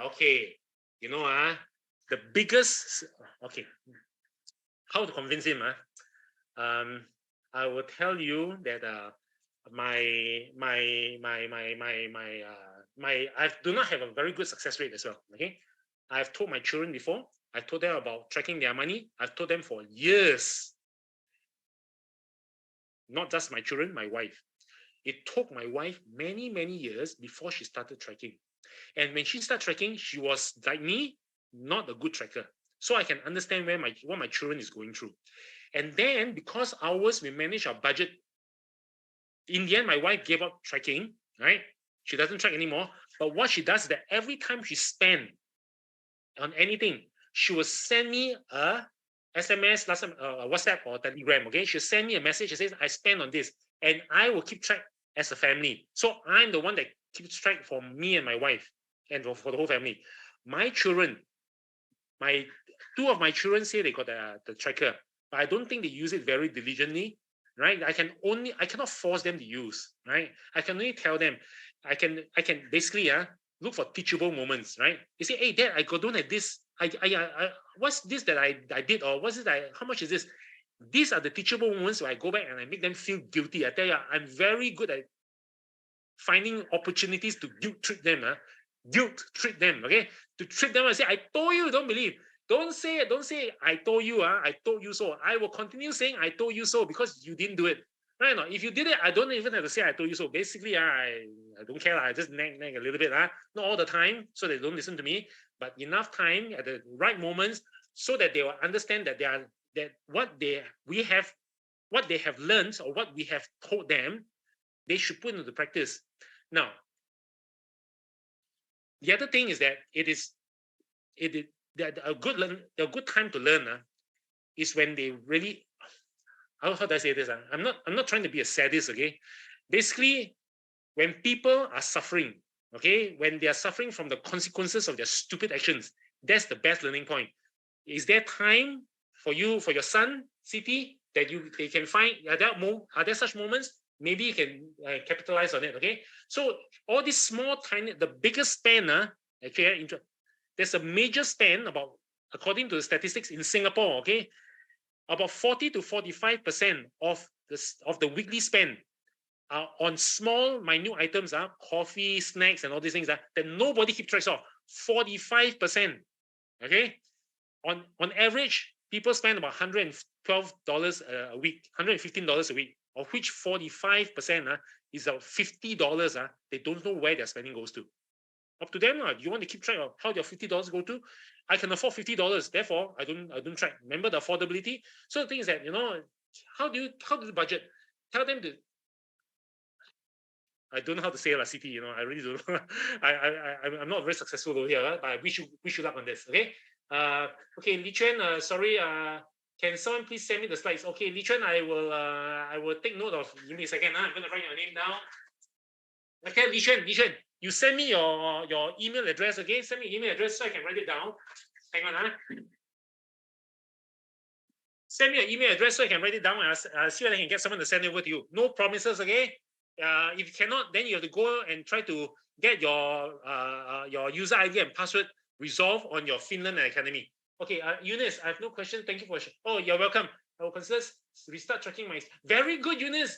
okay, the biggest. Okay, how to convince him? I will tell you that I do not have a very good success rate as well. Okay, I've told my children before. I've told them about tracking their money. I've told them for years. Not just my children, my wife. It took my wife many, many years before she started tracking. And when she started tracking, she was like me, not a good tracker. So I can understand what my children is going through. And then because we manage our budget. In the end, my wife gave up tracking, right? She doesn't track anymore. But what she does is that every time she spends on anything, she will send me a SMS, WhatsApp or Telegram. Okay, she'll send me a message. She says, "I spent on this," and I will keep track as a family. So I'm the one that keeps track for me and my wife, and for the whole family. My children, two of my children say they got the tracker, but I don't think they use it very diligently, right? I cannot force them to use, right? I can only tell them. I can basically look for teachable moments, right? You say, "Hey, Dad, I don't have this. What's this that I did, or what's this? How much is this?" These are the teachable moments where I go back and I make them feel guilty. I tell you, I'm very good at finding opportunities to guilt trip them. Okay? To trip them and say, "I told you, don't believe." Don't say "I told you, I told you so." I will continue saying "I told you so" because you didn't do it. Right or not? If you did it, I don't even have to say "I told you so." Basically, I don't care. I just nag a little bit. Not all the time, so they don't listen to me, but enough time at the right moments so that they will understand that what they have learned or what we have told them, they should put into practice. Now, the other thing is that a good time to learn is when they really, how do I say this? I'm not trying to be a sadist, okay? Basically, when people are suffering, okay, when they are suffering from the consequences of their stupid actions, that's the best learning point. Is there time for your son, CT, that they can find? Are there such moments? Maybe you can capitalize on it, okay? So all these small, tiny, the biggest spend, actually, there's a major spend according to the statistics in Singapore, okay, about 40 to 45% of the weekly spend are on small, minute items, coffee, snacks, and all these things that nobody keeps track of. 45%, okay? On average, people spend about $112 a week, $115 a week, of which 45% is about $50. They don't know where their spending goes to. Up to them. You want to keep track of how your $50 go to? I can afford $50, therefore I don't track. Remember the affordability. So the thing is that, how do you budget? Tell them to. I don't know how to say CT. I really don't know. I'm not very successful over here, but I wish you luck on this. Okay. Okay, Li Chuan. Sorry. Can someone please send me the slides? Okay, Li Chuan. I will take note of. Give me a second. I'm going to write your name down. Okay, Li Chuan. You send me your email address. Okay, send me your email address so I can write it down. Hang on. Send me your email address so I can write it down. I'll see whether I can get someone to send it over to you. No promises. Okay. If you cannot, then you have to go and try to get your user ID and password resolved on your Finland Academy. Okay, Eunice, I have no question. Thank you for. Oh, you're welcome. I will consider restart tracking my. Very good, Eunice.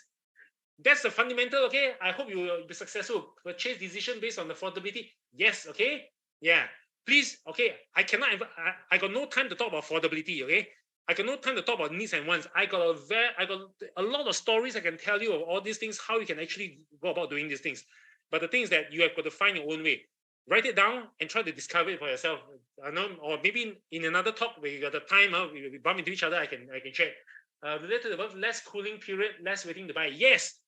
That's the fundamental. Okay, I hope you will be successful. Purchase decision based on affordability. Yes. Okay. Yeah. Please. Okay. I cannot. I got no time to talk about affordability. Okay. I got no time to talk about needs and wants. I got a lot of stories I can tell you of all these things, how you can actually go about doing these things. But the thing is that you have got to find your own way. Write it down and try to discover it for yourself. Or maybe in another talk where you got the time, we bump into each other, I can share. Related to the above, less cooling period, less waiting to buy. Yes.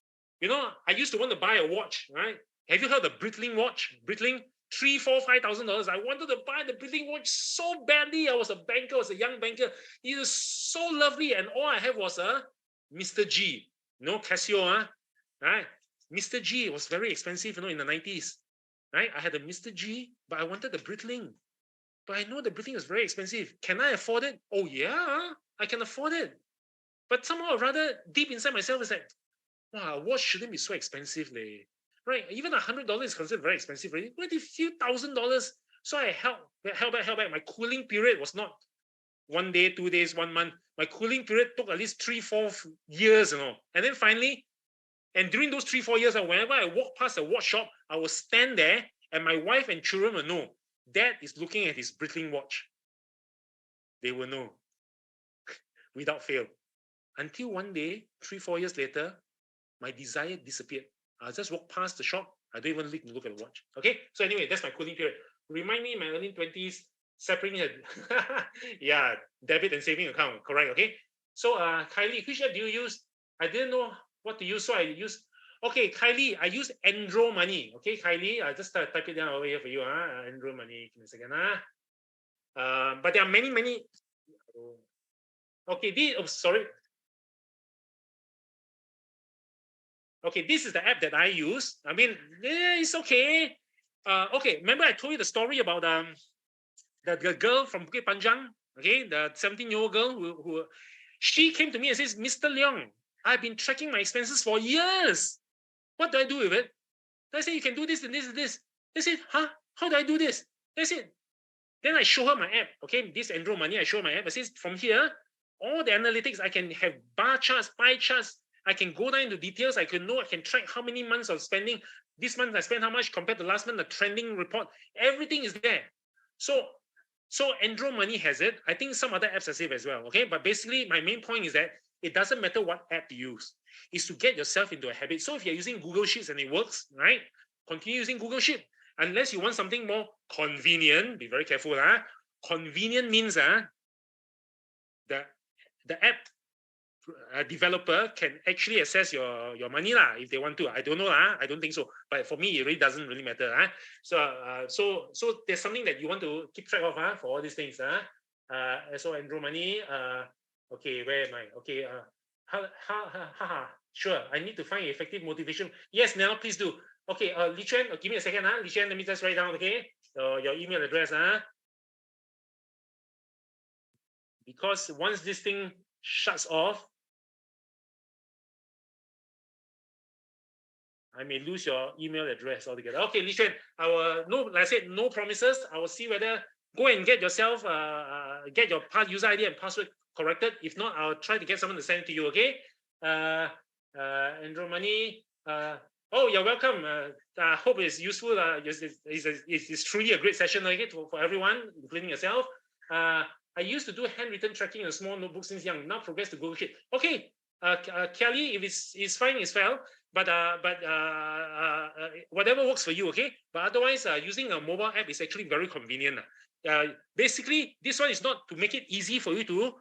I used to want to buy a watch, right? Have you heard of the Breitling watch? Breitling? $3,000, $4,000, $5,000. I wanted to buy the Breitling watch so badly. I was a banker, I was a young banker. It was so lovely, and all I had was a Mr. G. Casio, right? Mr. G was very expensive, in the 90s, right? I had a Mr. G, but I wanted the Breitling. But I know the Breitling is very expensive. Can I afford it? Oh yeah, I can afford it. But somehow or rather, deep inside myself, is like, wow, watch shouldn't be so expensive, right? Even $100 is considered very expensive, right? But a few $1,000s. So I held back. My cooling period was not 1 day, 2 days, 1 month. My cooling period took at least 3-4 years, And then finally, and during those 3-4 years, whenever I walk past a watch shop, I will stand there, and my wife and children will know Dad is looking at his Breitling watch. They will know without fail. Until one day, 3-4 years later, my desire disappeared. I'll just walk past the shop. I don't even need to look at the watch. Okay. So anyway, that's my cooling period. Remind me in my early 20s, separating yeah, debit and saving account. Correct. Okay. So Kylie, which app do you use? I didn't know what to use, so I used. Okay, Kylie, I use Andro Money. Okay, Kylie, I just type it down over here for you. Andro Money. Give me a second. But there are many. Okay, sorry. Okay, this is the app that I use. I mean, it's okay. Okay, remember I told you the story about the girl from Bukit Panjang, okay, the 17-year-old girl who she came to me and says, Mr. Leong, I've been tracking my expenses for years. What do I do with it? I said, you can do this and this and this. They said, huh? How do I do this? They said, then I show her my app. Okay, this Andro Money, I show her my app. I says, from here, all the analytics, I can have bar charts, pie charts. I can go down into details. I can track how many months of spending. This month I spent how much compared to last month, the trending report. Everything is there. So Andro Money has it. I think some other apps are safe as well. Okay, but basically my main point is that it doesn't matter what app you use. It's to get yourself into a habit. So if you're using Google Sheets and it works, right? Continue using Google Sheet. Unless you want something more convenient, be very careful. Convenient means the app developer can actually access your money if they want to. I don't know. I don't think so. But for me, it really doesn't really matter. So there's something that you want to keep track of for all these things. So Andro Money. Okay, where am I? Okay. Sure. I need to find effective motivation. Yes, now please do. Okay, Li Chuan, give me a second. Li Chuan, let me just write down. Okay, your email address. Because once this thing shuts off, I may lose your email address altogether. Okay, Li Chuan, like I said, no promises. I will see whether go and get yourself get your user ID and password corrected. If not, I'll try to get someone to send it to you. Okay, Andro Money. Oh, you're welcome. I hope it's useful. It's truly a great session for everyone, including yourself. I used to do handwritten tracking in a small notebook since young. Now progress to Google Sheet. Okay, Kelly, if it's fine, it's well. But whatever works for you, okay. But otherwise, using a mobile app is actually very convenient. Basically, this one is not to make it easy for you to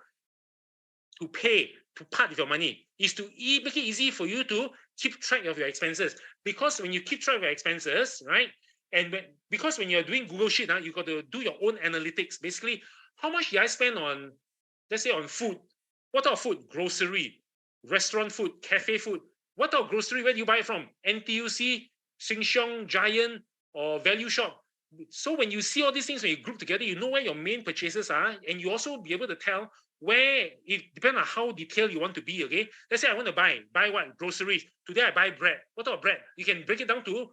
pay, to part with your money. Is to make it easy for you to keep track of your expenses. Because when you keep track of your expenses, right? And because when you're doing Google Sheet, you got to do your own analytics. Basically, how much did I spend on, let's say, on food? What type of food? Grocery, restaurant food, cafe food. What type of grocery? Where do you buy it from? NTUC, Sheng Siong, Giant, or Value Shop. So when you see all these things, when you group together, you know where your main purchases are, and you also be able to tell where, it depends on how detailed you want to be, okay? Let's say I want to buy what? Groceries. Today I buy bread. What type of bread? You can break it down to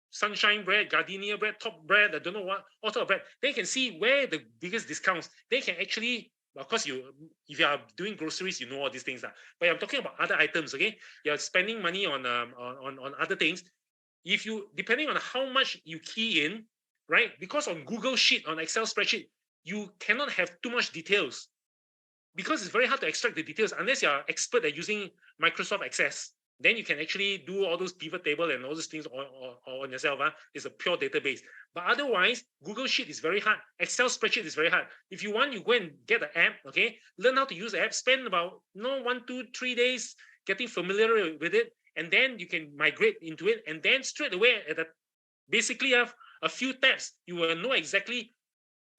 sunshine bread, gardenia bread, top bread, I don't know what, all sort of bread. They can see where the biggest discounts. They can actually, of course, if you are doing groceries, you know all these things. But I'm talking about other items, okay? You're spending money on other things. If you, depending on how much you key in, right? Because on Google Sheet, on Excel spreadsheet, you cannot have too much details because it's very hard to extract the details unless you're expert at using Microsoft Access. Then you can actually do all those pivot table and all those things on yourself. It's a pure database. But otherwise, Google Sheet is very hard. Excel spreadsheet is very hard. If you want, you go and get the app, okay? Learn how to use the app, spend about 1, 2, 3 days getting familiar with it, and then you can migrate into it. And then straight away, basically have a few tabs, you will know exactly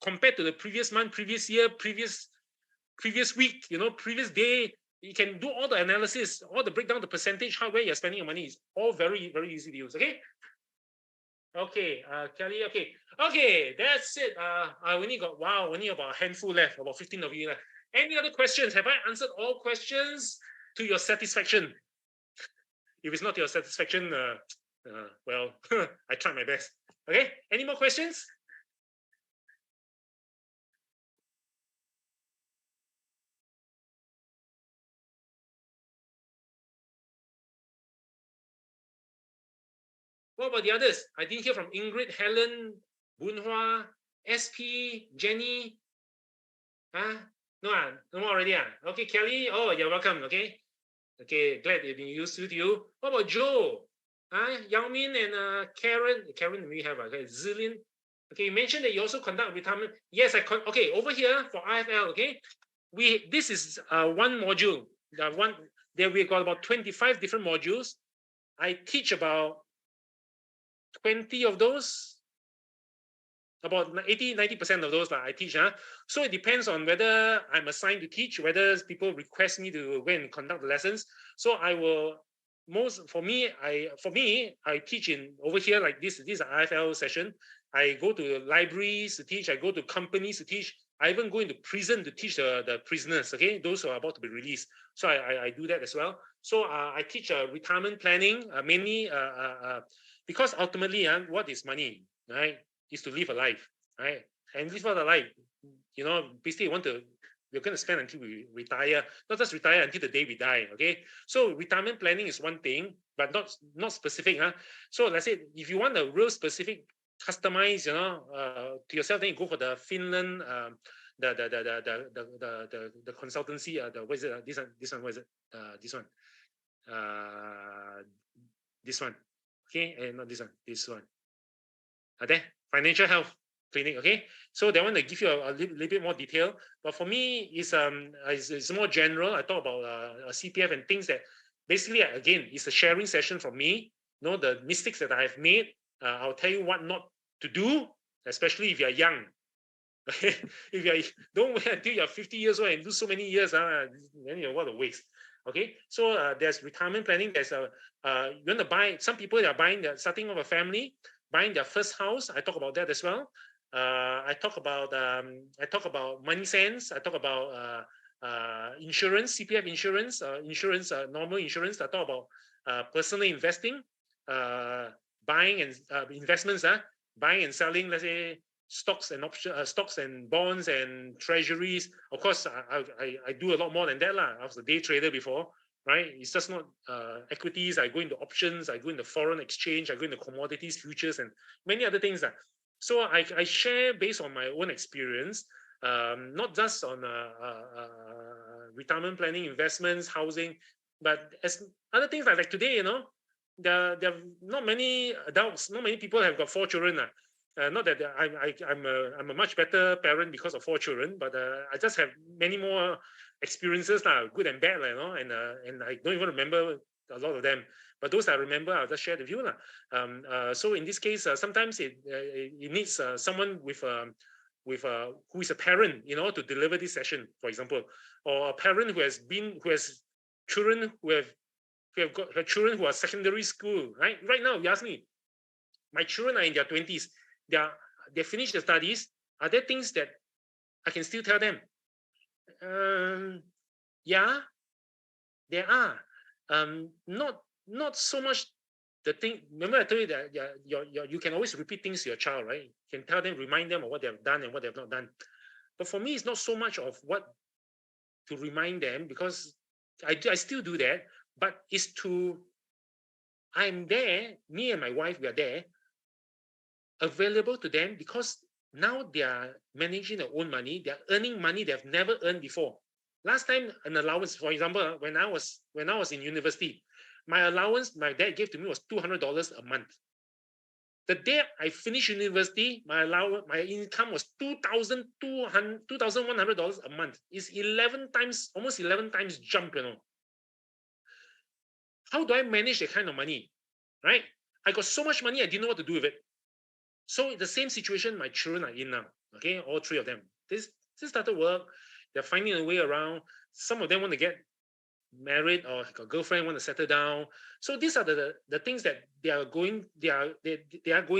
compared to the previous month, previous year, previous week, previous day. You can do all the analysis, all the breakdown, the percentage, where you're spending your money. Is all very, very easy to use. Okay. Okay, Kelly. Okay, that's it. I only got only about a handful left, about 15 of you left. Any other questions? Have I answered all questions to your satisfaction? If it's not to your satisfaction, well, I tried my best. Okay. Any more questions? What about the others? I didn't hear from Ingrid, Helen, Bunhua, SP, Jenny. No more already. Okay, Kelly. Oh, you're welcome. Okay. Glad they've been useful to you. What about Joe? Yao Min and Karen. Karen, we have Zillion. Okay, you mentioned that you also conduct retirement. Yes, okay, over here for IFL. Okay, this is one module. There we got about 25 different modules. I teach about 20 of those, about 80-90% of those I teach. So it depends on whether I'm assigned to teach, whether people request me to go and conduct the lessons. So I will for me I teach in over here like this. This is an IFL session. I go to libraries to teach. I go to companies to teach. I even go into prison to teach the prisoners. Okay, those who are about to be released. So I do that as well. So I teach retirement planning mainly. Because ultimately, what is money, right? Is to live a life, right? And live out a life, basically we're going to spend until we retire, not just retire until the day we die, okay? So retirement planning is one thing, but not specific. So let's say if you want a real specific, customized, to yourself, then you go for the Finland, the consultancy, what is it? This one, what is it? This one. Okay, and not this one. There, financial health clinic. Okay, so that one they give you a little bit more detail. But for me, it's more general. I talk about CPF and things that basically, again, it's a sharing session from me. The mistakes that I have made. I'll tell you what not to do, especially if you're young. If you don't wait until you're 50 years old and do so many years, then what a waste. Okay, so there's retirement planning. There's you want to buy. Some people are buying, starting of a family, buying their first house. I talk about that as well. I talk about moneysense. I talk about insurance, CPF insurance, normal insurance. I talk about personal investing, buying and investments. Buying and selling, let's say, stocks and options, stocks and bonds and treasuries. Of course, I do a lot more than that. I was a day trader before, right? It's just not equities. I go into options. I go into foreign exchange. I go into commodities, futures, and many other things. So I share based on my own experience, not just on retirement planning, investments, housing. But as other things like today, there are not many adults, not many people have got 4 children. Not that I'm a much better parent because of 4 children, but I just have many more experiences, good and bad, and I don't even remember a lot of them. But those I remember, I'll just share with you. So in this case, sometimes it needs someone with who is a parent, to deliver this session, for example, or a parent who has children who have got her children who are secondary school, right? Right now, you ask me, my children are in their 20s. They finished their studies. Are there things that I can still tell them? Yeah, there are. Not so much the thing. Remember I told you that you can always repeat things to your child, right? You can tell them, remind them of what they have done and what they have not done. But for me, it's not so much of what to remind them, because I still do that, but it's I'm there, me and my wife, we are there, available to them, because now they are managing their own money. They're earning money they've never earned before. Last time, an allowance, for example, when I was in university, my allowance my dad gave to me was $200 a month. The day I finished university, my income was $2,100 a month. It's 11 times, almost 11 times jump, How do I manage that kind of money, right? I got so much money, I didn't know what to do with it. So the same situation my children are in now, okay? All 3 of them. This started work. They're finding a way around. Some of them want to get married or got a girlfriend, want to settle down. So these are the things that they are going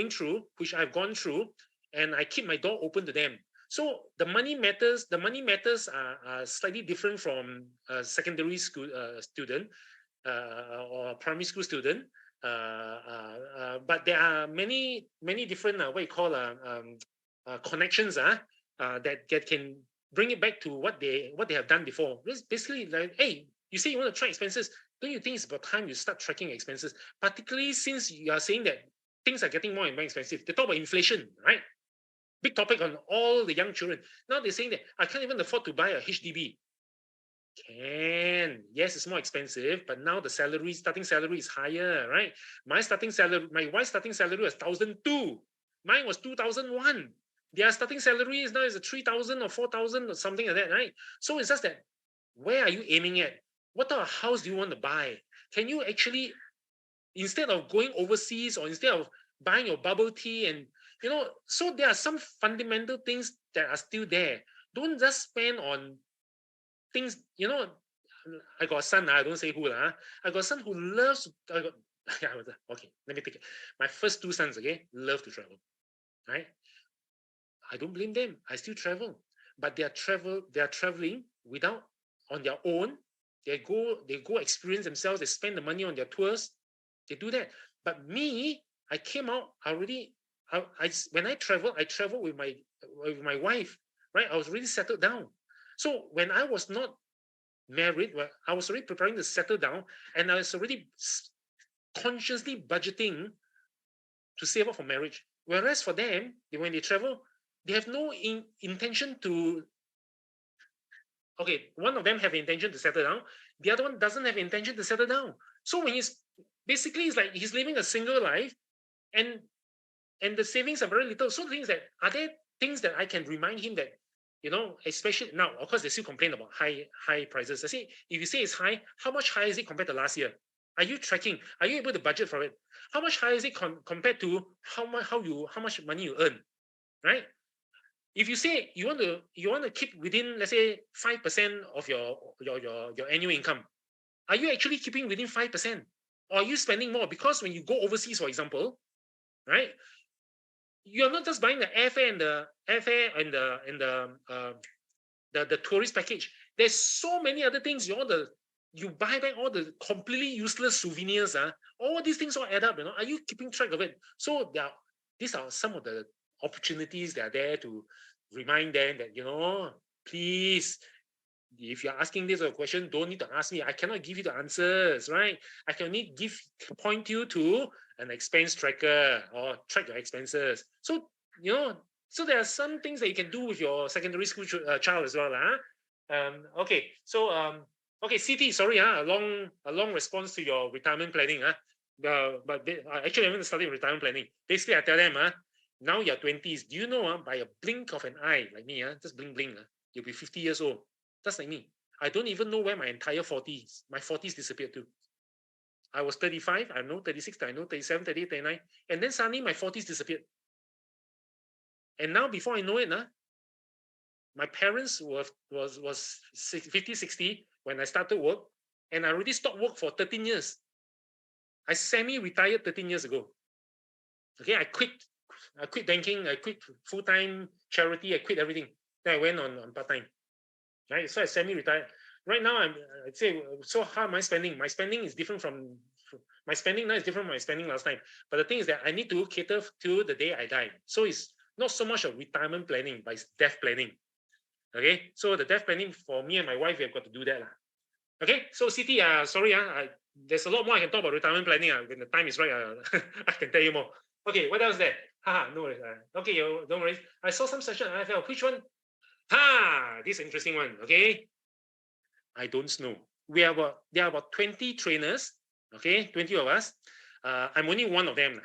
through, which I've gone through, and I keep my door open to them. So the money matters are slightly different from a secondary school student or a primary school student. But there are many different connections that can bring it back to what they have done before. It's basically like, hey, you say you want to track expenses. Don't you think it's about time you start tracking expenses? Particularly since you are saying that things are getting more and more expensive. They talk about inflation, right? Big topic on all the young children. Now they're saying that I can't even afford to buy a HDB. Yes, it's more expensive, but now the starting salary is higher, right? My wife's starting salary was 1,200. Mine was 2,001. Their starting salary is now is 3,000 or 4,000 or something like that, right? So it's just that, where are you aiming at? What type of house do you want to buy? Can you actually, instead of going overseas or instead of buying your bubble tea and so there are some fundamental things that are still there. Don't just spend on things, I got a son, I don't say who, I got a son who loves, okay, let me take it. My first 2 sons, okay, love to travel, right? I don't blame them. I still travel, but they are traveling without, on their own. They go experience themselves. They spend the money on their tours. They do that. But me, I came out already. When I travel with my wife, right? I was really settled down. So when I was not married, well, I was already preparing to settle down, and I was already consciously budgeting to save up for marriage. Whereas for them, when they travel, they have no intention to. Okay, one of them have intention to settle down. The other one doesn't have intention to settle down. So when it's like he's living a single life, and the savings are very little. So the things that are there things that I can remind him that, especially now, of course, they still complain about high prices. I say, if you say it's high, how much higher is it compared to last year? Are you tracking? Are you able to budget for it? How much higher is it compared to how much money you earn, right? If you say you want to keep within, let's say, 5% of your annual income, are you actually keeping within 5%, or are you spending more? Because when you go overseas, for example, right, you're not just buying the airfare and the tourist package. There's so many other things. You buy back all the completely useless souvenirs. All these things all add up. Are you keeping track of it? So these are some of the opportunities that are there to remind them that, please, if you're asking this question, don't need to ask me. I cannot give you the answers, right? I can only point you to an expense tracker or track your expenses. So, so there are some things that you can do with your secondary school child as well. Okay, so okay, CT, sorry, a long response to your retirement planning, but actually I haven't studied retirement planning. Basically, I tell them, now you're 20s. Do you know, by a blink of an eye, like me, just blink, you'll be 50 years old. That's like me. I don't even know where my entire 40s, my 40s disappeared to. I was 35, I know 36, I know 37, 38, 39, and then suddenly my 40s disappeared. And now before I know it, my parents was 50, 60 when I started work, and I already stopped work for 13 years. I semi-retired 13 years ago. Okay, I quit banking, I quit full-time charity, I quit everything. Then I went on part-time. Right, so I semi-retired. Right now, I'd say, so how am I spending? My spending is different from my spending now is different from my spending last time. But the thing is that I need to cater to the day I die. So it's not so much of retirement planning, but it's death planning. Okay, so the death planning for me and my wife, we have got to do that. Okay, so CT, sorry, there's a lot more I can talk about retirement planning. When the time is right, I can tell you more. Okay, what else there? No worries. Okay, don't worry. I saw some session on NFL. Which one? This interesting one. Okay, I don't know. There are about 20 trainers. Okay, 20 of us. I'm only one of them.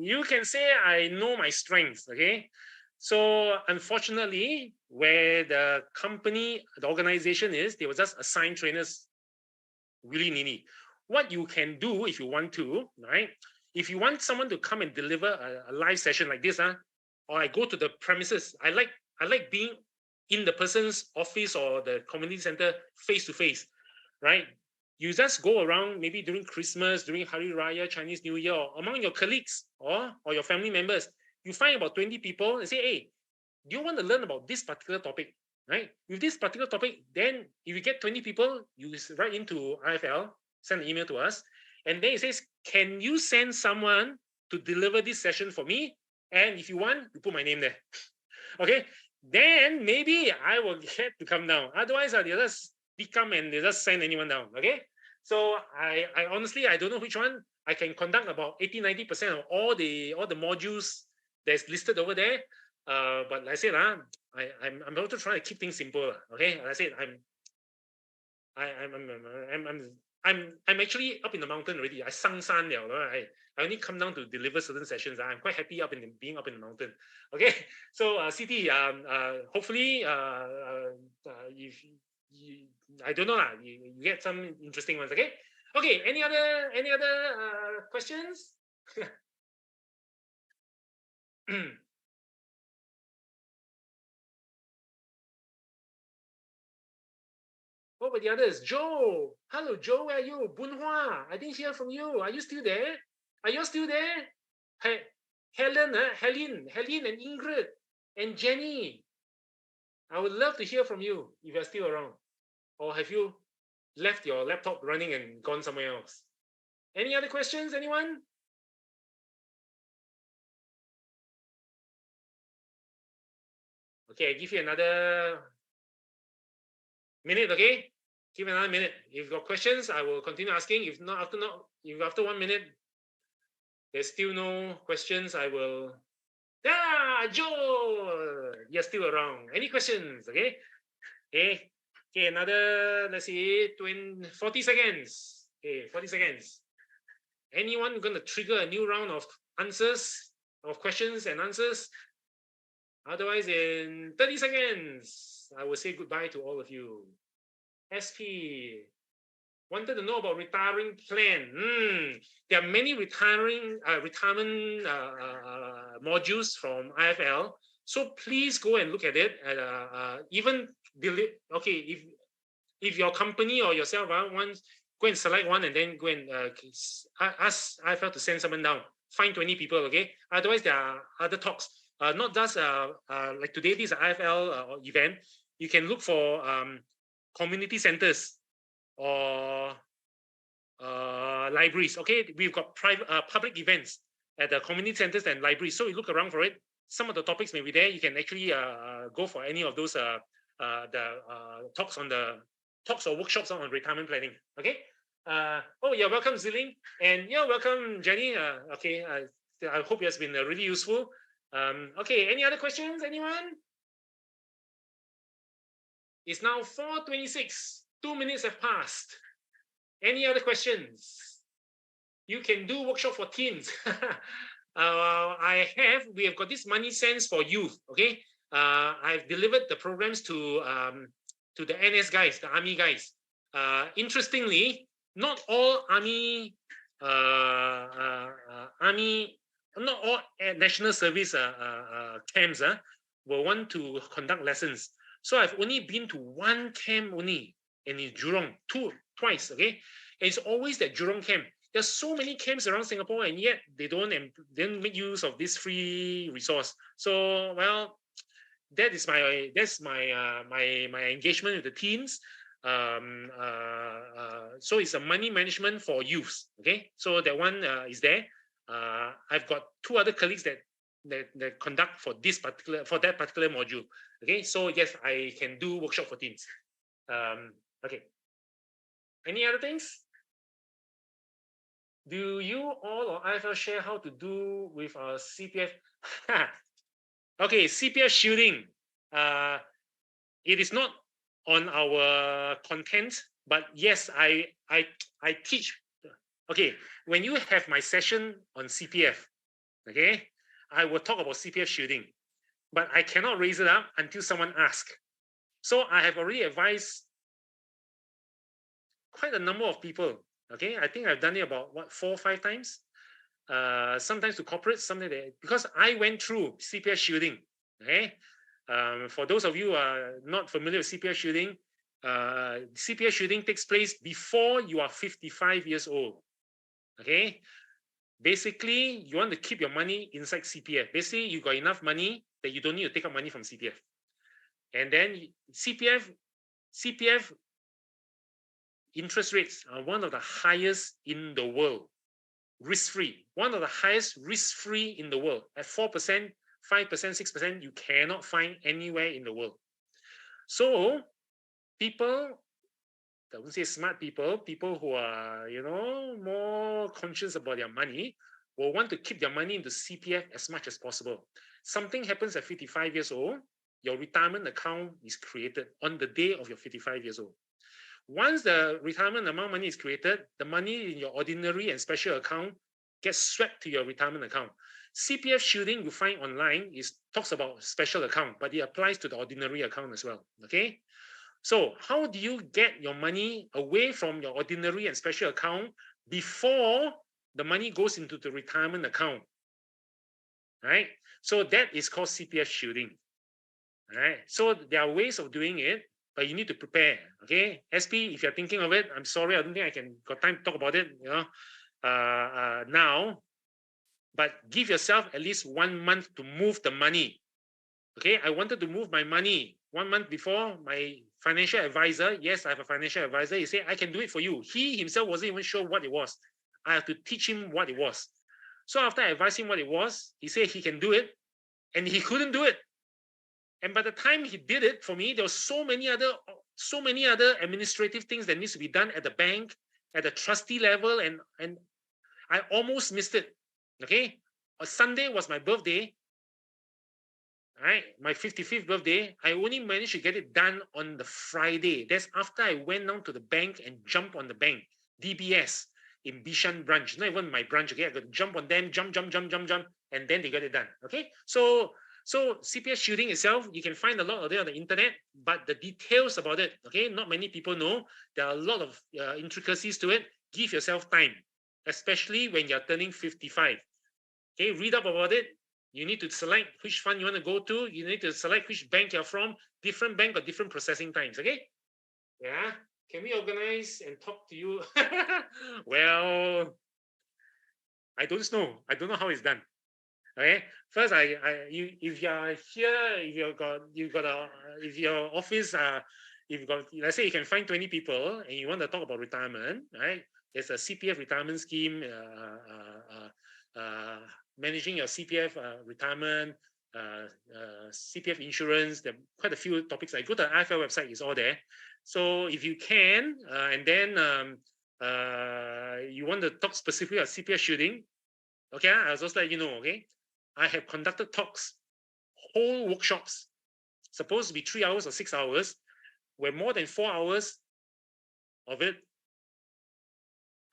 You can say I know my strengths. Okay, so unfortunately, where the company, the organization is, they will just assign trainers willy-nilly. What you can do if you want to, right? If you want someone to come and deliver a live session like this, or I go to the premises, I like being in the person's office or the community center face to face, right? You just go around maybe during Christmas, during Hari Raya, Chinese New Year, or among your colleagues or your family members. You find about 20 people and say, hey, do you want to learn about this particular topic, right? With this particular topic, then if you get 20 people, you write into IFL, send an email to us, and then it says, can you send someone to deliver this session for me? And if you want, you put my name there. Okay, then maybe I will get to come down. Otherwise, they just become and they just send anyone down. Okay, so I honestly, I don't know which one. I can conduct about 80-90% of all the modules that's listed over there. But like I said, I'm also trying to keep things simple. Okay, like I said, I'm actually up in the mountain already. I sang san liao, right? I only come down to deliver certain sessions. I'm quite happy being up in the mountain. Okay, so CT, hopefully, if you, I don't know, you get some interesting ones. Okay, okay. Any other questions? What about the others? Joe. Hello, Joe. Where are you? Bunhua. I didn't hear from you. Are you still there? Are you still there? Helen, Helen and Ingrid and Jenny. I would love to hear from you if you're still around. Or have you left your laptop running and gone somewhere else? Any other questions? Anyone? Okay, I give you another minute, okay? Give another minute. If you've got questions, I will continue asking. If after 1 minute there's still no questions, I will. Joe, you're still around. Any questions? Okay. Okay. Okay. Another, let's see, 40 seconds. Okay, 40 seconds. Anyone going to trigger a new round of answers, of questions and answers? Otherwise, in 30 seconds, I will say goodbye to all of you. SP wanted to know about retiring plan. There are many retirement modules from IFL. So please go and look at it. Okay, if your company or yourself wants, go and select one and then go and ask IFL to send someone down. Find 20 people, okay? Otherwise, there are other talks. Not just like today, this is an IFL event. You can look for community centers or libraries. Okay, we've got private public events at the community centers and libraries. So you look around for it. Some of the topics may be there. You can actually go for any of those talks or workshops on retirement planning. Okay. You're welcome, Ziling, and you're welcome, Jenny. Okay. I hope it has been really useful. Okay, any other questions, anyone? It's now 4:26. 2 minutes have passed. Any other questions? You can do workshop for teens. We have got this money sense for youth. Okay, I've delivered the programs to the NS guys, the army guys. Interestingly, not all army not all national service camps will want to conduct lessons. So I've only been to one camp only, and in Jurong, twice. Okay, and it's always that Jurong camp. There's so many camps around Singapore, and yet they don't make use of this free resource. So, well, that's my engagement with the teens. So it's a money management for youths. Okay, so that one is there. I've got 2 other colleagues that conduct for that particular module. Okay, so yes, I can do workshop for teens. Okay. Any other things? Do you all or IFL share how to do with our CPF? Okay, CPF shielding. It is not on our content, but yes, I teach. Okay, when you have my session on CPF, okay, I will talk about CPF shielding, but I cannot raise it up until someone asks. So I have already advised quite a number of people. Okay, I think I've done it about 4 or 5 times. Sometimes to corporates, something because I went through CPF shielding. Okay, for those of you who are not familiar with CPF shielding, CPF shielding takes place before you are 55 years old. Okay, basically you want to keep your money inside CPF. Basically, you got enough money that you don't need to take out money from CPF, and then CPF interest rates are one of the highest in the world, risk-free, one of the highest risk-free in the world at 4%, 5%, 6%, you cannot find anywhere in the world. So people, I wouldn't say smart people who are, more conscious about their money will want to keep their money into CPF as much as possible. Something happens at 55 years old, your retirement account is created on the day of your 55 years old. Once the retirement amount money is created, the money in your ordinary and special account gets swept to your retirement account. CPF shielding you find online talks about special account, but it applies to the ordinary account as well. Okay, so how do you get your money away from your ordinary and special account before the money goes into the retirement account? Right. So that is called CPF shielding. All right. So there are ways of doing it, but you need to prepare. Okay, SP, if you're thinking of it, I'm sorry, I don't think I got time to talk about it, now. But give yourself at least 1 month to move the money. Okay, I wanted to move my money 1 month before. My financial advisor, yes, I have a financial advisor. He said, I can do it for you. He himself wasn't even sure what it was. I have to teach him what it was. So after I advised him what it was, he said he can do it, and he couldn't do it. And by the time he did it for me, there were so many other administrative things that needs to be done at the bank, at the trustee level, and I almost missed it. Okay, a Sunday was my birthday. Right, my 55th birthday. I only managed to get it done on the Friday. That's after I went down to the bank and jumped on the bank, DBS in Bishan branch, not even my branch. Okay, I got to jump on them, jump, and then they got it done. Okay, so CPF shielding itself, you can find a lot of it on the internet, but the details about it, okay, not many people know. There are a lot of intricacies to it. Give yourself time, especially when you're turning 55. Okay, read up about it. You need to select which fund you want to go to. You need to select which bank you're from. Different bank got different processing times. Okay, yeah. Can we organize and talk to you? Well, I don't know. I don't know how it's done. Okay, first if you're here, if your office if you got, let's say you can find 20 people and you want to talk about retirement, right? There's a CPF retirement scheme, managing your CPF retirement, CPF insurance. There are quite a few topics. I go to the IFL website; it's all there. So if you can, and then you want to talk specifically about CPF shielding, okay, I'll just let you know. Okay. I have conducted talks, whole workshops, supposed to be 3 hours or 6 hours, where more than 4 hours of it,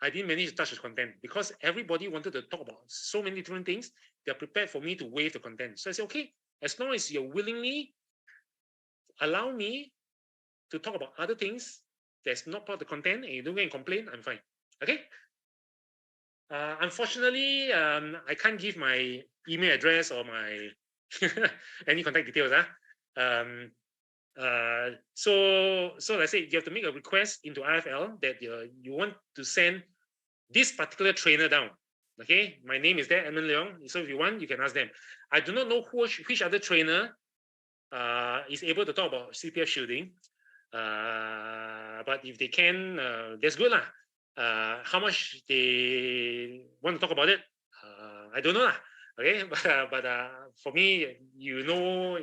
I didn't manage to touch the content because everybody wanted to talk about so many different things. They're prepared for me to waive the content. So I said, okay, as long as you willingly allow me to talk about other things that's not part of the content and you don't go and complain, I'm fine. Okay. Unfortunately, I can't give my email address or my any contact details. So let's say you have to make a request into IFL that you want to send this particular trainer down. Okay, my name is there, Edmund Leong. So if you want, you can ask them. I do not know which other trainer is able to talk about CPF shielding. But if they can, that's good lah. How much they want to talk about it, I don't know lah. Okay, but for me, you know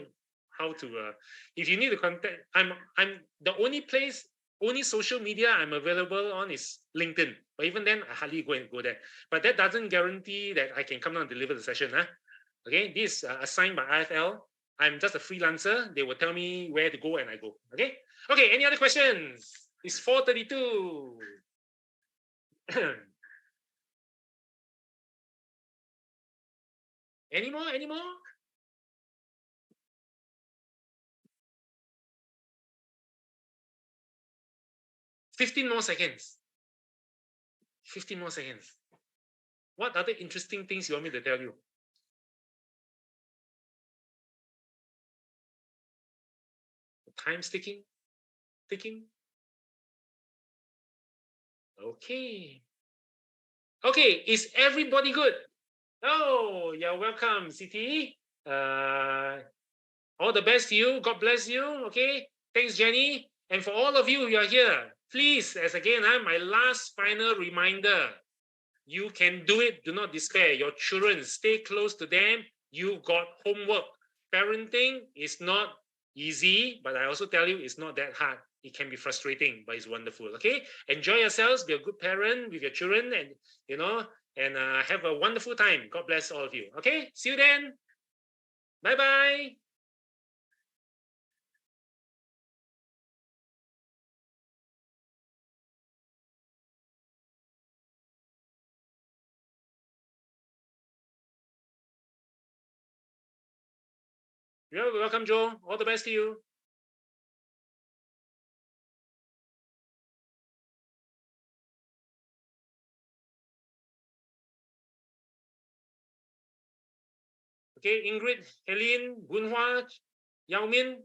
how to. If you need to contact, I'm the only social media I'm available on is LinkedIn. But even then, I hardly go there. But that doesn't guarantee that I can come down and deliver the session. Okay, this is assigned by IFL. I'm just a freelancer. They will tell me where to go and I go. Okay. Okay. Any other questions? It's 4:32. Any more? Any more? $15 more seconds. 15 more seconds. What other interesting things you want me to tell you? Time's ticking. Ticking. Okay. Okay. Is everybody good? Oh, you're welcome, CT. All the best to you. God bless you. Okay. Thanks, Jenny. And for all of you who are here, please, as again, my last final reminder, you can do it. Do not despair. Your children, stay close to them. You got homework. Parenting is not easy, but I also tell you, it's not that hard. It can be frustrating, but it's wonderful. Okay. Enjoy yourselves. Be a good parent with your children, and and have a wonderful time. God bless all of you. Okay. See you then. Bye-bye. You're welcome, Joe. All the best to you. Okay, Ingrid, Helene, Gunhua, Yao Min.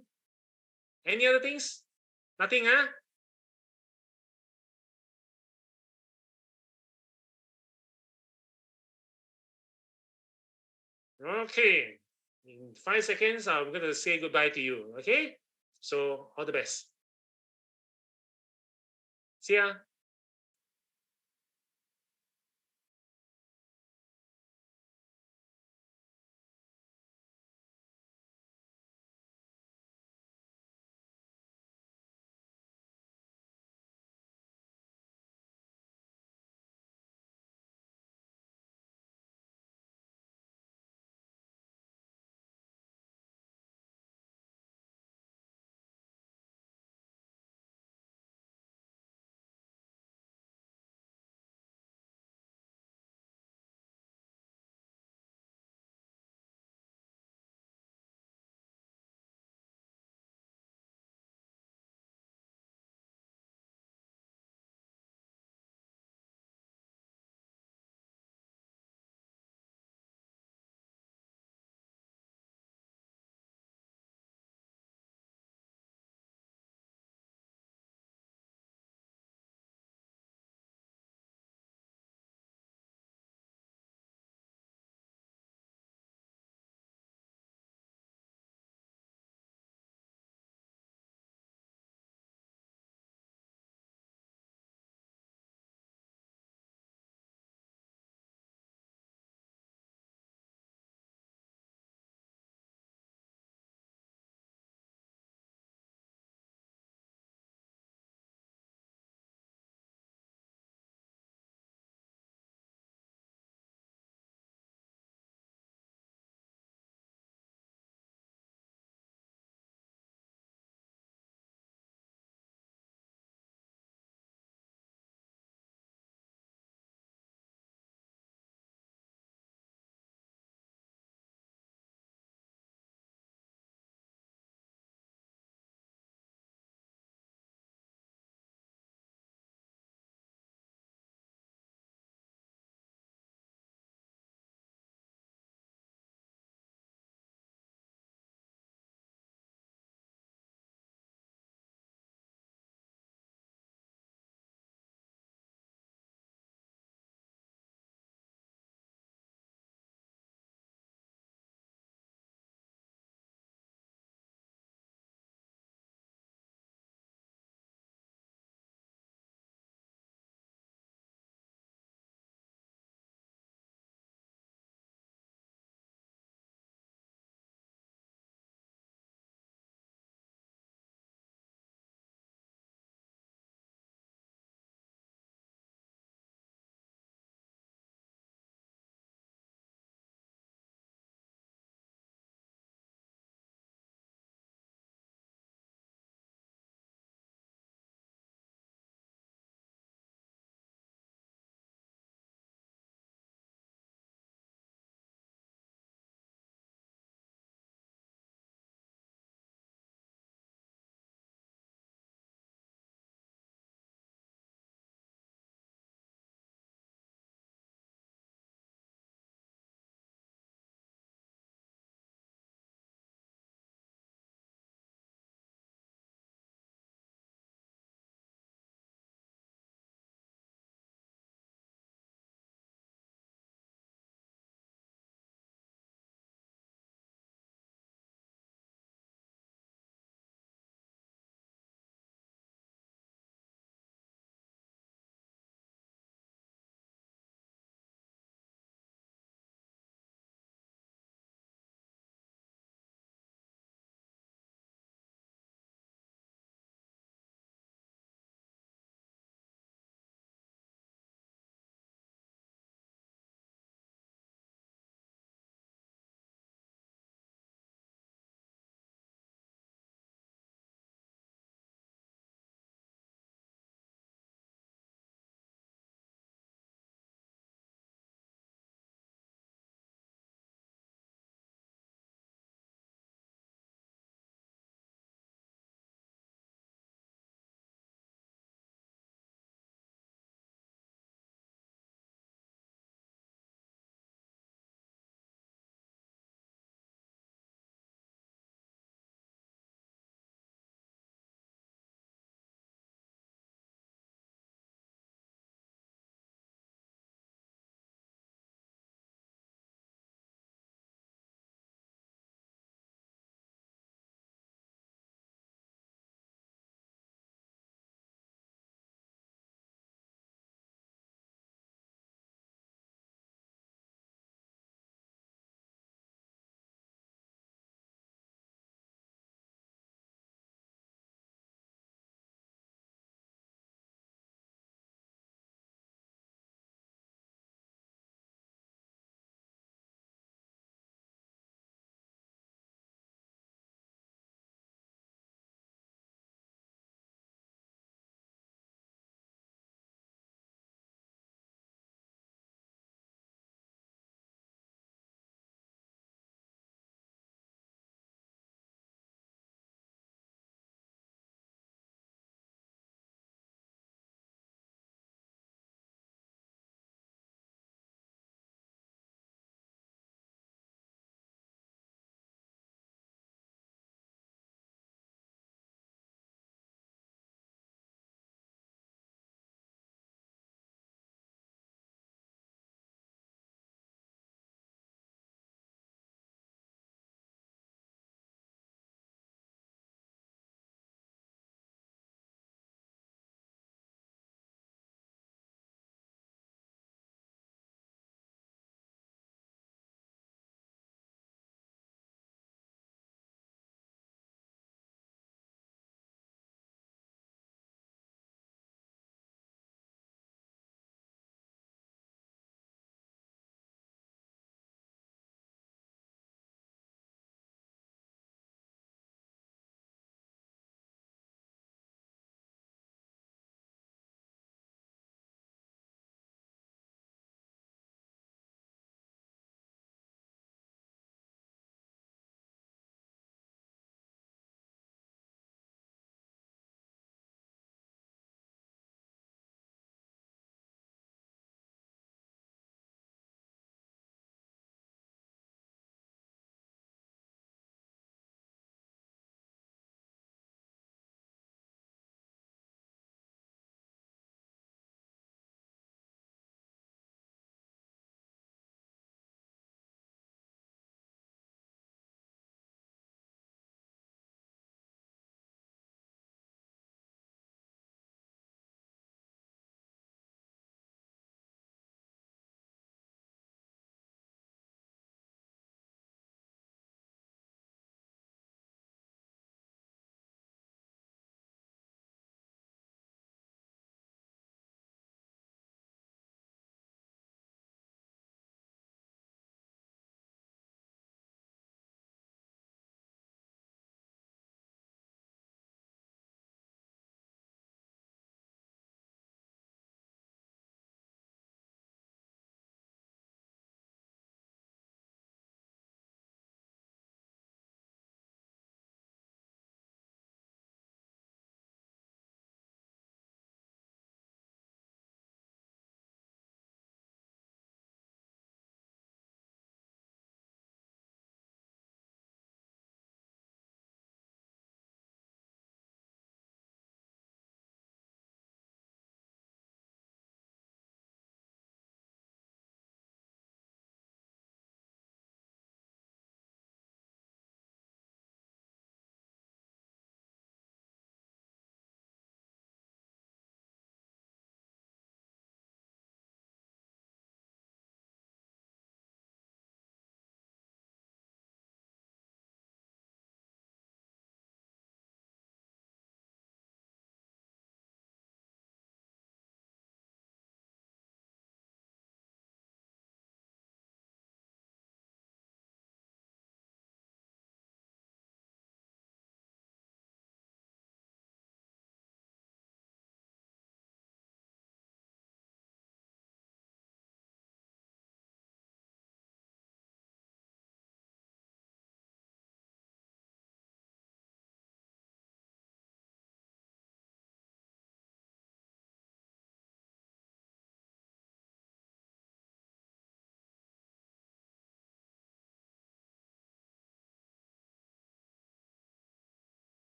Any other things? Nothing, huh? Okay. In 5 seconds, I'm going to say goodbye to you. Okay? So, all the best. See ya.